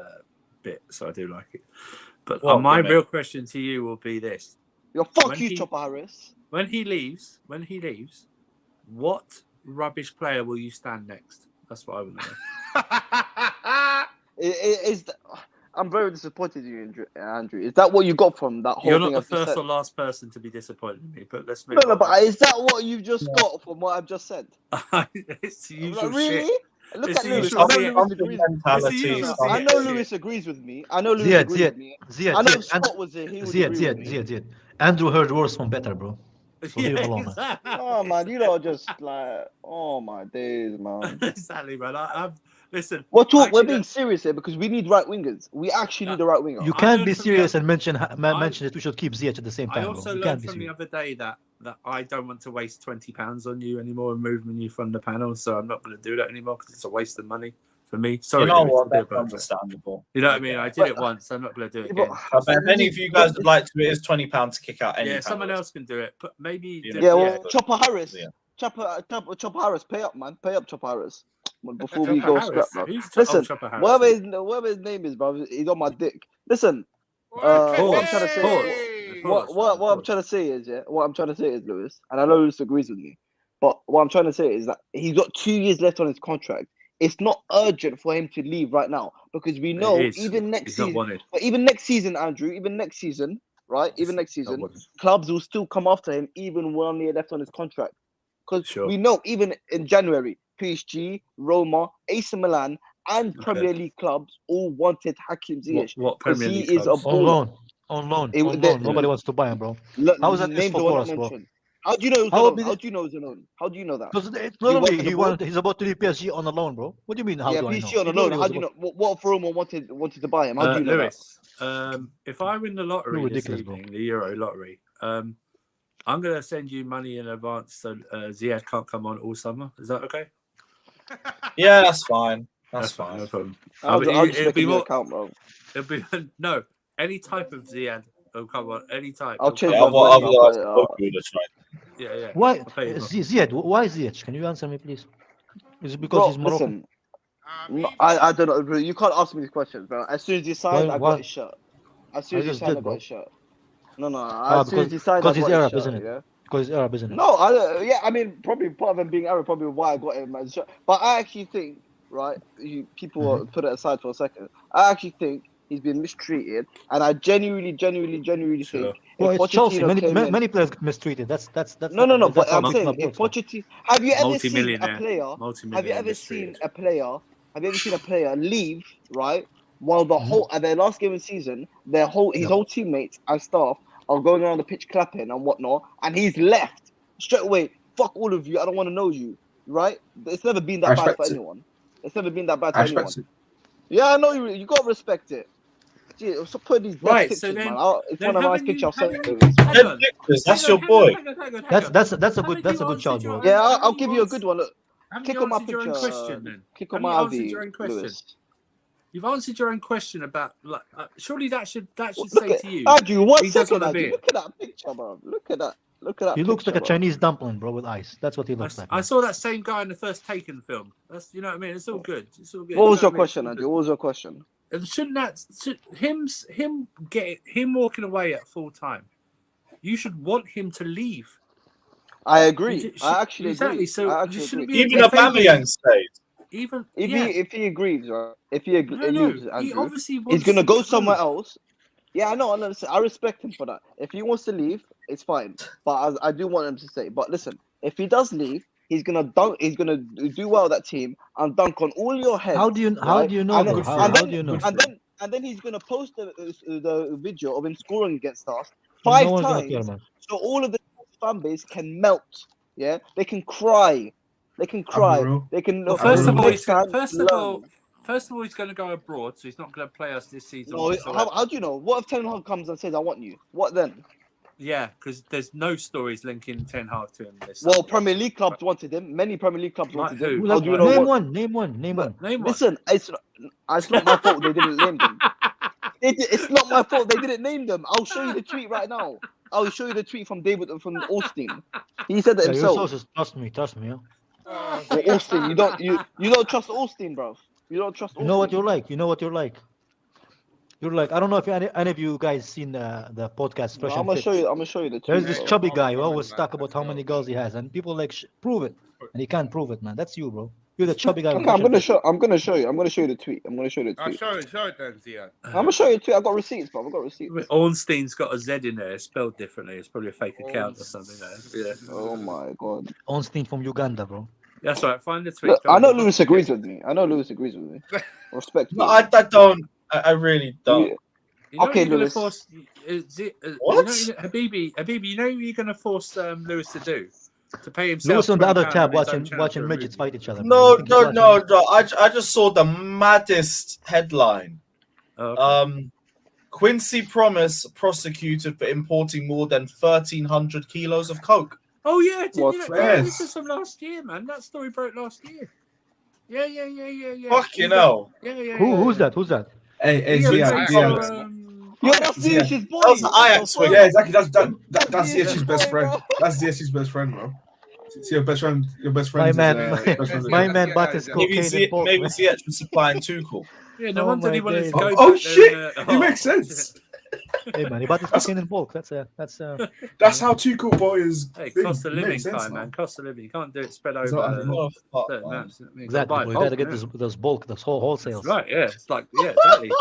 bit, so I do like it. But my real question to you will be this: fuck you, Chopper Harris. When he leaves, what rubbish player will you stand next? That's what I want to know. I'm very disappointed in you, Andrew. Is that what you got from that whole You're thing? not the first or last person to be disappointed in me, but let's move on. No, but is that what you've just got from what I've just said? It's the usual really? shit. Look It's at the Lewis. usual I know Lewis agrees with me. I know Lewis agrees with me. I know if Scott was here, he would agree with me. Ziyech. Andrew heard worse from better, bro. So leave him alone, man. Oh man, you know, just oh my days, man. Exactly, man. Listen. We're being serious here because we need right wingers. We actually need a right winger. You can't be serious and mention that we should keep Ziyech at the same time. I also learned from the other day that I don't want to waste £20 on you anymore and moving you from the panel, so I'm not going to do that anymore because it's a waste of money for me. Sorry, you know what? That's understandable. You know what I mean? I did it once. I'm not going to do it again. If any of you guys would like to, it is £20 to kick out any. Yeah, someone else can do it, but maybe. Chopper Harris. Chopper Harris, pay up, man. Pay up, Chopper Harris. Before we go scrap, bro. Listen, whatever his name is, bro, he's on my dick. Listen, what I'm trying to say. What I'm trying to say is, Lewis, and I know Lewis agrees with me, but what I'm trying to say is that he's got 2 years left on his contract. It's not urgent for him to leave right now because we know even next season, Andrew, right? Even next season, clubs will still come after him even 1 year left on his contract. Because we know even in January, PSG, Roma, AC Milan, and Premier League clubs all wanted Hakim Ziyech. What Premier League is a baller. On loan. Nobody wants to buy him, bro. How is that useful for us, bro? How do you know? How do you know he's alone? How do you know that? Because he's about to leave PSG on a loan, bro. What do you mean? How do I know? PSG on a loan. How do you know? What Roma wanted to buy him? How do you know Lewis, if I win the lottery this evening, the Euro lottery, I'm going to send you money in advance so Ziyech can't come on all summer. Is that okay? Yeah, that's fine. That's fine. No problem. I'll just make a new account, bro. It'll be no any type of Ziyech. Oh, come on, any type. I'll change Yeah. Why Ziyech? Why Ziyech? Can you answer me, please? Is it because he's Moroccan? Listen, I don't know. Bro. You can't ask me these questions, bro. As soon as you signed, I got his shirt. As soon as you signed, I got his shirt. No. As soon as he signed, because he's Arab, shirt, isn't it? Yeah? Because he's Arab, isn't it? No, I mean, probably part of him being Arab, probably why I got him as a shirt. But I actually think, right, people put it aside for a second. I actually think he's been mistreated, and I genuinely think. Well, it's Chelsea. Many players get mistreated. That's no. But I'm saying, if Pochettino, have you ever seen a player? Have you ever seen a player leave, right? While the whole at their last game of the season, his whole teammates and staff are going around the pitch clapping and whatnot, and he's left straight away. fuck all of you. I don't want to know you. Right? It's never been that bad for anyone. It's never been that bad for anyone. Yeah, I know you got to respect it. Gee, so put these pictures, man. It's one of my pictures. That's your boy. That's a good child, bro. Yeah, I'll give you a good one. Look, kick on my picture. Kick on my ID. You've answered your own question about like. Surely that should say to you. Andrew, one second, Andrew. Look at that picture, bro. Look at that. He looks like a Chinese dumpling, bro, with ice. That's what he looks like. I saw that same guy in the first Taken film. That's you know what I mean. It's all good. It's all good. What was your question, Andrew? What was your question? And shouldn't him walking away at full time? You should want him to leave. I agree. I actually exactly. agree. So you shouldn't be even Aubameyang stayed. Even if he agrees, right? If he agrees, Andrew, he obviously he's gonna go somewhere else. Yeah, I know. I respect him for that. If he wants to leave, it's fine. But I do want him to stay. But listen, if he does leave, he's gonna dunk. He's gonna do well that team and dunk on all your heads. How do you know? How do you know? And then he's gonna post the video of him scoring against us 5 times, so all of the fan base can melt. Yeah, they can cry. They can cry. They can. Well, first of all, he's going to go abroad, so he's not going to play us this season. No, how do you know? What if Ten Hag comes and says, "I want you"? What then? Yeah, because there's no stories linking Ten Hag to him. Well, Premier League clubs wanted him. Many Premier League clubs wanted him. How do you know? Name one. Listen, it's not my fault they didn't name them. It's not my fault they didn't name them. I'll show you the tweet right now. I'll show you the tweet from Austin. He said that himself. Trust me. Yeah. Austin, you don't trust Austin, bro. You don't trust. You know what you're like. You're like, I don't know if any of you guys seen the podcast. No, I'm gonna show you the tweet. There's this chubby guy who always talk about how many goals he has, and people like prove it, and he can't prove it, man. That's you, bro. You're the chubby guy. Okay, I'm gonna show you. I'm gonna show you the tweet. I'll show it then, Zia. I'm gonna show you the tweet. I've got receipts, bro. I've got receipts. Ornstein's got a Z in there. It's spelled differently. It's probably a fake account or something. Yeah. Oh my god. Ornstein from Uganda, bro. That's right. Find the tweet. Look, I know Lewis agrees with me. Respect. No, I don't. I really don't. You know okay, Lewis. What? Habibi, you know what you're going to force Lewis to do? To pay himself. Lewis on the other tab watching midgets fight each other. No. I just saw the maddest headline. Okay. Quincy Promise prosecuted for importing more than 1,300 kilos of coke. Oh yeah, this is from last year, man. That story broke last year. Yeah. Fucking hell. Yeah. Who's that? Hey, Zia. Yeah, that's Zia's boy. That's Ajax. Yeah, exactly. That's Zia's best friend. That's Zia's best friend, bro. See your best friend. My man bought his cocaine. Maybe Zia's was supplying Tuchel. Yeah, no wonder he wanted to go. Oh shit! It makes sense. Hey man, he bought his cocaine in bulk. That's how Tuchel boy is. Hey, cost of living time, man. Cost of living. You can't do it spread over. Exactly. We gotta get those bulk, those wholesales. Right. Yeah. It's like exactly.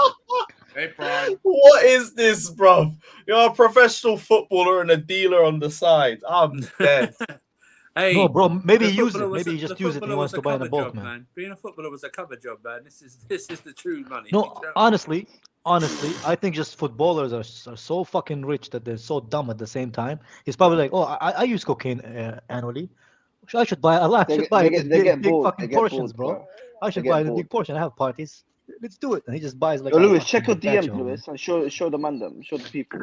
Hey, Brian. What is this, bro? You're a professional footballer and a dealer on the side. I'm dead. Hey, no, bro. Maybe he used it. Maybe he just used it. And he wants to buy in a bulk, man. Being a footballer was a cover job, man. This is the true money. No, honestly, I think just footballers are so fucking rich that they're so dumb at the same time. He's probably like, oh, I use cocaine annually. I should buy a lot. I should buy big fucking portions, bro. I should buy the big portion. I have parties. Let's do it. And he just buys like. Lewis, check your DMs, Lewis, and show the man them, show the people.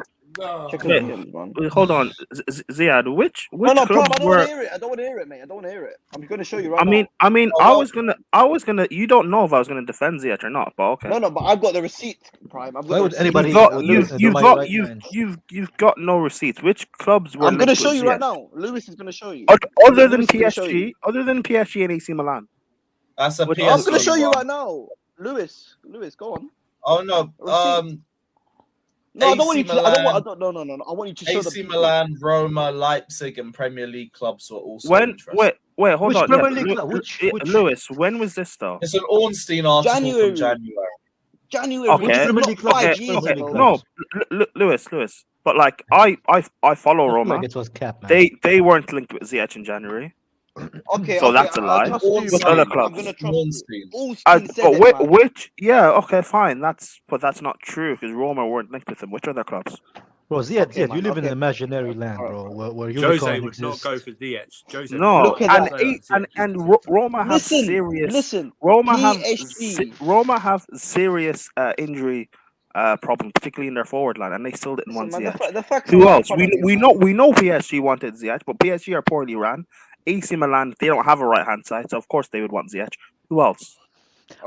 Check your DMs, man. Hold on, Ziad. Which no, I don't want to hear it. I don't want to hear it, mate. I don't want to hear it. I'm going to show you right now. I mean, I was gonna. You don't know if I was gonna defend Ziad or not, but okay. No, but I've got the receipt, Prime. I've got. Why would anybody? You've got no receipts. Which clubs were? I'm going to show you right now. Lewis is going to show you. Other than PSG and AC Milan. That's a PSG. I'm going to show you right now. Lewis, go on. Oh no. No, I don't want you to. No. I want you to show AC Milan, Roma, Leipzig, and Premier League clubs were also. Wait, hold on. Premier League club? Which Lewis, when was this though? It's an Ornstein article from January. Okay. No, Lewis. But like, I follow Roma. Like it was cap, man. They weren't linked with Ziyech in January. Okay, so that's a lie. With other clubs. Which? Yeah, okay, fine. That's not true because Roma weren't linked with him. Which other clubs? Bro, Ziyad, Okay, you man, live in okay. an imaginary land, Alright. bro, where Jose unicorn would not exists. go for Ziyech. Jose No, Look at and that. Roma have Listen, serious. listen. Roma have PSG. Roma have serious injury problem, particularly in their forward line, and they still didn't Listen, want man, Ziyech. the facts Who are right in else? front of you, We man. know PSG wanted Ziyech, but PSG are poorly ran. AC Milan, they don't have a right hand side, so of course they would want Ziyech. Who else?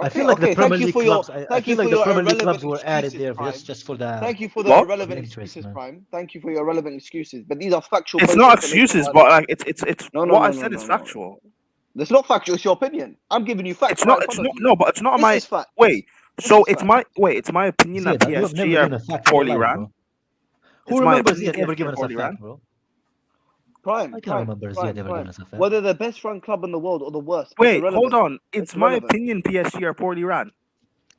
I feel like the Okay, Premier thank you League for your clubs. I thank you feel for like the your Premier League irrelevant clubs were added excuses, there Prime. just for the Thank you for the What? irrelevant interest, excuses, man. Prime. Thank you for your irrelevant excuses. But these are factual. It's based not information excuses, right but now. like it's No, what I said is factual. It's not factual. It's your opinion. I'm giving you facts It's right not. in It's front of not. you. No, but it's not This my. is fact. Wait. This So is it's fact. my opinion that Ziyad, you have never PSG given are a fact in your poorly life, ran. bro. Who It's my remembers opinion Ziyad ever PSG are giving us a poorly fact, ran. bro? Prime, I can't remember Ziyad ever giving us a fact. Whether the best run club in the world or the worst. It's Wait, irrelevant. hold on. It's my irrelevant. opinion PSG are poorly ran.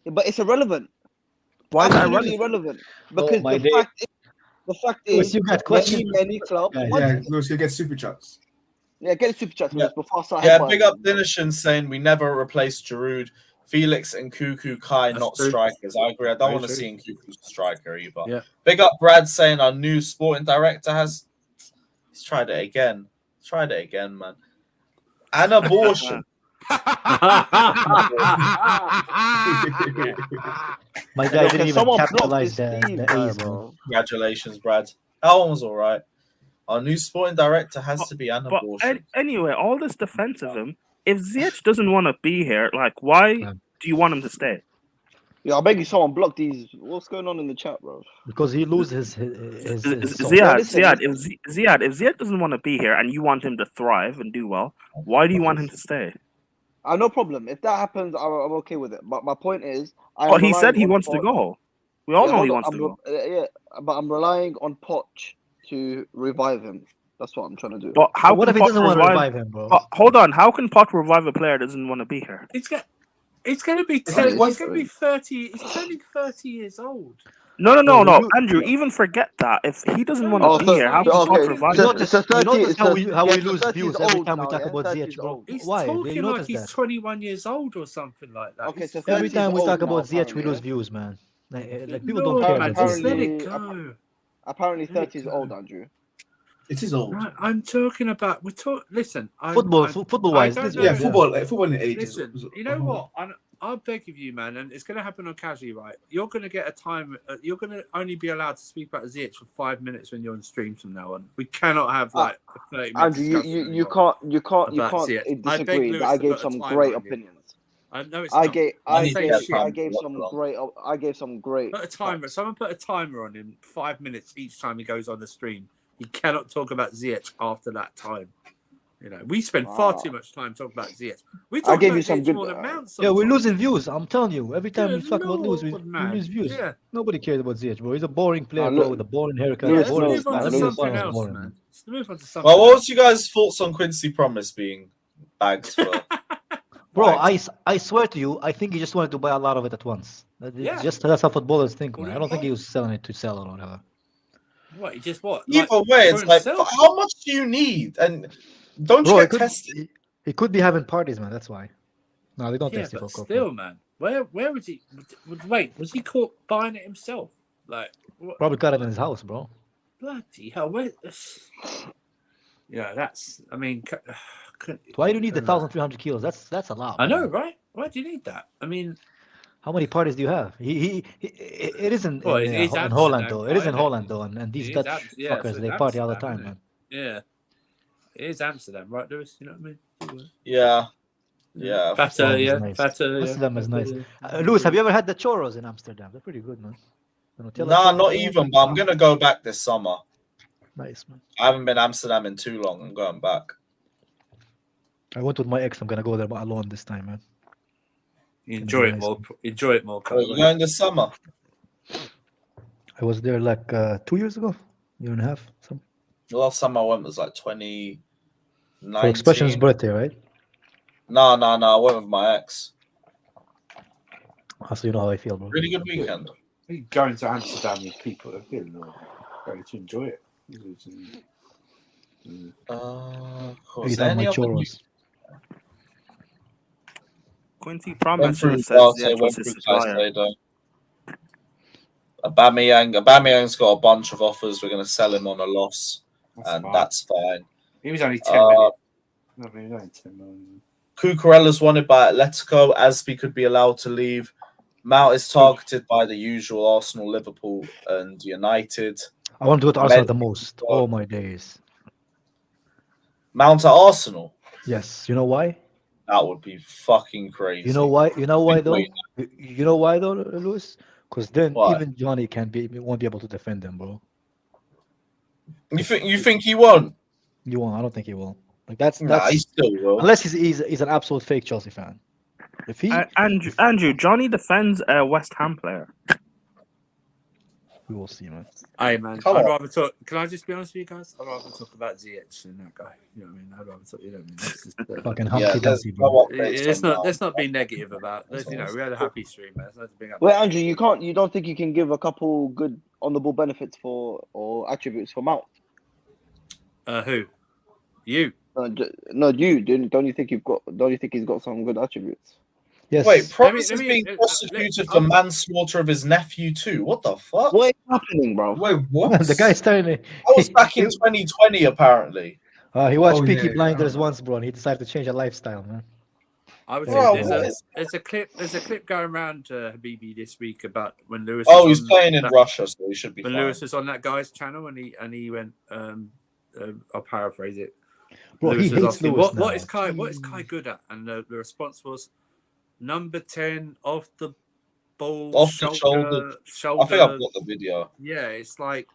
But it's irrelevant. Why is that Absolutely irrelevant? irrelevant. Because my the day. fact Lewis, is, you got questions? many clubs. Guys. Yeah, Lewis, you get super chats. Yeah, get a super chat from Yeah. us before I start Yeah, headbutting big up them. Dinishan saying we never replaced Giroud, Felix and Nkunku, Kai, That's not true. strikers. I agree. I don't Very want to true. see Nkunku striker either. Yeah. Big up Brad saying our new sporting director has. He's tried it again. Tried it again, man. An abortion. My guy didn't even capitalize the A's, bro. Congratulations, Brad. That one was all right. Our new sporting director has to be an abortion. Anyway, all this defensivism. If Ziyech doesn't want to be here, like, why do you want him to stay? Yeah, I beg you, someone block these. What's going on in the chat, bro? Because he loses his soul. Ziyad, if Ziyech doesn't want to be here and you want him to thrive and do well, why do you want him to stay? No problem. If that happens, I'm okay with it. But my point is, But he said he wants to go. We all know he wants to go. But I'm relying on Poch to revive him. That's what I'm trying to do. But how what if he doesn't want to revive him, bro? Hold on, how can Poch revive a player that doesn't want to be here? It's going to be 30. He's going to be 30. He's turning 30 years old. No, Andrew. Even forget that. If he doesn't want to be here, how can Poch revive him? You notice how we lose views every time we talk about Ziyech, bro? He's Why? talking like he's 21 years old or something like that. Okay, so every time we talk about Ziyech, we lose views, man. Like people don't care about Just let Ziyech. it go. Apparently, 30 is old, Andrew. It is old. I'm talking about. Listen. Football-wise, yeah, football in the 80s. Listen, you know what? I'll beg of you, man, and it's going to happen on Kazi, right? You're going to get a time. You're going to only be allowed to speak about Ziyech for 5 minutes when you're on streams from now on. We cannot have like a 30 minute Andrew, you can't Ziyech. disagree. Lewis I to gave put a some timer great on you. opinions. No, it's I not. gave some great. Put a timer. Someone put a timer on him. 5 minutes each time he goes on the stream. He cannot talk about Ziyech after that time. You know, we spend far too much time talking about Ziyech. We talk about Ziyech more than Mount. Yeah, we're losing views. I'm telling you, every time we talk about Lewis, we man. lose views. Yeah. Nobody cares about Ziyech, bro. He's a boring player, look, bro, with a boring haircut. Let's boring move on to style. something else, Boring, man. Let's move on to something Well, what else. was you guys' thoughts on Quincy Promise being bagged for? Bro, I swear to you, I think he just wanted to buy a lot of it at once. That's how footballers think, man. I don't think he was selling it to sell it or whatever. What? He just what? Either way, it's like, how much do you need? And don't you get tested? He could be having parties, man. That's why. No, they don't test you for coke. Still, man. Where was he? Wait, was he caught buying it himself? Like, probably got it in his house, bro. Bloody hell! Yeah, that's. I mean, why do you need the 1,300 kilos? That's a lot. I know, right? Why do you need that? I mean, how many parties do you have? It isn't in Holland though. It is in Holland though, and these Dutch fuckers they party all the time, man. Yeah, it is Amsterdam, right, Lewis? You know what I mean? Yeah. Fatter, yeah. Nice. Fatter. Amsterdam is nice. Lewis, have you ever had the churros in Amsterdam? They're pretty good, man. Nah, not even. But I'm gonna go back this summer. Nice, man. I haven't been to Amsterdam in too long. I'm going back. I went with my ex. I'm gonna go there alone this time, man. Enjoy it more. Enjoy it more. We're going this summer. I was there like 2 years ago, year and a half. Something. The last time I went was like 2019. For Expression's birthday, right? No. I went with my ex. So you know how I feel, bro. Really good weekend. Going to Amsterdam with people that feel going to enjoy it. Of course. Eat all my churros. Quincy Promise says Aubameyang's got a bunch of offers. We're going to sell him on a loss, that's fine. He was only 10 million. No, he was only 10 million. Cucurella's wanted by Atletico. Aspi could be allowed to leave. Mount is targeted by the usual Arsenal, Liverpool, and United. I want to go to Arsenal the most. Oh my days. Mount at Arsenal? Yes. You know why? That would be fucking crazy. You know why? You know why though? You know why though, Lewis? Because then even Johnny won't be able to defend him, bro. You think he won't? You won't. I don't think he will. Like that's he still will. Unless he's an absolute fake Chelsea fan. If he Andrew, Johnny defends a West Ham player. We will see, man. Hey, man. I'd rather talk. Can I just be honest with you guys? I'd rather talk about Ziyech than that guy. You know what I mean? I'd rather talk. You know what I mean? It's just, fucking Humpty Dumpty, bro. Let's not be negative about. You know, we had a happy stream, man. Wait, Andrew, you don't think you can give a couple good on the ball benefits or attributes for Mount? Who? You? No, you. Don't you think he's got some good attributes? Yes. Wait, Promise is being prosecuted for manslaughter of his nephew too. What the fuck? What is happening, bro? Wait, what? The guy's telling me. That was back in 2020, apparently. He watched Peaky Blinders once, bro, and he decided to change a lifestyle, man. I would say there's a clip going around Habibi this week about when Lewis. He's playing in Russia, so he should be. When fine. Lewis was on that guy's channel, and he went. I'll paraphrase it. Bro, Lewis he hates asking, Lewis what is Kai good at? And the response was number 10 off the ball, off the shoulder. I think I've got the video. Yeah, it's like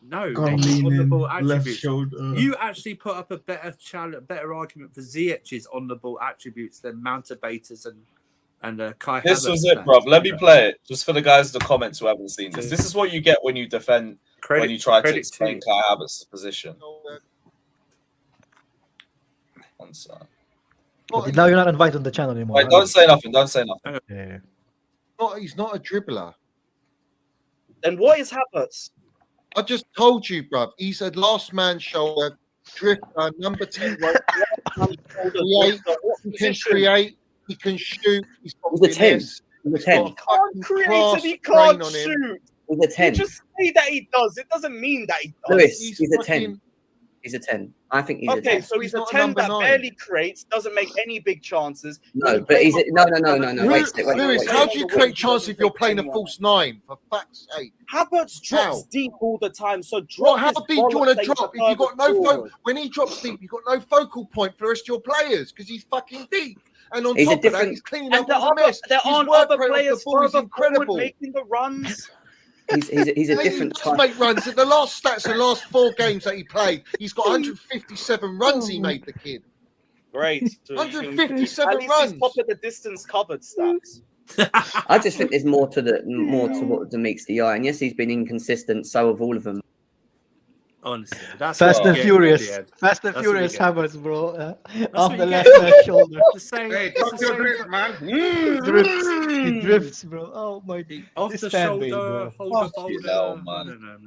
no, leaning, attributes. shoulder. You actually put up a better argument for Ziyech's on the ball attributes than Mountabaiters and Kai. This was it, bro. Let me play it just for the guys in the comments who haven't seen this. This is what you get when you defend. When you try to explain Kai Havertz's position. One sec. Now you're not invited on the channel anymore. Wait, don't say nothing. Don't say nothing. Yeah. He's not a dribbler. Then what is Havertz? I just told you, bruv. He's a last man shoulder drifter, number 10. He can create. He can shoot. He's a 10. He's a 10. He can't create. He can't shoot. He's a 10. You just say that he does. It doesn't mean that he does. Lewis, he's a 10. He's a 10. I think he's a 10. Okay, so he's a 10 that barely creates, doesn't make any big chances. No, but he's no. Lewis, how do you create chances if you're playing a false 9? For fuck's sake. Havertz drops deep all the time, so drop. How deep do you want to drop if you've got no focal? When he drops deep, you've got no focal point for the rest of your players because he's fucking deep. And on top of that, he's cleaning up all the mess. There aren't other players further forward making the runs. He's a different type. Make runs. The last stats, the last 4 games that he played, he's got 157 runs. He made the kid. Great. 157 runs. runs. Top of the distance covered stats. I just think there's more to what meets the eye, and yes, he's been inconsistent. So have all of them. Honestly, that's Fast and Furious. Fast and Furious Havertz, bro. Off the left shoulder. Hey, talk your drift, man. He drifts, bro. Oh my God. Off the shoulder, hold the boulder. No.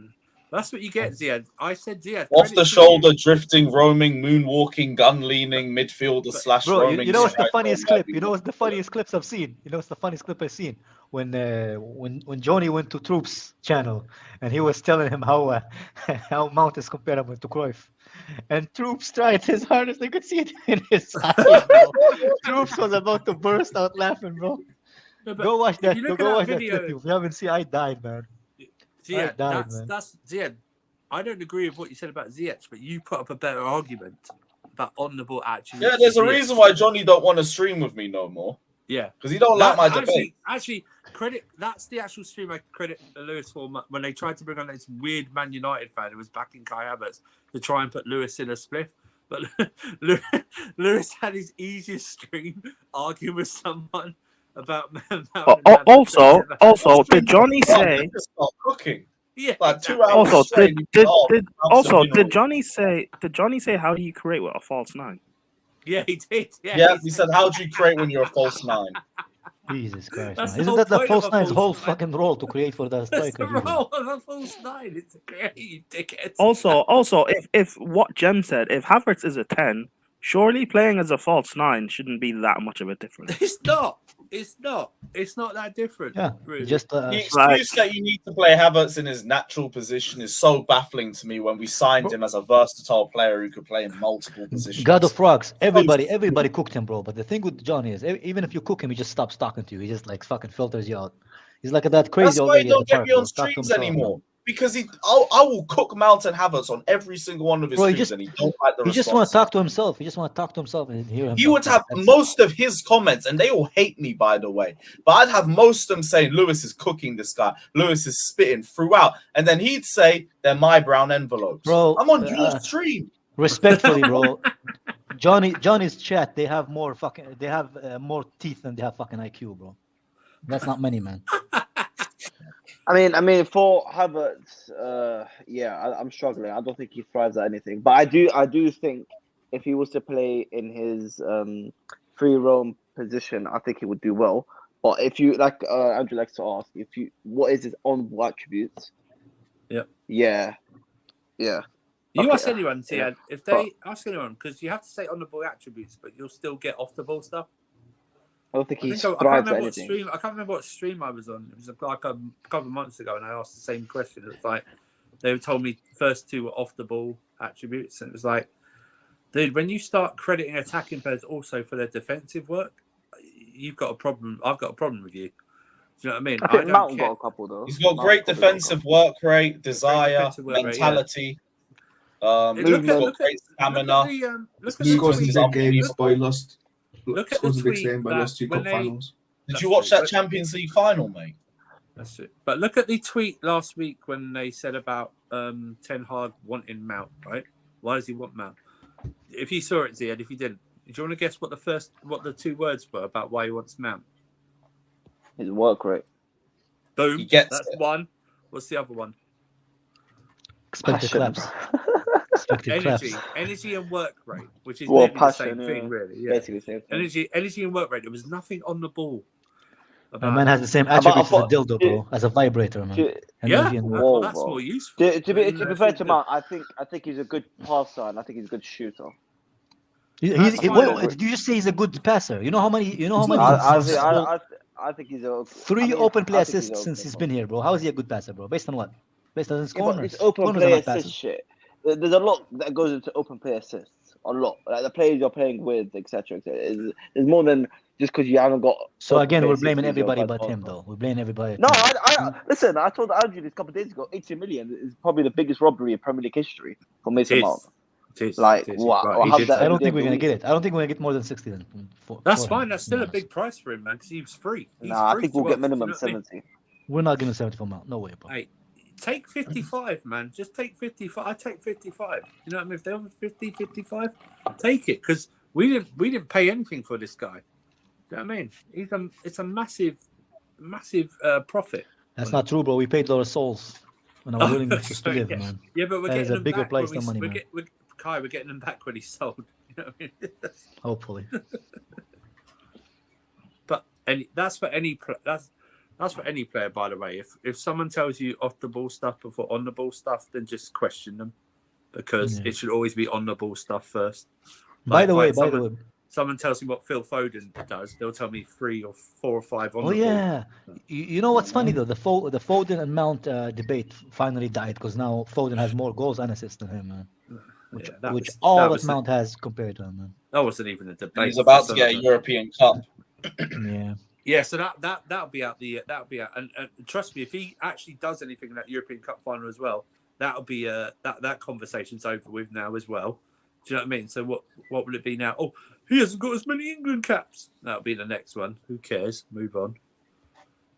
That's what you get, Ziad. I said Ziad. Off the shoulder, drifting, roaming, moonwalking, gun leaning, midfielder slash bro, roaming. You know what's the funniest clip? You know what's the funniest clips I've seen? You know what's the funniest clip I've seen? When Johnny went to Troop's channel and he was telling him how Mount is comparable to Cruyff. And Troops tried his hardest. They could see it in his eyes, bro. Troops was about to burst out laughing, bro. No, go watch that. Go watch that clip. If you haven't seen, I died, man. Ziad, that's Ziad. I don't agree with what you said about Ziyech, but you put up a better argument about on the ball attributes. Yeah, there's a reason why Johnny don't want to stream with me no more. Yeah, because he don't like my debate. Actually, credit. That's the actual stream I credit Lewis for when they tried to bring on this weird Man United fan who was backing Kai Havertz to try and put Lewis in a spliff. But Lewis had his easiest stream arguing with someone about. Also, did Johnny say? Cooking. Yeah. Like 2 hours. Did Johnny say? Did Johnny say how do you create with a false 9? Yeah, he did. Yeah, he said, how do you create when you're a false 9? Jesus Christ, man. Isn't that the false 9's whole fucking role to create for the striker? That's the role of a false 9. It's a create, you dickhead. Also, if what Jem said, if Havertz is a 10, surely playing as a false 9 shouldn't be that much of a difference. It's not. It's not that different. Yeah, really. just the excuse that you need to play Havertz in his natural position is so baffling to me when we signed him as a versatile player who could play in multiple positions. God of Frogs. Everybody cooked him, bro. But the thing with Johnny is, even if you cook him, he just stops talking to you. He just like fucking filters you out. He's like that crazy That's old why lady he at don't the get park, me on bro. Talk to streams himself, anymore. man. Because I will cook Mount and Havertz on every single one of his Bro, streams, and he don't like the He just want to talk to himself. He just want to talk to himself and hear himself. He would have most of his comments, and they all hate me, by the way. But I'd have most of them saying, Lewis is cooking this guy. Lewis is spitting throughout. And then he'd say, they're my brown envelopes. Bro, I'm on your stream. Respectfully, bro. Johnny's chat, they have more more teeth than they have fucking IQ, bro. That's not many, man. I mean, for Havertz, I'm struggling. I don't think he thrives at anything. But I do think if he was to play in his free roam position, I think he would do well. But if you like, Andrew likes to ask, what is his on-ball attributes? Yeah. You ask anyone, Tian, if they ask anyone, because you have to say on the ball attributes, but you'll still get off the ball stuff. I don't think he's I can't remember what stream I was on. It was like a couple of months ago, and I asked the same question. It was like they told me first two were off the ball attributes, and it was like, dude, when you start crediting attacking players also for their defensive work, you've got a problem. I've got a problem with you. Do you know what I mean? I think Mountain got a couple though. He's got great defensive work rate, desire, mentality. He's got great stamina. He scores in big games, but he lost. Scores a big game, but lost 2 cup finals. Did you watch that Champions League final, mate? That's it. But look at the tweet last week when they said about Ten Hag wanting Mount, right? Why does he want Mount? If you saw it, Ziad, if you didn't, do you want to guess what the 2 words were about why he wants Mount? His work rate. Boom. That's one. What's the other one? Expected claps. Energy and work rate, which is nearly the same thing, really. Yeah. Basically the same thing. Energy and work rate. There was nothing on the ball. A man has the same attributes as a dildo, bro, as a vibrator, man. Well, that's more useful. To be fair to Mount, I think he's a good passer and I think he's a good shooter. Did you just say he's a good passer? You know how many? I think he's a 3 open play assists since he's been here, bro. How is he a good passer, bro? Based on what? Based on his corners. It's open play assist shit. There's a lot that goes into open play assists. A lot, like the players you're playing with, etc. There's more than just because you haven't got. So again, we're blaming everybody but him, though. We're blaming everybody. No, listen. I told Andrew this a couple of days ago. 80 million is probably the biggest robbery in Premier League history for Mason Mount. Wow! I don't think we're gonna get it. I don't think we're gonna get more than 60. Then that's fine. That's still a big price for him, man, because he was free. I think we'll get minimum 70. We're not gonna 70 for Mount. No way, bro. Hey, take 55, man. Just take 55. I take 55. You know what I mean? If they offer 50, 55, take it, because we didn't pay anything for this guy. You know what I mean? It's a massive profit. That's not true, bro. We paid our souls when I was willing to live, man. Yeah, but we're getting a bigger price than money, man. We're getting them back when he's sold. You know what I mean? Hopefully. But that's for any player, by the way. If someone tells you off the ball stuff before on the ball stuff, then just question them, because it should always be on the ball stuff first. By the way, someone tells me what Phil Foden does, they'll tell me 3 or 4 or 5 on the ball. Oh yeah, you know what's funny though? The Foden and Mount debate finally died, because now Foden has more goals and assists than him, man. Which Mount has compared to him, man. That wasn't even a debate. He's about to get a European Cup. Yeah, so that'll be out and trust me, if he actually does anything in that European Cup final as well, that'll be that conversation's over with now as well. Do you know what I mean? So what will it be now? Oh, he hasn't got as many England caps. That'll be the next one. Who cares? Move on.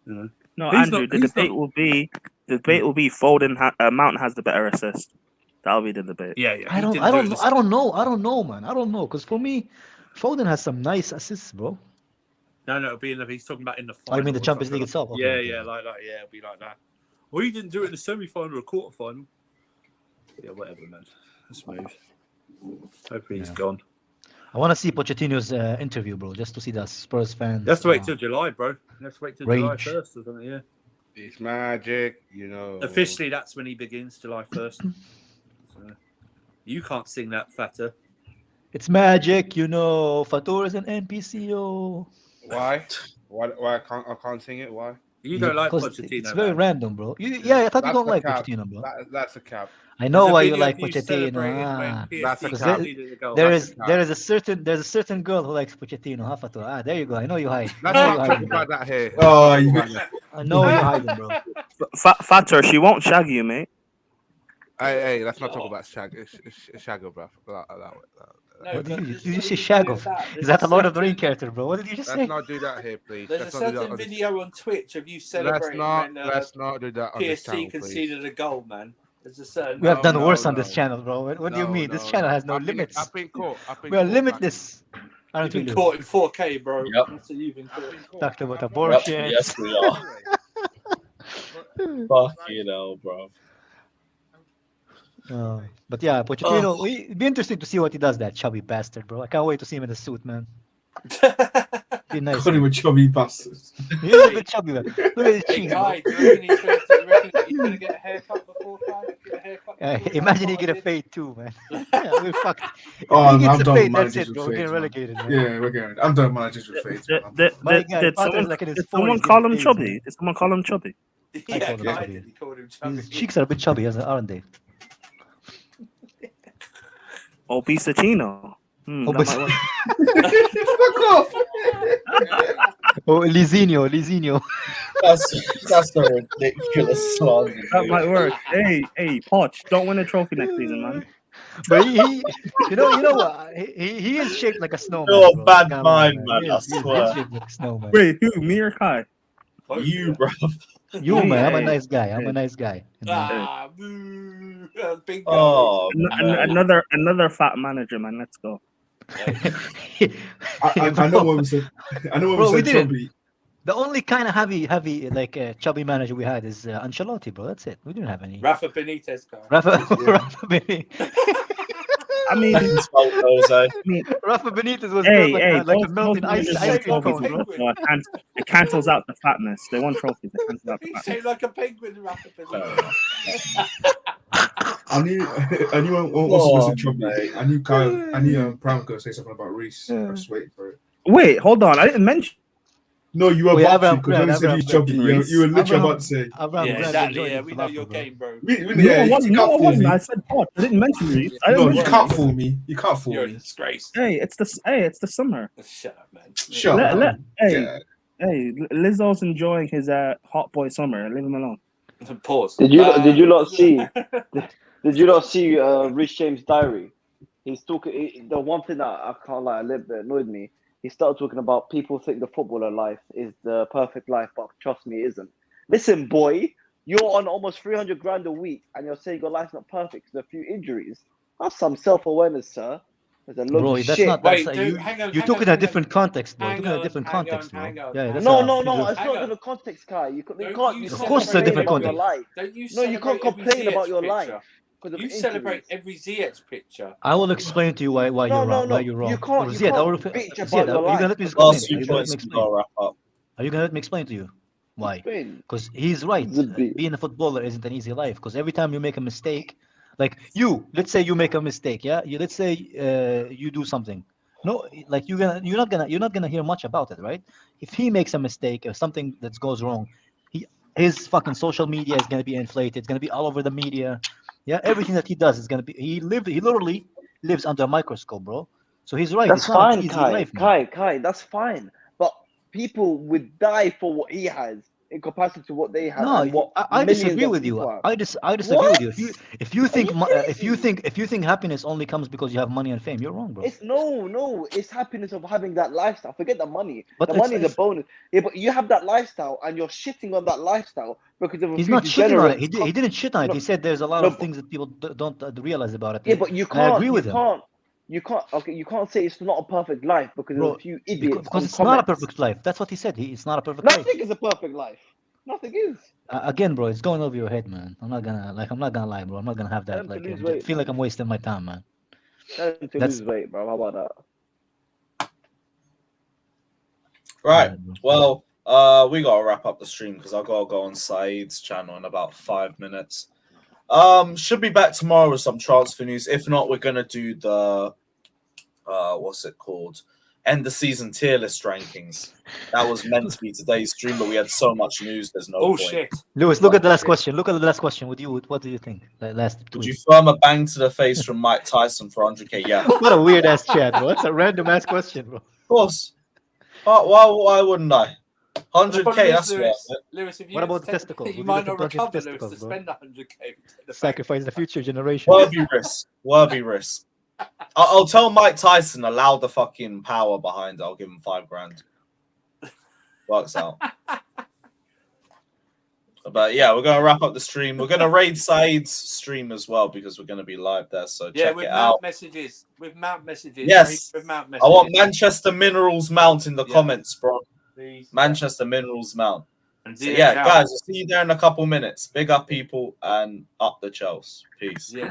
You know. No, Andrew. The debate will be Foden. Mount has the better assist. That'll be the debate. Yeah. I don't know, man. I don't know, because for me, Foden has some nice assists, bro. No, it'll be he's talking about in the final. I mean the Champions League itself. Okay. Yeah, like that. Yeah, it'll be like that. Well, he didn't do it in the semi-final or quarter-final. Yeah, whatever, man. Let's move. Hopefully he's gone. I want to see Pochettino's interview, bro, just to see the Spurs fans. Let's wait till July, bro. Let's wait till July 1st or something, yeah. It's magic, you know. Officially, that's when he begins, July 1st. So, you can't sing that, Fatter. It's magic, you know. Fatur is an NPCO. Why? Why I can't sing it? Why? You don't like Because Pochettino, it's very man. random, bro. Yeah, I thought you That's don't a like cap. Pochettino, bro. That's a cap. I know There's a why you video like of you Pochettino. celebrating Ah, when That's a PSG cap. conceded the goal. there's a certain girl who likes Pochettino. Huh, Fatou? Ah, there you go. I know you hide. Let's I know not you talk hide, about that here. Oh, you I know you hiding, bro. Fatter, she won't shag you, mate. Hey, let's not talk about Shag. It's Shagger, bro. No, what did you say Shago? Is that a Lord of the Ring character, bro? What did you just say? Let's not do that here, please. There's a certain video on Twitch of you celebrating when let's not do that on this channel, PSG conceded a goal, man. There's a certain. We have done worse on this channel, bro. What do you mean? This channel has no limits. I've been caught. We are limitless. You've been caught in 4K, bro. Yep. That's what you've been caught. Talked about abortion. Yep. Yes, we are. Fuck you know, bro. But yeah, Pochettino, it'd be interesting to see what he does, that chubby bastard, bro. I can't wait to see him in the suit, man. Be nice. Call him a chubby bastard. He's a bit chubby, man. Look at his cheeks. Kai, do you reckon he's going to get a haircut before Kai? Get a haircut? Imagine he get a fade too, man. Yeah, we're fucked. If Oh, he I'm gets a done fade, with that's managers it, bro. with We're getting fades, man. relegated, man. Yeah, we're going. I'm done with managers with fades. My guy, Did Father's like in his someone 40s, call him getting chubby? fades, Did someone call him chubby? I call him Kai chubby. did. He called him chubby. His cheeks are a bit chubby, aren't they? Oh, Pisacino. Oh, That but- might work. Fuck off. Oh, Lizinho. That's a ridiculous song. That might work. Hey, Poch, don't win a trophy next season, man. But he you know what? He is shaped like a snowman. You're a bro. bad Come on, mind, man. He I is swear. shaped like a snowman. Wait, who? Me or Kai? You, bro. You, man, I'm a Hey. nice guy. I'm a nice guy. You know? Ah, boo. Big guy. Oh, man. Another fat manager, man. Let's go. I know what we said. I know what Bro, we we said. didn't. Chubby. The only kind of heavy like chubby manager we had is Ancelotti, bro. That's it. We didn't have any. Rafa Benitez, guy. Rafa Benitez. I mean, Rafa Benitez was hey, built like a those melting ice managers cream won cone, trophies, bro. bro. So it cancels out the fatness. They won trophies. It cancels out the You fatness. say like a penguin, Rafa Benitez. I knew one was chubby. I knew Kyle. I knew Prime was gonna say something about Reese. I was waiting for it. Wait, hold on. I didn't mention. No, you were yeah, about to because when you said he's chubby, you were literally about to say. Yeah, exactly. Yeah, we know your game, bro. Yeah, No, you I can't fool wasn't. me. I said Poch. I didn't mention Reese. No, you can't fool me. You can't fool You're a me. disgrace. Hey, it's the summer. Shut up, man. Shut up. Hey, Lizzo's enjoying his hot boy summer. Leave him alone. Pause. Did you not see? Did you not see Rich James' diary? He's talking. The one thing that I can't lie, a little bit annoyed me. He started talking about people think the footballer life is the perfect life, but trust me, it isn't. Listen, boy, you're on almost 300 grand a week, and you're saying your life's not perfect because of a few injuries. Have some self-awareness, sir. There's a lot Bro, of that's shit. not. That's, you took it in a different context, bro. You took it in a different context, bro. Yeah, that's No, how- it's not in the context, Kai. You can't. Of course it's a different complain context. about your life. Don't you No, you can't celebrate every complain about Ziyech your picture? life. You celebrate every Ziyech picture. I will explain to you why you're wrong. Why you're wrong. You can't. Ziyad, I will- bitch about Ziyad, your are you gonna life. let me Last explain? few Are you gonna let points me we explain? gotta wrap up. Are you gonna let me explain to you why? Explain. Because he's right. Being a footballer isn't an easy life. Because every time you make a mistake, like let's say you make a mistake, yeah. Let's say you do something. No, like you're not gonna hear much about it, right? If he makes a mistake or something that goes wrong, his fucking social media is gonna be inflated. It's gonna be all over the media. Yeah, everything that he does is gonna be. He literally lives under a microscope, bro. So he's right. That's it's not an fine, easy Kai. life, man. Kai, that's fine. But people would die for what he has in comparison to what they have. No, and what I millions disagree of with you. people have. I disagree What? with you. If you think happiness only comes because you have money and fame, you're wrong, bro. It's no. It's happiness of having that lifestyle. Forget the money. But The money is a bonus. Yeah, but you have that lifestyle, and you're shitting on that lifestyle because of a He's few not shitting on it. degenerates. He didn't shit on it. No, He said there's a lot no, of things that people don't realize about it. Yeah, but you I can't. agree with him. You can't. Okay, you can't say it's not a perfect life because Bro, of a few idiots. because on it's not a comments. perfect life. That's what he said. It's not a perfect life. Nothing is a perfect life. Nothing is. Again, bro, it's going over your head, man. I'm not gonna lie, bro. I'm not gonna have that. Tell him to Like, lose I weight, feel like I'm wasting my time, man. Tell him to lose weight, bro. How about that? Right. Well, we gotta wrap up the stream because I gotta go on Saeed's channel in about 5 minutes. Should be back tomorrow with some transfer news. If not, we're gonna do the what's it called? end the season tier list rankings. That was meant to be today's stream, but we had so much news. There's no point. Shit. Lewis, look at the last question. Look at the last question. What do you think? The last tweet. Would you firm a bang to the face from Mike Tyson for 100k? Yeah. What a weird ass chat, bro. That's a random ass question, bro. Of course. Why wouldn't I? 100k. That's Lewis, if you what about the testicles? You might not recover, Lewis, to spend 100k. Sacrifice the future generation. Worthy risk. Worthy risk. I'll tell Mike Tyson, allow the fucking power behind it. I'll give him $5,000. Works out. But yeah, we're gonna wrap up the stream. We're gonna raid Said's stream as well because we're gonna be live there. So check it out. With mount messages. Yes. With mount messages. I want Manchester Minerals mount in the comments, bro. Please. Manchester Minerals mount. So yeah, guys, I'll see you there in a couple minutes. Big up people and up the Chelsea. Peace. Yeah.